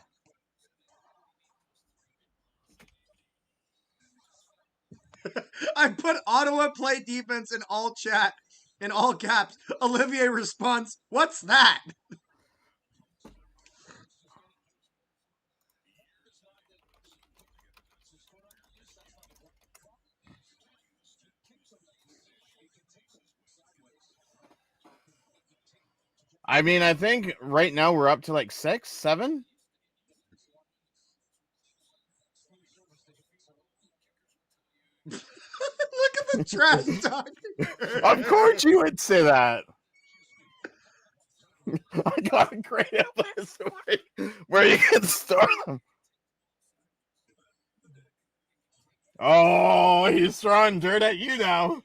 I put Ottawa play defense in all chat, in all caps. Olivier responds, "What's that?" I mean, I think right now we're up to like 6, 7. Look at the trash talk. Of course you would say that. I got a great place where you can start them. Oh, he's throwing dirt at you now.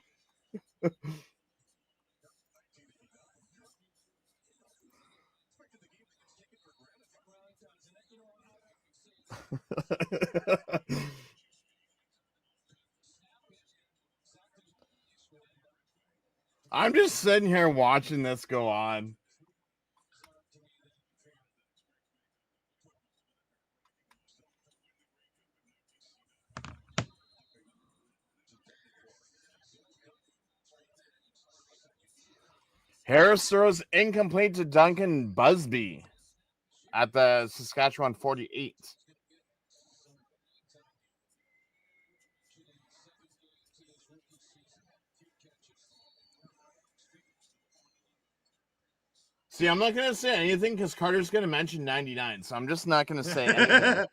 I'm just sitting here watching this go on. Harris throws incomplete to Duncan Busby at the Saskatchewan 48. See, I'm not going to say anything because Carter's going to mention 99, so I'm just not going to say anything.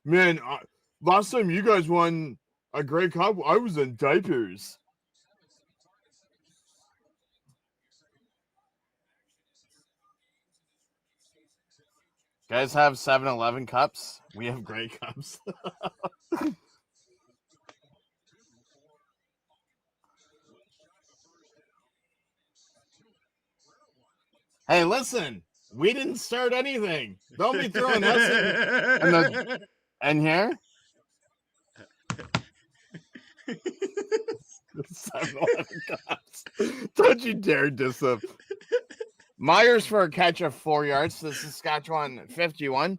Man, last time you guys won a Grey Cup, I was in diapers. Guys have 7-Eleven cups. We have Grey Cups. Hey, listen. We didn't start anything. Don't be throwing us in here. 7-Eleven cups. Don't you dare diss them. Myers for a catch of 4 yards to the Saskatchewan 51.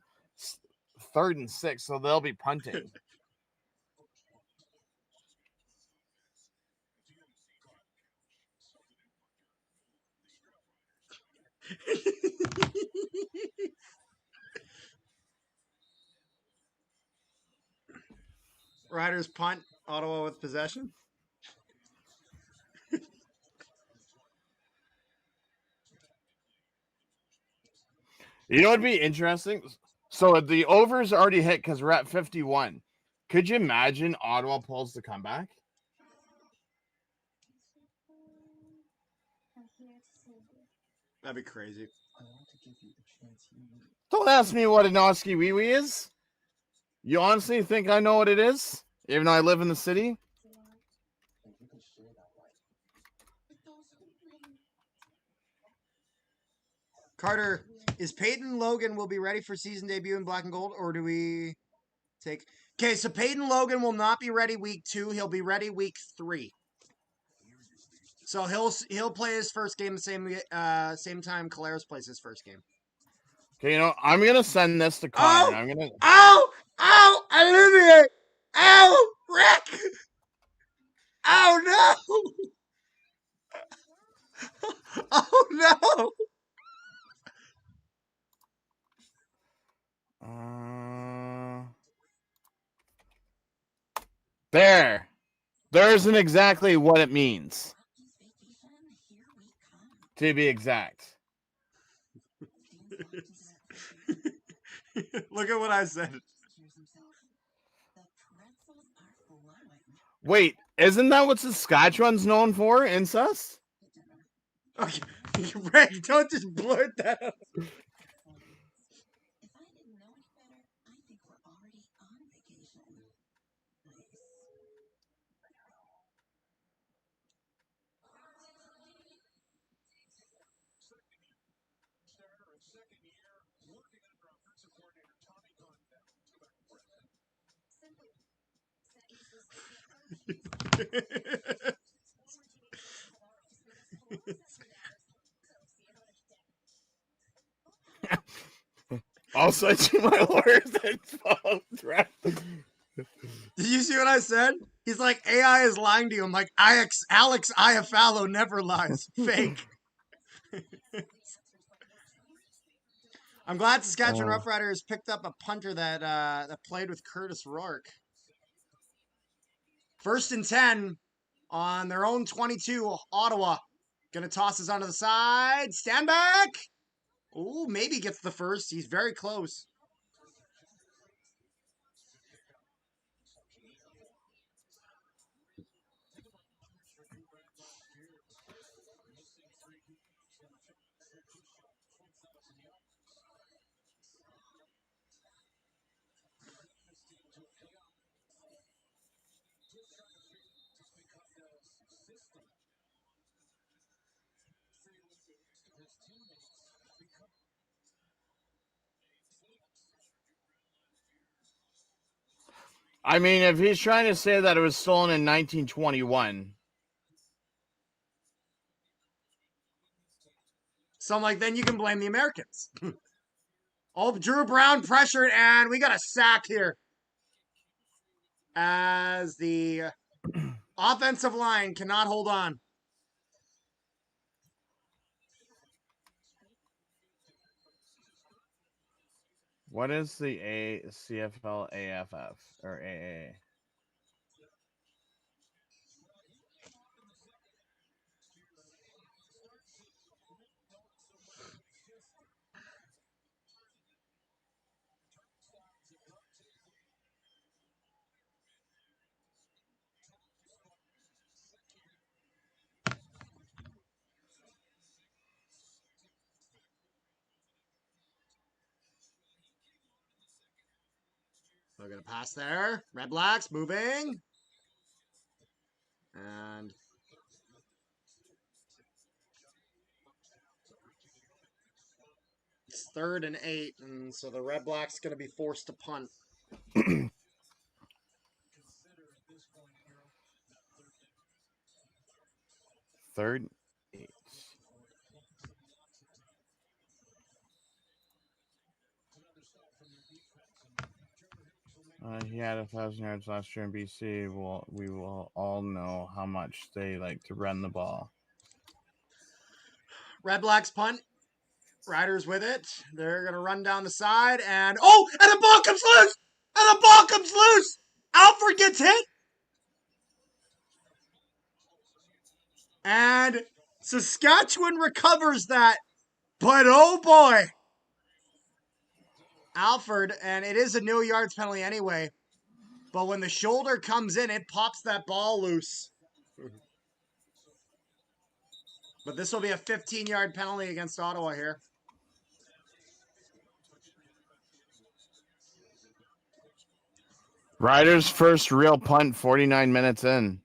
3rd and 6, so they'll be punting. Riders punt, Ottawa with possession. You know what'd be interesting? So the over's already hit because we're at 51. Could you imagine Ottawa pulls the comeback? That'd be crazy. Don't ask me what a Noski Wee Wee is. You honestly think I know what it is? Even though I live in the city? Carter, is Peyton Logan will be ready for season debut in black and gold, or do we take... Okay, so Peyton Logan will not be ready week 2. He'll be ready week 3. So he'll play his first game the same time Caleres plays his first game. Okay, you know, I'm gonna send this to Connor. I'm gonna. Olivier! Ow! Rick! Oh no! Oh no! There. There isn't exactly what it means. To be exact. Look at what I said. Wait, isn't that what Saskatchewan's known for? Incest? Okay, Rick, don't just blurt that out. I'll send you my lawyer's info. Did you see what I said? He's like, AI is lying to you. I'm like, Alex Iafallo never lies. Fake. I'm glad Saskatchewan Roughriders picked up a punter that played with Curtis Rourke. 1st and 10 on their own 22. Ottawa gonna toss us onto the side. Stand back. Ooh, maybe gets the first. He's very close. I mean, if he's trying to say that it was stolen in 1921. So I'm like, then you can blame the Americans. Oh, Drew Brown pressured, and we got a sack here. As the offensive line cannot hold on. What is the CFL AFF or AA? They're going to pass there. Redblacks moving. And it's 3rd and 8. And so the Redblacks going to be forced to punt. Third, 8. He had 1,000 yards last year in BC. We will all know how much they like to run the ball. Redblacks punt. Riders with it. They're going to run down the side. And the ball comes loose! And the ball comes loose! Alfred gets hit. And Saskatchewan recovers that. But oh boy. Alfred, and it is a no yards penalty anyway. But when the shoulder comes in, it pops that ball loose. But this will be a 15-yard penalty against Ottawa here. Riders' first real punt 49 minutes in.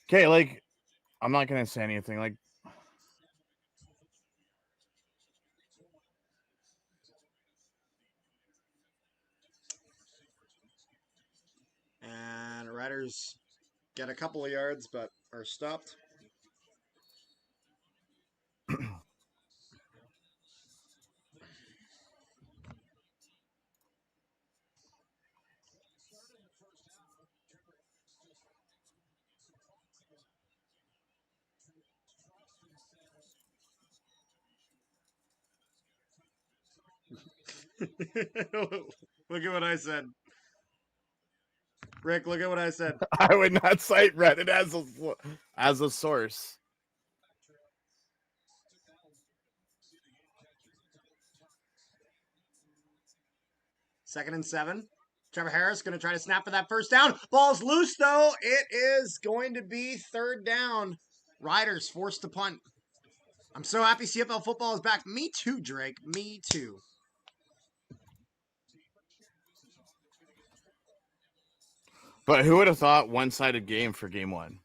Okay, like, I'm not going to say anything. Like, And Riders get a couple of yards, but are stopped. Look at what I said. Rick, look at what I said. I would not cite Reddit as a source. Second and 7. Trevor Harris going to try to snap for that first down. Ball's loose, though. It is going to be 3rd down. Riders forced to punt. I'm so happy CFL football is back. Me too, Drake. Me too. But who would have thought one-sided game for game 1?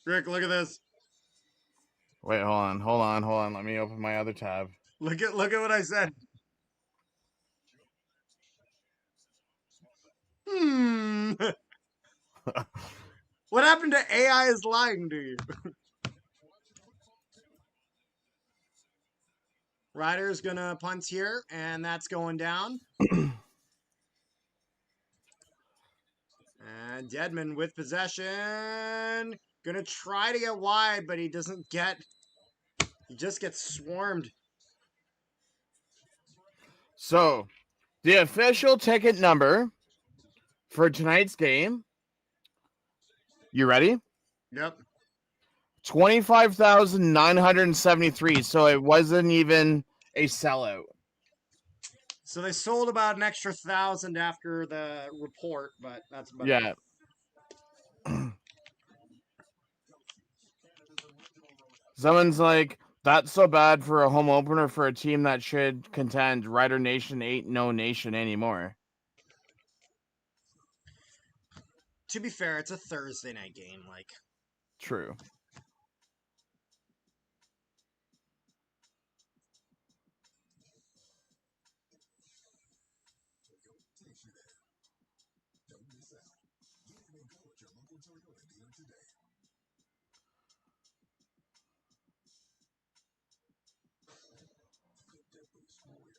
Rick, look at this. Wait, hold on. Let me open my other tab. Look at what I said. What happened to AI is lying to you? Ryder's gonna punt here, and that's going down. And Dedman with possession. Gonna try to get wide, but he doesn't get. He just gets swarmed. So, the official ticket number for tonight's game. You ready? Yep. 25,973. So it wasn't even a sellout. So they sold about an extra 1,000 after the report, but that's about it. Someone's like, that's so bad for a home opener for a team that should contend. Rider Nation ain't no nation anymore. To be fair, it's a Thursday night game. Like, true.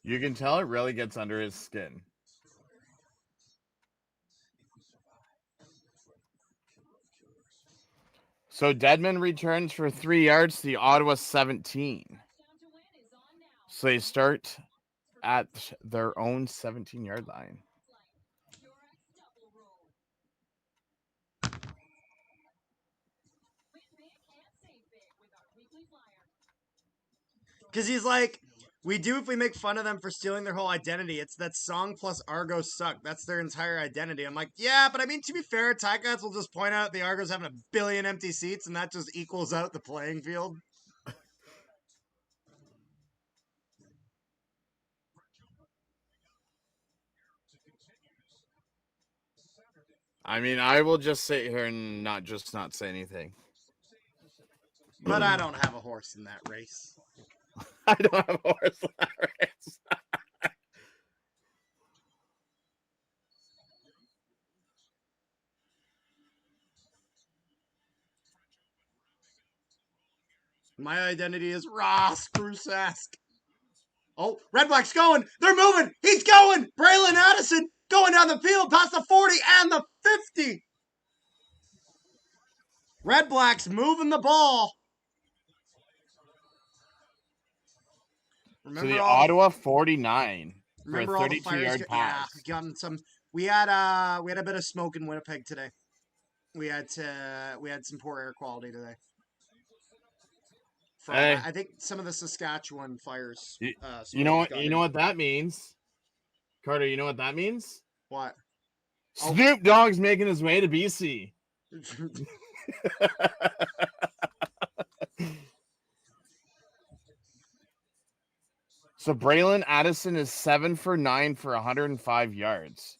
You can tell it really gets under his skin. So Dedman returns for 3 yards to the Ottawa 17. So they start at their own 17-yard line. Because he's like, we do if we make fun of them for stealing their whole identity. It's that song plus Argos suck. That's their entire identity. I'm like, yeah, but I mean, to be fair, Ticats will just point out the Argos having a billion empty seats, and that just equals out the playing field. I mean, I will just sit here and not say anything. But I don't have a horse in that race. I don't have a horse in that race. My identity is Ross Brusask. Oh, Redblacks going. They're moving. He's going. Braylon Addison going down the field past the 40 and the 50. Redblacks moving the ball. Remember so the Ottawa 49 for a 32-yard pass. Yeah, gotten some. We had a bit of smoke in Winnipeg today. We had some poor air quality today. From, I think some of the Saskatchewan fires. You know what that means, Carter. You know what that means? What? Snoop Dogg's making his way to BC. So Braylon Addison is 7 for 9 for 105 yards.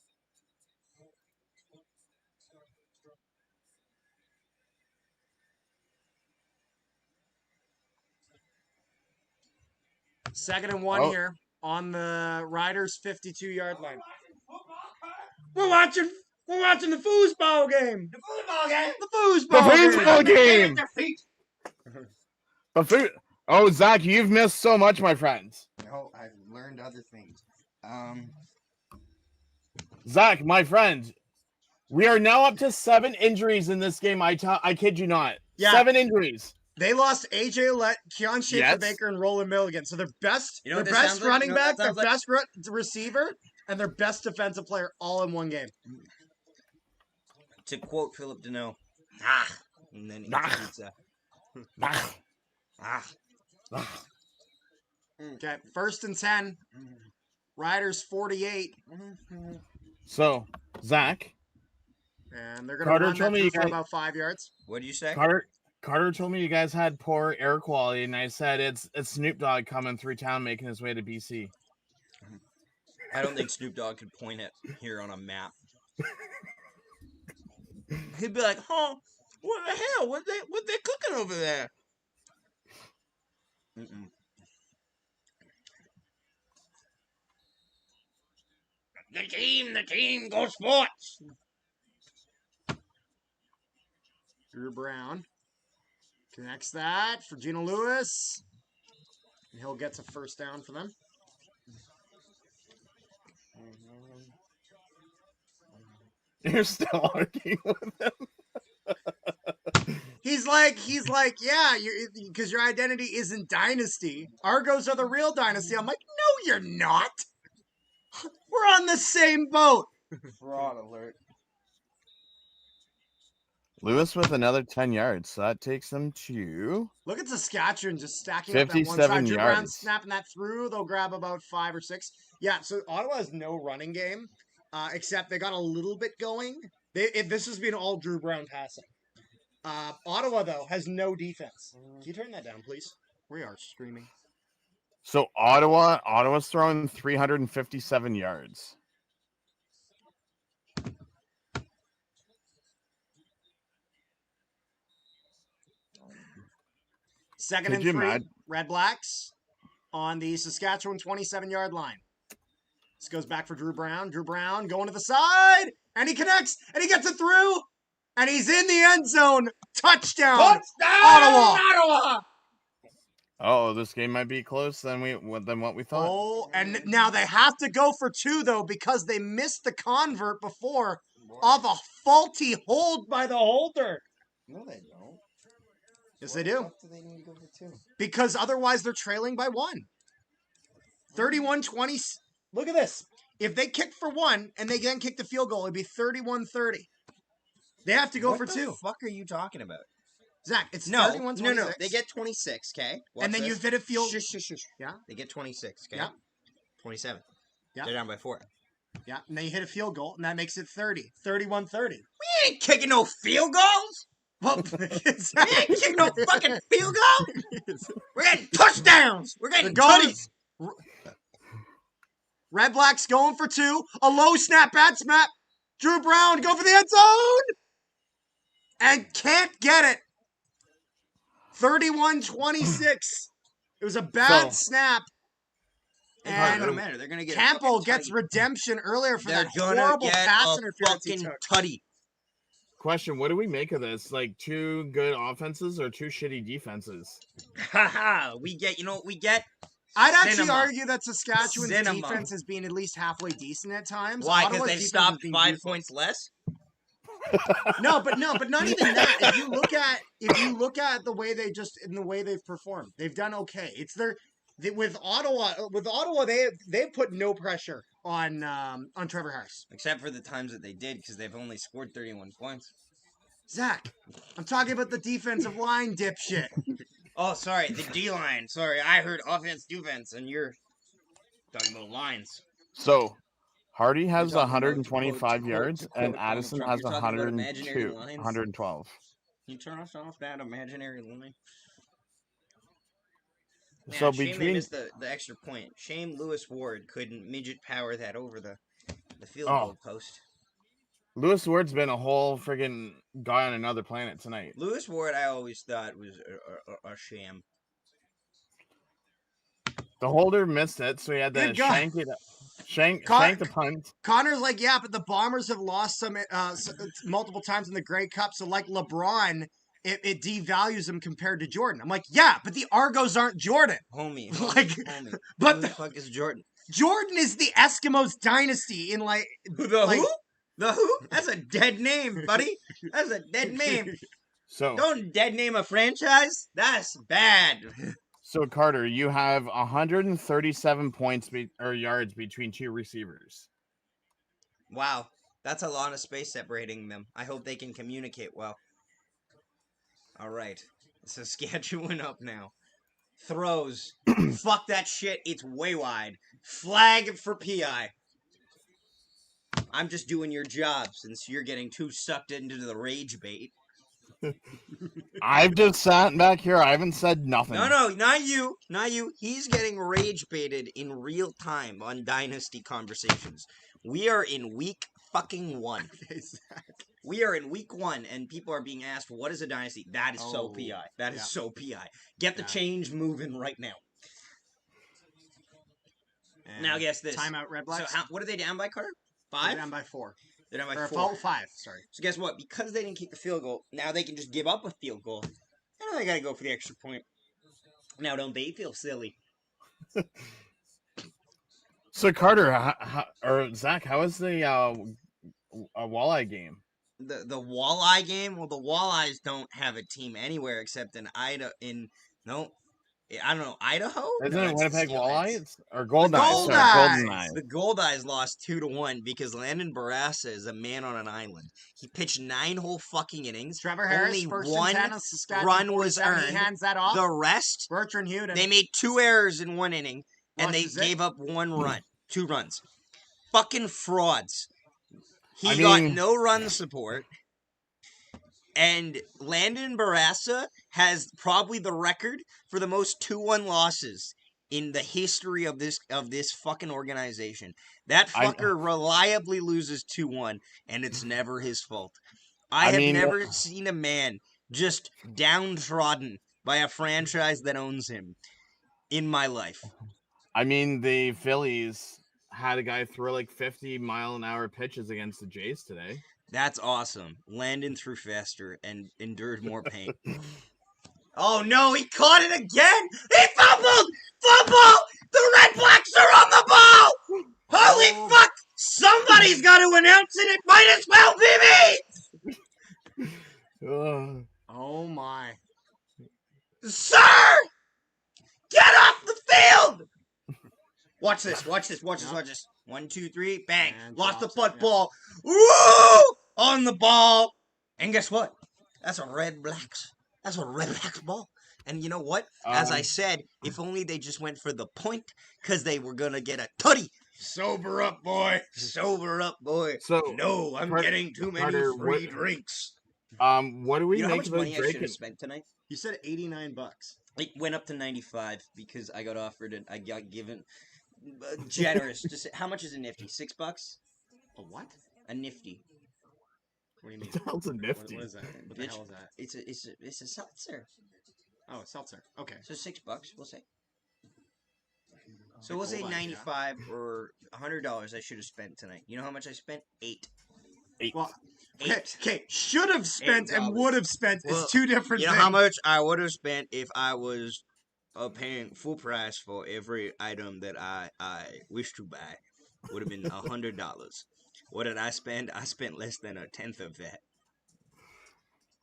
Second and 1 here on the Riders' 52-yard line. We're watching the foosball game. The foosball game. The foosball game. Oh, Zach, you've missed so much, my friend. No, I've learned other things. Zach, my friend, we are now up to 7 injuries in this game. I kid you not. Yeah. 7 injuries. They lost AJ Ouellette, Keon Schaefer-Baker, and Roland Milligan. So their best, running back, their best receiver, and their best defensive player all in one game. To quote Philip Deneau, and then pizza. Okay, 1st and 10. Riders 48. So, Zach. And they're going to run that through for about 5 yards. What did you say? Carter told me you guys had poor air quality, and I said it's Snoop Dogg coming through town making his way to BC. I don't think Snoop Dogg could point it here on a map. He'd be like, "Huh? What the hell? What they cooking over there?" The team, go Sports. Drew Brown connects that for Gino Lewis. And he'll get a first down for them. You're still arguing with him. He's like, yeah, because your identity isn't dynasty. Argos are the real dynasty. I'm like, no, you're not. We're on the same boat. Fraud alert. Lewis with another 10 yards. So that takes them to... Look at Saskatchewan just stacking up that one side. Drew Brown snapping that through. They'll grab about 5 or 6. Yeah, so Ottawa has no running game, except they got a little bit going. This has been all Drew Brown passing. Ottawa, though, has no defense. Can you turn that down, please? We are screaming. So Ottawa's throwing 357 yards. Second and 3, Redblacks on the Saskatchewan 27-yard line. This goes back for Drew Brown. Drew Brown going to the side, and he connects, and he gets it through, and he's in the end zone. Touchdown, Ottawa! Oh, this game might be close than what we thought. Oh, and now they have to go for 2, though, because they missed the convert before off a faulty hold by the holder. No, they don't. Yes, they do. What do they need to go for 2? Because otherwise they're trailing by 1. 31-20. Look at this. If they kick for 1 and they then kick the field goal, it'd be 31-30. They have to go for 2. What the fuck are you talking about? Zach, it's No, 31-26. no. They get 26, okay? And then you've hit a field. Shush. Yeah. They get 26, okay? Yeah. 27. Yeah. They're down by 4. Yeah, and then you hit a field goal, and that makes it 30. 31-30. We ain't kicking no field goals. Well, We ain't kicking no fucking field goals. We're getting touchdowns. We're getting tutties. Redblacks going for 2. A low snap, bad snap. Drew Brown go for the end zone. And can't get it. 31-26. It was a bad snap. And no matter. They're gonna get Campbell gets redemption earlier for that horrible pass interference he took. Tutty. Question: what do we make of this? Like 2 good offenses or 2 shitty defenses? Haha. We get. You know what we get? I'd actually Cinema. argue that Saskatchewan's Cinema. defense has been at least halfway decent at times. Why? Because Ottawa's they defense stopped has been 5 useless. points less. No, but not even that. If you look at the way they've performed, they've done okay. It's with Ottawa they put no pressure on Trevor Harris. Except for the times that they did, because they've only scored 31 points. Zach, I'm talking about the defensive line, dipshit. Oh, sorry, the D-line. Sorry, I heard offense, defense, and you're talking about lines. So, Hardy has You're talking about 125 yards, to quote and Donald Addison Trump, has you're talking about imaginary 102, lines? 112. Can you turn us off that imaginary line? Man, So shame they between missed the extra point. Shame Lewis Ward couldn't midget power that over the field goal post. Lewis Ward's been a whole friggin' guy on another planet tonight. Lewis Ward, I always thought was a sham. The holder missed it, so he had to Good God. shank the punt. Connor's like, yeah, but the Bombers have lost some multiple times in the Grey Cup, so like LeBron, it devalues them compared to Jordan. I'm like, yeah, but the Argos aren't Jordan. Homie. Like, but Who the fuck is Jordan? Jordan is the Eskimos dynasty in like Who? The who? That's a dead name, buddy. That's a dead name. So Don't dead name a franchise. That's bad. So Carter, you have 137 points or yards between 2 receivers. Wow, that's a lot of space separating them. I hope they can communicate well. All right, Saskatchewan up now. Throws. Fuck that shit. It's way wide. Flag for PI. I'm just doing your job since you're getting too sucked into the rage bait. I've just sat back here. I haven't said nothing. No, not you. Not you. He's getting rage baited in real time on Dynasty Conversations. We are in week fucking 1. We are in week 1, and people are being asked, what is a Dynasty? That is so PI. That is so PI. Get the change moving right now. And now guess this. Timeout, Redblacks. So what are they down by, Carter? 5? They're down by 4. They're down by Or 4. 5, sorry. So guess what? Because they didn't kick the field goal, now they can just give up a field goal. Now they gotta go for the extra point. Now don't they feel silly? So Carter, or Zach, how was the walleye game? The walleye game? Well, the walleyes don't have a team anywhere except in Idaho. I don't know, Idaho? Isn't it Winnipeg Walleyes? Or Gold Golden Eyes. Eyes. The Goldeyes lost 2-1 because Landon Barassa is a man on an island. He pitched 9 whole fucking innings. Trevor Harris, only first one and 10 of Saskatchewan run was 47. earned. He hands that off. The rest, Bertrand Huden. they made 2 errors in 1 inning, and they Lost his gave zip. up 1 run. 2 runs. Fucking frauds. He I got mean- no run support. And Landon Barassa has probably the record for the most 2-1 losses in the history of this fucking organization. That fucker reliably loses 2-1, and it's never his fault. I have never seen a man just downtrodden by a franchise that owns him in my life. I mean, the Phillies had a guy throw like 50-mile-an-hour pitches against the Jays today. That's awesome. Landon threw faster and endured more pain. Oh no, he caught it again! He fumbled! Fumble! The Redblacks are on the ball! Holy fuck! Somebody's got to announce it! It might as well be me! Oh my. Sir! Get off the field! Watch this. 1, 2, 3, bang. And Lost the drops it, football. Woo! On the ball. And guess what? That's a Redblacks. That's a Redblacks ball. And you know what? As I said, if only they just went for the point, because they were going to get a tutty. Sober up, boy. Sober up, boy. So No, I'm getting too many Carter, free drinks. what do we You know how make much about money I Drake should have and spent tonight? You said $89. It went up to 95 because I got offered it. I got given generous. Just how much is a nifty? $6? A what? A nifty. What do you mean? What the hell's a nifty? What is that? What the Bitch. hell is that? It's a seltzer. Oh, a seltzer. Okay. So $6, we'll say. So we'll Cool say vibes, 95 or $100 I should have spent tonight. You know how much I spent? 8. Well, Eight. okay. Should have spent and $8. would have spent Well, is two different You know things. how much I would have spent if I was paying full price for every item that I wish to buy? Would have been $100. What did I spend? I spent less than a tenth of that.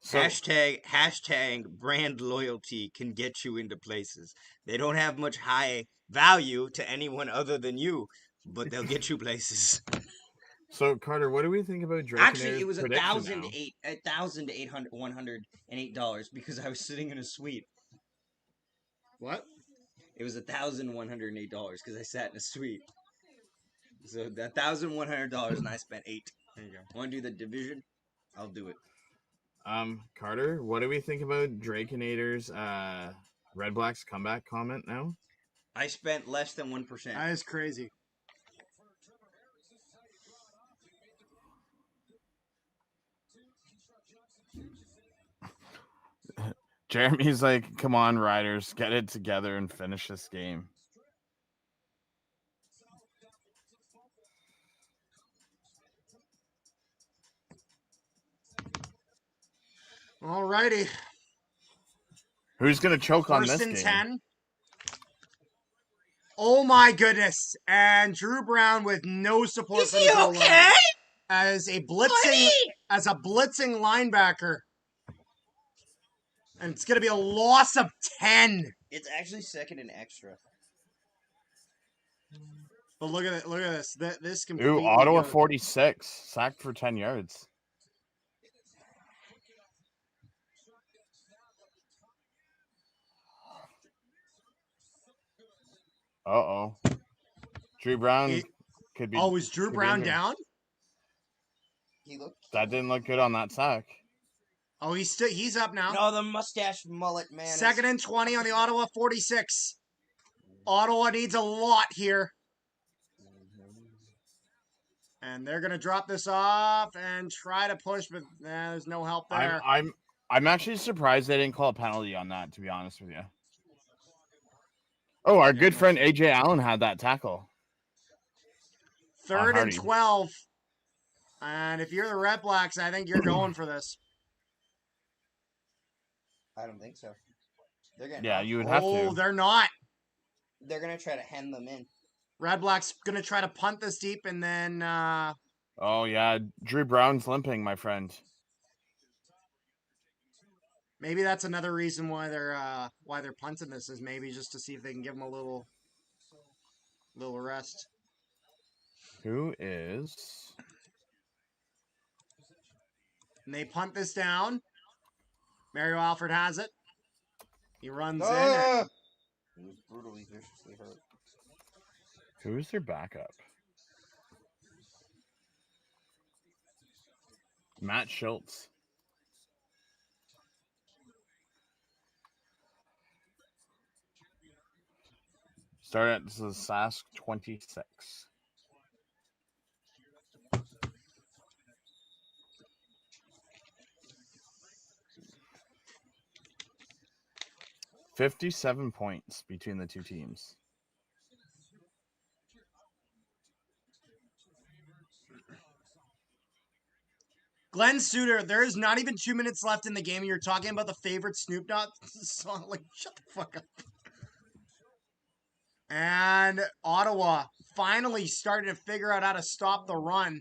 So, Hashtag brand loyalty can get you into places. They don't have much high value to anyone other than you, but they'll get you places. so Carter, what do we think about Drake? Actually, it was $1,000 $1,108 because I was sitting in a suite. What? It was $1,108 because I sat in a suite. So that $1,100 and I spent 8. There you go. Want to do the division? I'll do it. Carter, what do we think about Drakenator's Redblacks comeback comment now? I spent less than 1%. That is crazy. Jeremy's like, come on, Riders, get it together and finish this game. Alrighty. Who's going to choke on First this and game? 10. Oh my goodness. And Drew Brown with no support Is from he the goal okay? line. As a blitzing linebacker. And it's going to be a loss of 10. It's actually second and extra. But look at it. Look at this. This Ooh, completely Ottawa goes- 46, sacked for 10 yards. Uh-oh. Drew Brown could be... Oh, is Drew could be Brown injured. down? That didn't look good on that sack. Oh, he's up now. No, the mustache mullet, man. Second and 20 on the Ottawa 46. Ottawa needs a lot here. And they're going to drop this off and try to push, but there's no help there. I'm actually surprised they didn't call a penalty on that, to be honest with you. Oh, our good friend AJ Allen had that tackle. Third and Hardy. 12. And if you're the Redblacks, I think you're going for this. I don't think so. They're gonna. Yeah, you would have Oh, to. they're not. They're gonna try to hand them in. Redblacks going to try to punt this deep and then... Oh, yeah. Drew Brown's limping, my friend. maybe that's another reason why they're punting this, is maybe just to see if they can give him a little rest. Who is... And they punt this down. Mario Alford has it. He runs in. He was brutally, viciously hurt. Who is their backup? Matt Schultz. Start at this is Sask 26. $57 points between the two teams. Glenn Suter, there is not even 2 minutes left in the game. You're talking about the favorite Snoop Dogg song. Like, shut the fuck up. And Ottawa finally starting to figure out how to stop the run.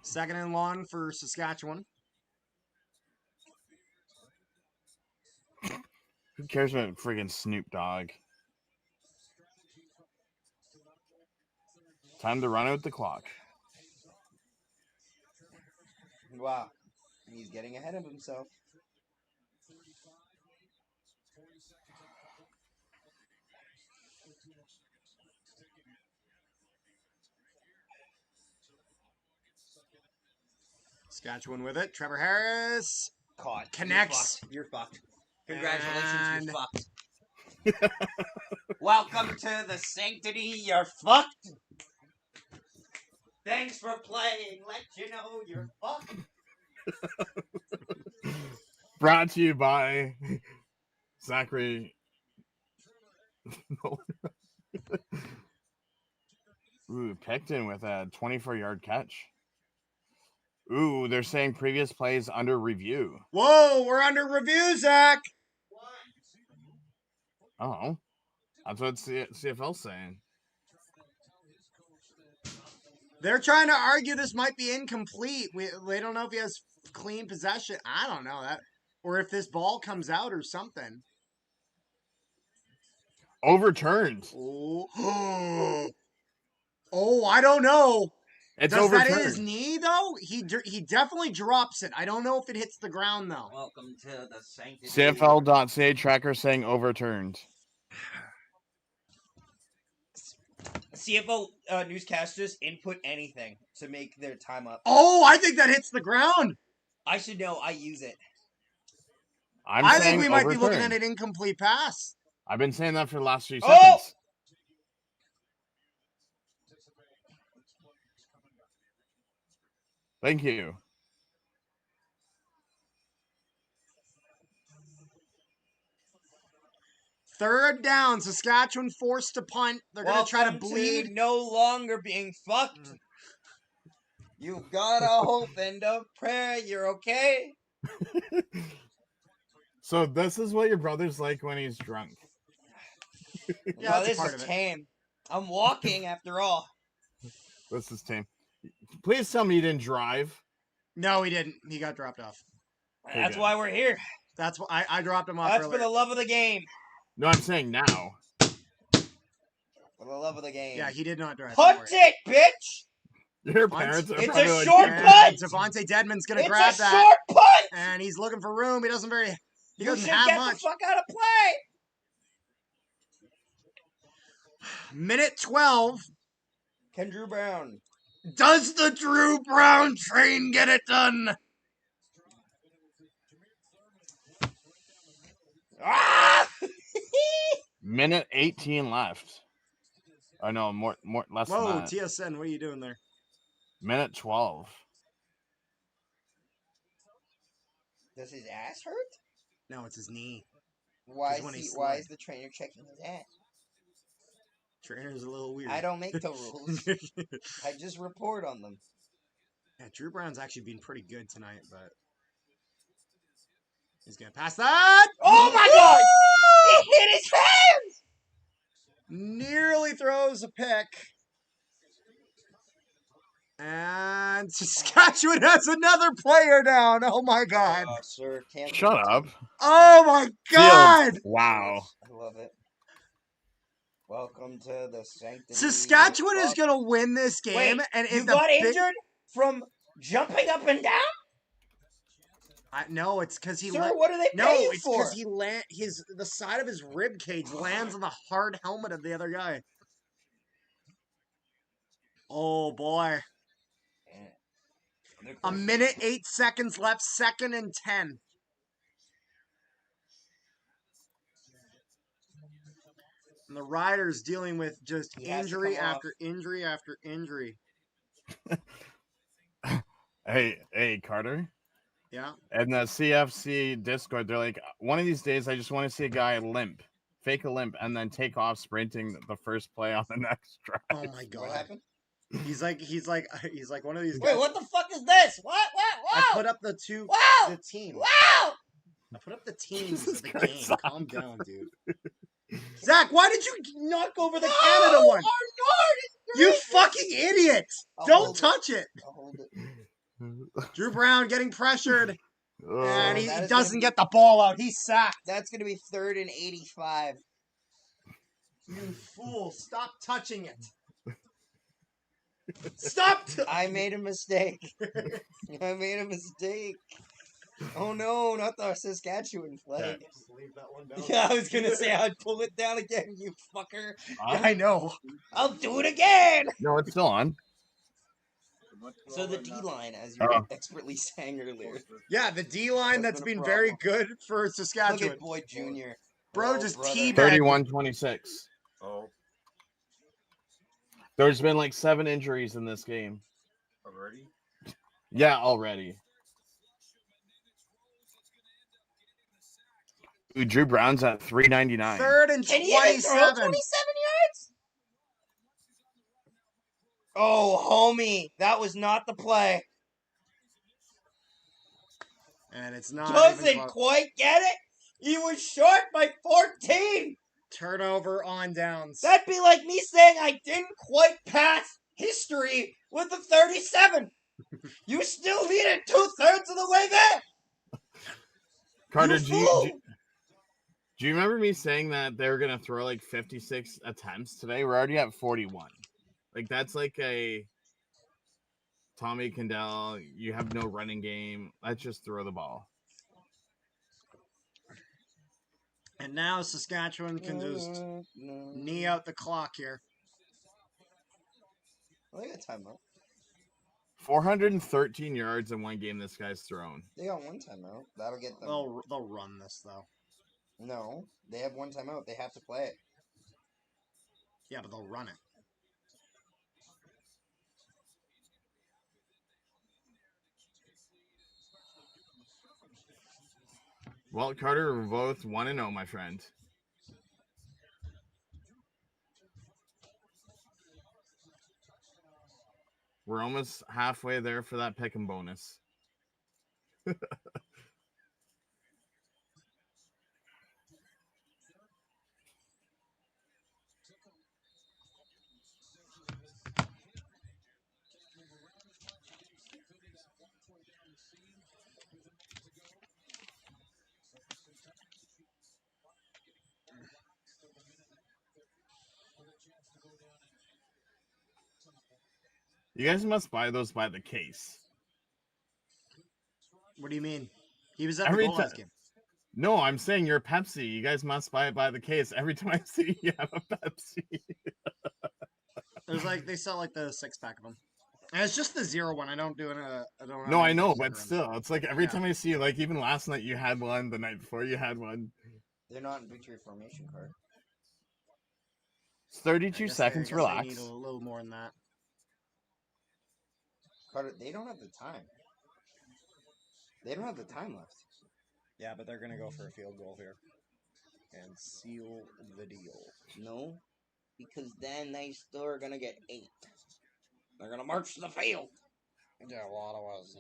Second and long for Saskatchewan. Who cares about friggin' Snoop Dogg? Time to run out the clock. Wow. He's getting ahead of himself. Saskatchewan with it. Trevor Harris Caught. connects. You're fucked. Congratulations, And- you're fucked. Welcome to the sanctity. You're fucked. Thanks for playing. Let you know you're fucked. Brought to you by Zachary. Ooh, Picton with a 24-yard catch. Ooh, they're saying previous plays under review. Whoa, we're under review, Zach. Oh, that's what CFL's saying. They're trying to argue this might be incomplete. They don't know if he has clean possession. I don't know that, or if this ball comes out or something. Overturned. Oh, oh, I don't know. It's Does overturned. that hit his knee though? He definitely drops it. I don't know if it hits the ground though. Welcome to the sanctity. CFL.ca tracker saying overturned. CFL newscasters input anything to make their time up. Oh, I think that hits the ground. I should know. I use it. I think we might be looking at an incomplete pass. I've been saying that for the last few Oh! seconds. Thank you. Third down, Saskatchewan forced to punt. They're going to try to bleed. No longer being fucked. You've got a hope and a prayer. You're okay. So this is what your brother's like when he's drunk. Yeah, well, that's this part is of it. tame. I'm walking after all. This is tame. Please tell me you didn't drive. No, he didn't. He got dropped off. That's good. why we're here. That's why I dropped him off That's earlier. for the love of the game. No, I'm saying now. For the love of the game. Yeah, he did not drive. Punt it, bitch! Your Punt. parents are It's probably a like, short "Yeah." punt! Devontae Deadman's going to It's grab a that. short punt! And he's looking for room. He doesn't You doesn't should have get much. the fuck out of play! Minute 12. Ken Drew Brown. Does the Drew Brown train get it done? Ah! Minute 18 left. Oh no, more less Whoa, than that. TSN, what are you doing there? Minute 12. Does his ass hurt? No, it's his knee. Why when he why slid. is the trainer checking his ass? Trainer's a little weird. I don't make the rules. I just report on them. Yeah, Drew Brown's actually been pretty good tonight, but he's gonna pass that. Oh my god! He hit his hands! Nearly throws a pick. And Saskatchewan has another player down. Oh my god. Sir, can't Shut up. Oh my god. Wow. I love it. Welcome to the sanctity. Saskatchewan is gonna win this game. Wait, And you if got injured from jumping up and down? No, it's because he. Sir, what are they No, paying it's for? because the side of his rib cage lands on the hard helmet of the other guy. Oh boy! A minute 8 seconds left. 2nd and 10. And the Riders dealing with just He has to injury come off. after injury after injury. Hey, Carter. Yeah. And the CFC Discord, they're like, one of these days, I just want to see a guy limp, fake a limp, and then take off sprinting the first play on the next drive. Oh my god! What happened? He's like one of these Wait, guys. what the fuck is this? What? I put up the team. Wow! I put up the teams Jesus of the Christ, game. Calm down, dude. Zach, why did you knock over the No, Canada one? Arnard, You fucking idiot! I'll Don't hold touch it. I'll hold it. Drew Brown getting pressured, and he That is doesn't gonna get the ball out. He's sacked. That's gonna be 3rd and 85. You fool! Stop touching it. Stop! I made a mistake. I made a mistake. Oh no, not the Saskatchewan flag. Just leave that one down. Yeah, I was gonna say I'd pull it down again, you fucker. Yeah, I know. I'll do it again. No, it's still on. So the D line, as you Oh. expertly sang earlier. Yeah, the D line That's that's been a been very problem. good for Look Saskatchewan. at Boyd Jr. Bro, Oh, just brother. teabag. 31-26. Oh, There's been like 7 injuries in this game. already? Yeah, already. Ooh, Drew Brown's at 399. 3rd and Can he even throw 27 27. yards? Oh, homie, that was not the play. And it's not even Doesn't close. quite get it. He was short by 14. Turnover on downs. That'd be like me saying I didn't quite pass history with the 37. You still need it 2/3 of the way there. Carter, You do fool. you remember me saying that they were going to throw like 56 attempts today? We're already at 41. Like, that's like a Tommy Kendall, you have no running game. Let's just throw the ball. And now Saskatchewan can just knee out the clock here. They got timeout. 413 yards in one game this guy's thrown. They got one timeout. That'll get them. They'll run this though. No, they have one timeout. They have to play it. Yeah, but they'll run it. Well, Carter, we're both 1-0, my friend. We're almost halfway there for that pick and bonus. You guys must buy those by the case. What do you mean? He was at Every the goal ti- last game. No, I'm saying you're Pepsi. You guys must buy it by the case. Every time I see you have a Pepsi. There's like they sell like the 6-pack of them. And it's just the 0 one. I don't do it. I don't. No, have I any know, zero but ones. still, it's like every Yeah. time I see you, like even last night you had one, the night before you had one. They're not in victory formation card. It's I 32 guess seconds, they relax. need a little more than that. Carter, they don't have the time. They don't have the time left. Yeah, but they're gonna go for a field goal here and seal the deal. No, because then they still are gonna get 8. They're gonna march to the field. Yeah, well, Ottawa's.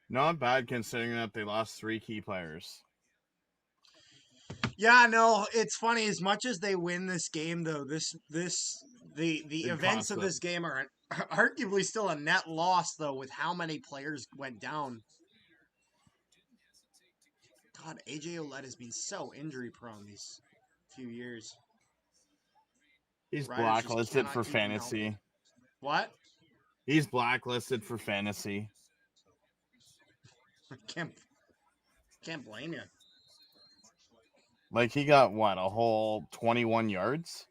Not bad considering that they lost 3 key players. Yeah, no, it's funny. As much as they win this game, though, the It events cost of them. this game are arguably still a net loss, though, with how many players went down. God, AJ Ouellette has been so injury prone these few years. He's Riders just blacklisted cannot for keep him fantasy. healthy. What? He's blacklisted for fantasy. Can't blame you. Like he got what, a whole 21 yards?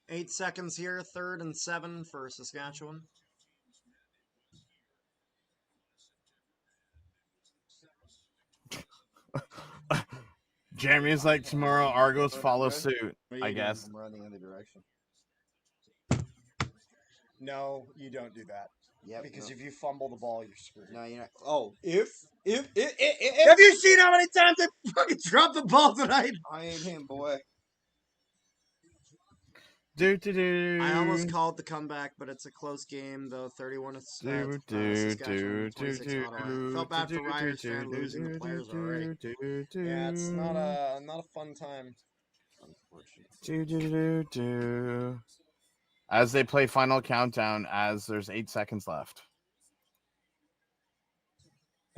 Eight seconds here, 3rd and 7 for Saskatchewan. Jeremy's like tomorrow Argos follow suit, What are you I doing? guess. I'm running the other direction. No, you don't do that. Yep. Because no. if you fumble the ball, you're screwed. No, you're not. Oh, if Have you seen how many times I fucking dropped the ball tonight? I ain't him, boy. I almost called the comeback, but it's a close game, though. 31 to Saskatchewan, 26 Ottawa. Felt bad for Riders fan losing the players already. Yeah, it's not a fun time. As they play final countdown, as there's 8 seconds left.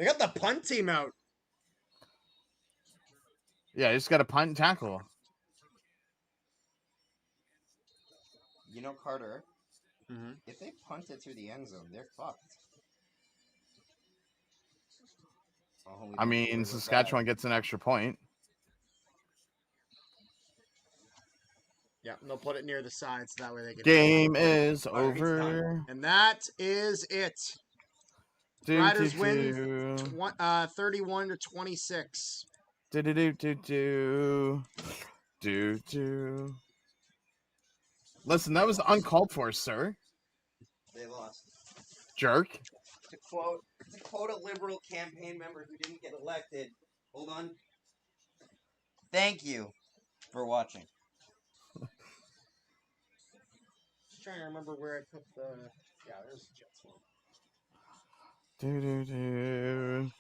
They got the punt team out. Yeah, you just got to punt and tackle. You know, Carter, Mm-hmm. if they punt it through the end zone, they're fucked. Oh, we I don't mean, worry about Saskatchewan gets an extra point. Yeah, they'll put it near the side so that way they can. Game is Alright, it's done. over. And that is it. Riders win 31-26. Do. Listen, that was uncalled for, sir. They lost. Jerk. To quote a Liberal campaign member who didn't get elected, hold on. Thank you for watching. Just trying to remember where I put the. Yeah, there's the Jets one. You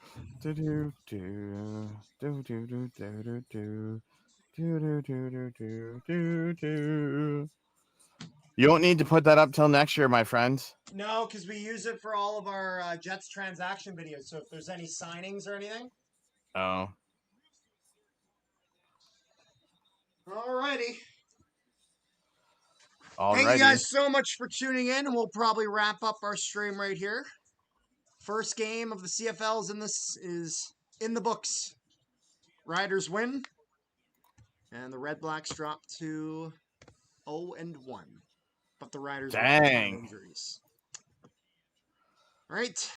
don't need to put that up till next year, my friend. No, because we use it for all of our Jets transaction videos. So if there's any signings or anything. Oh. Alrighty. Alrighty. Thank you guys so much for tuning in, and we'll probably wrap up our stream right here. First game of the CFLs in this is in the books. Riders win, and the Redblacks drop to 0-1. But the Riders have Dang. injuries. All right.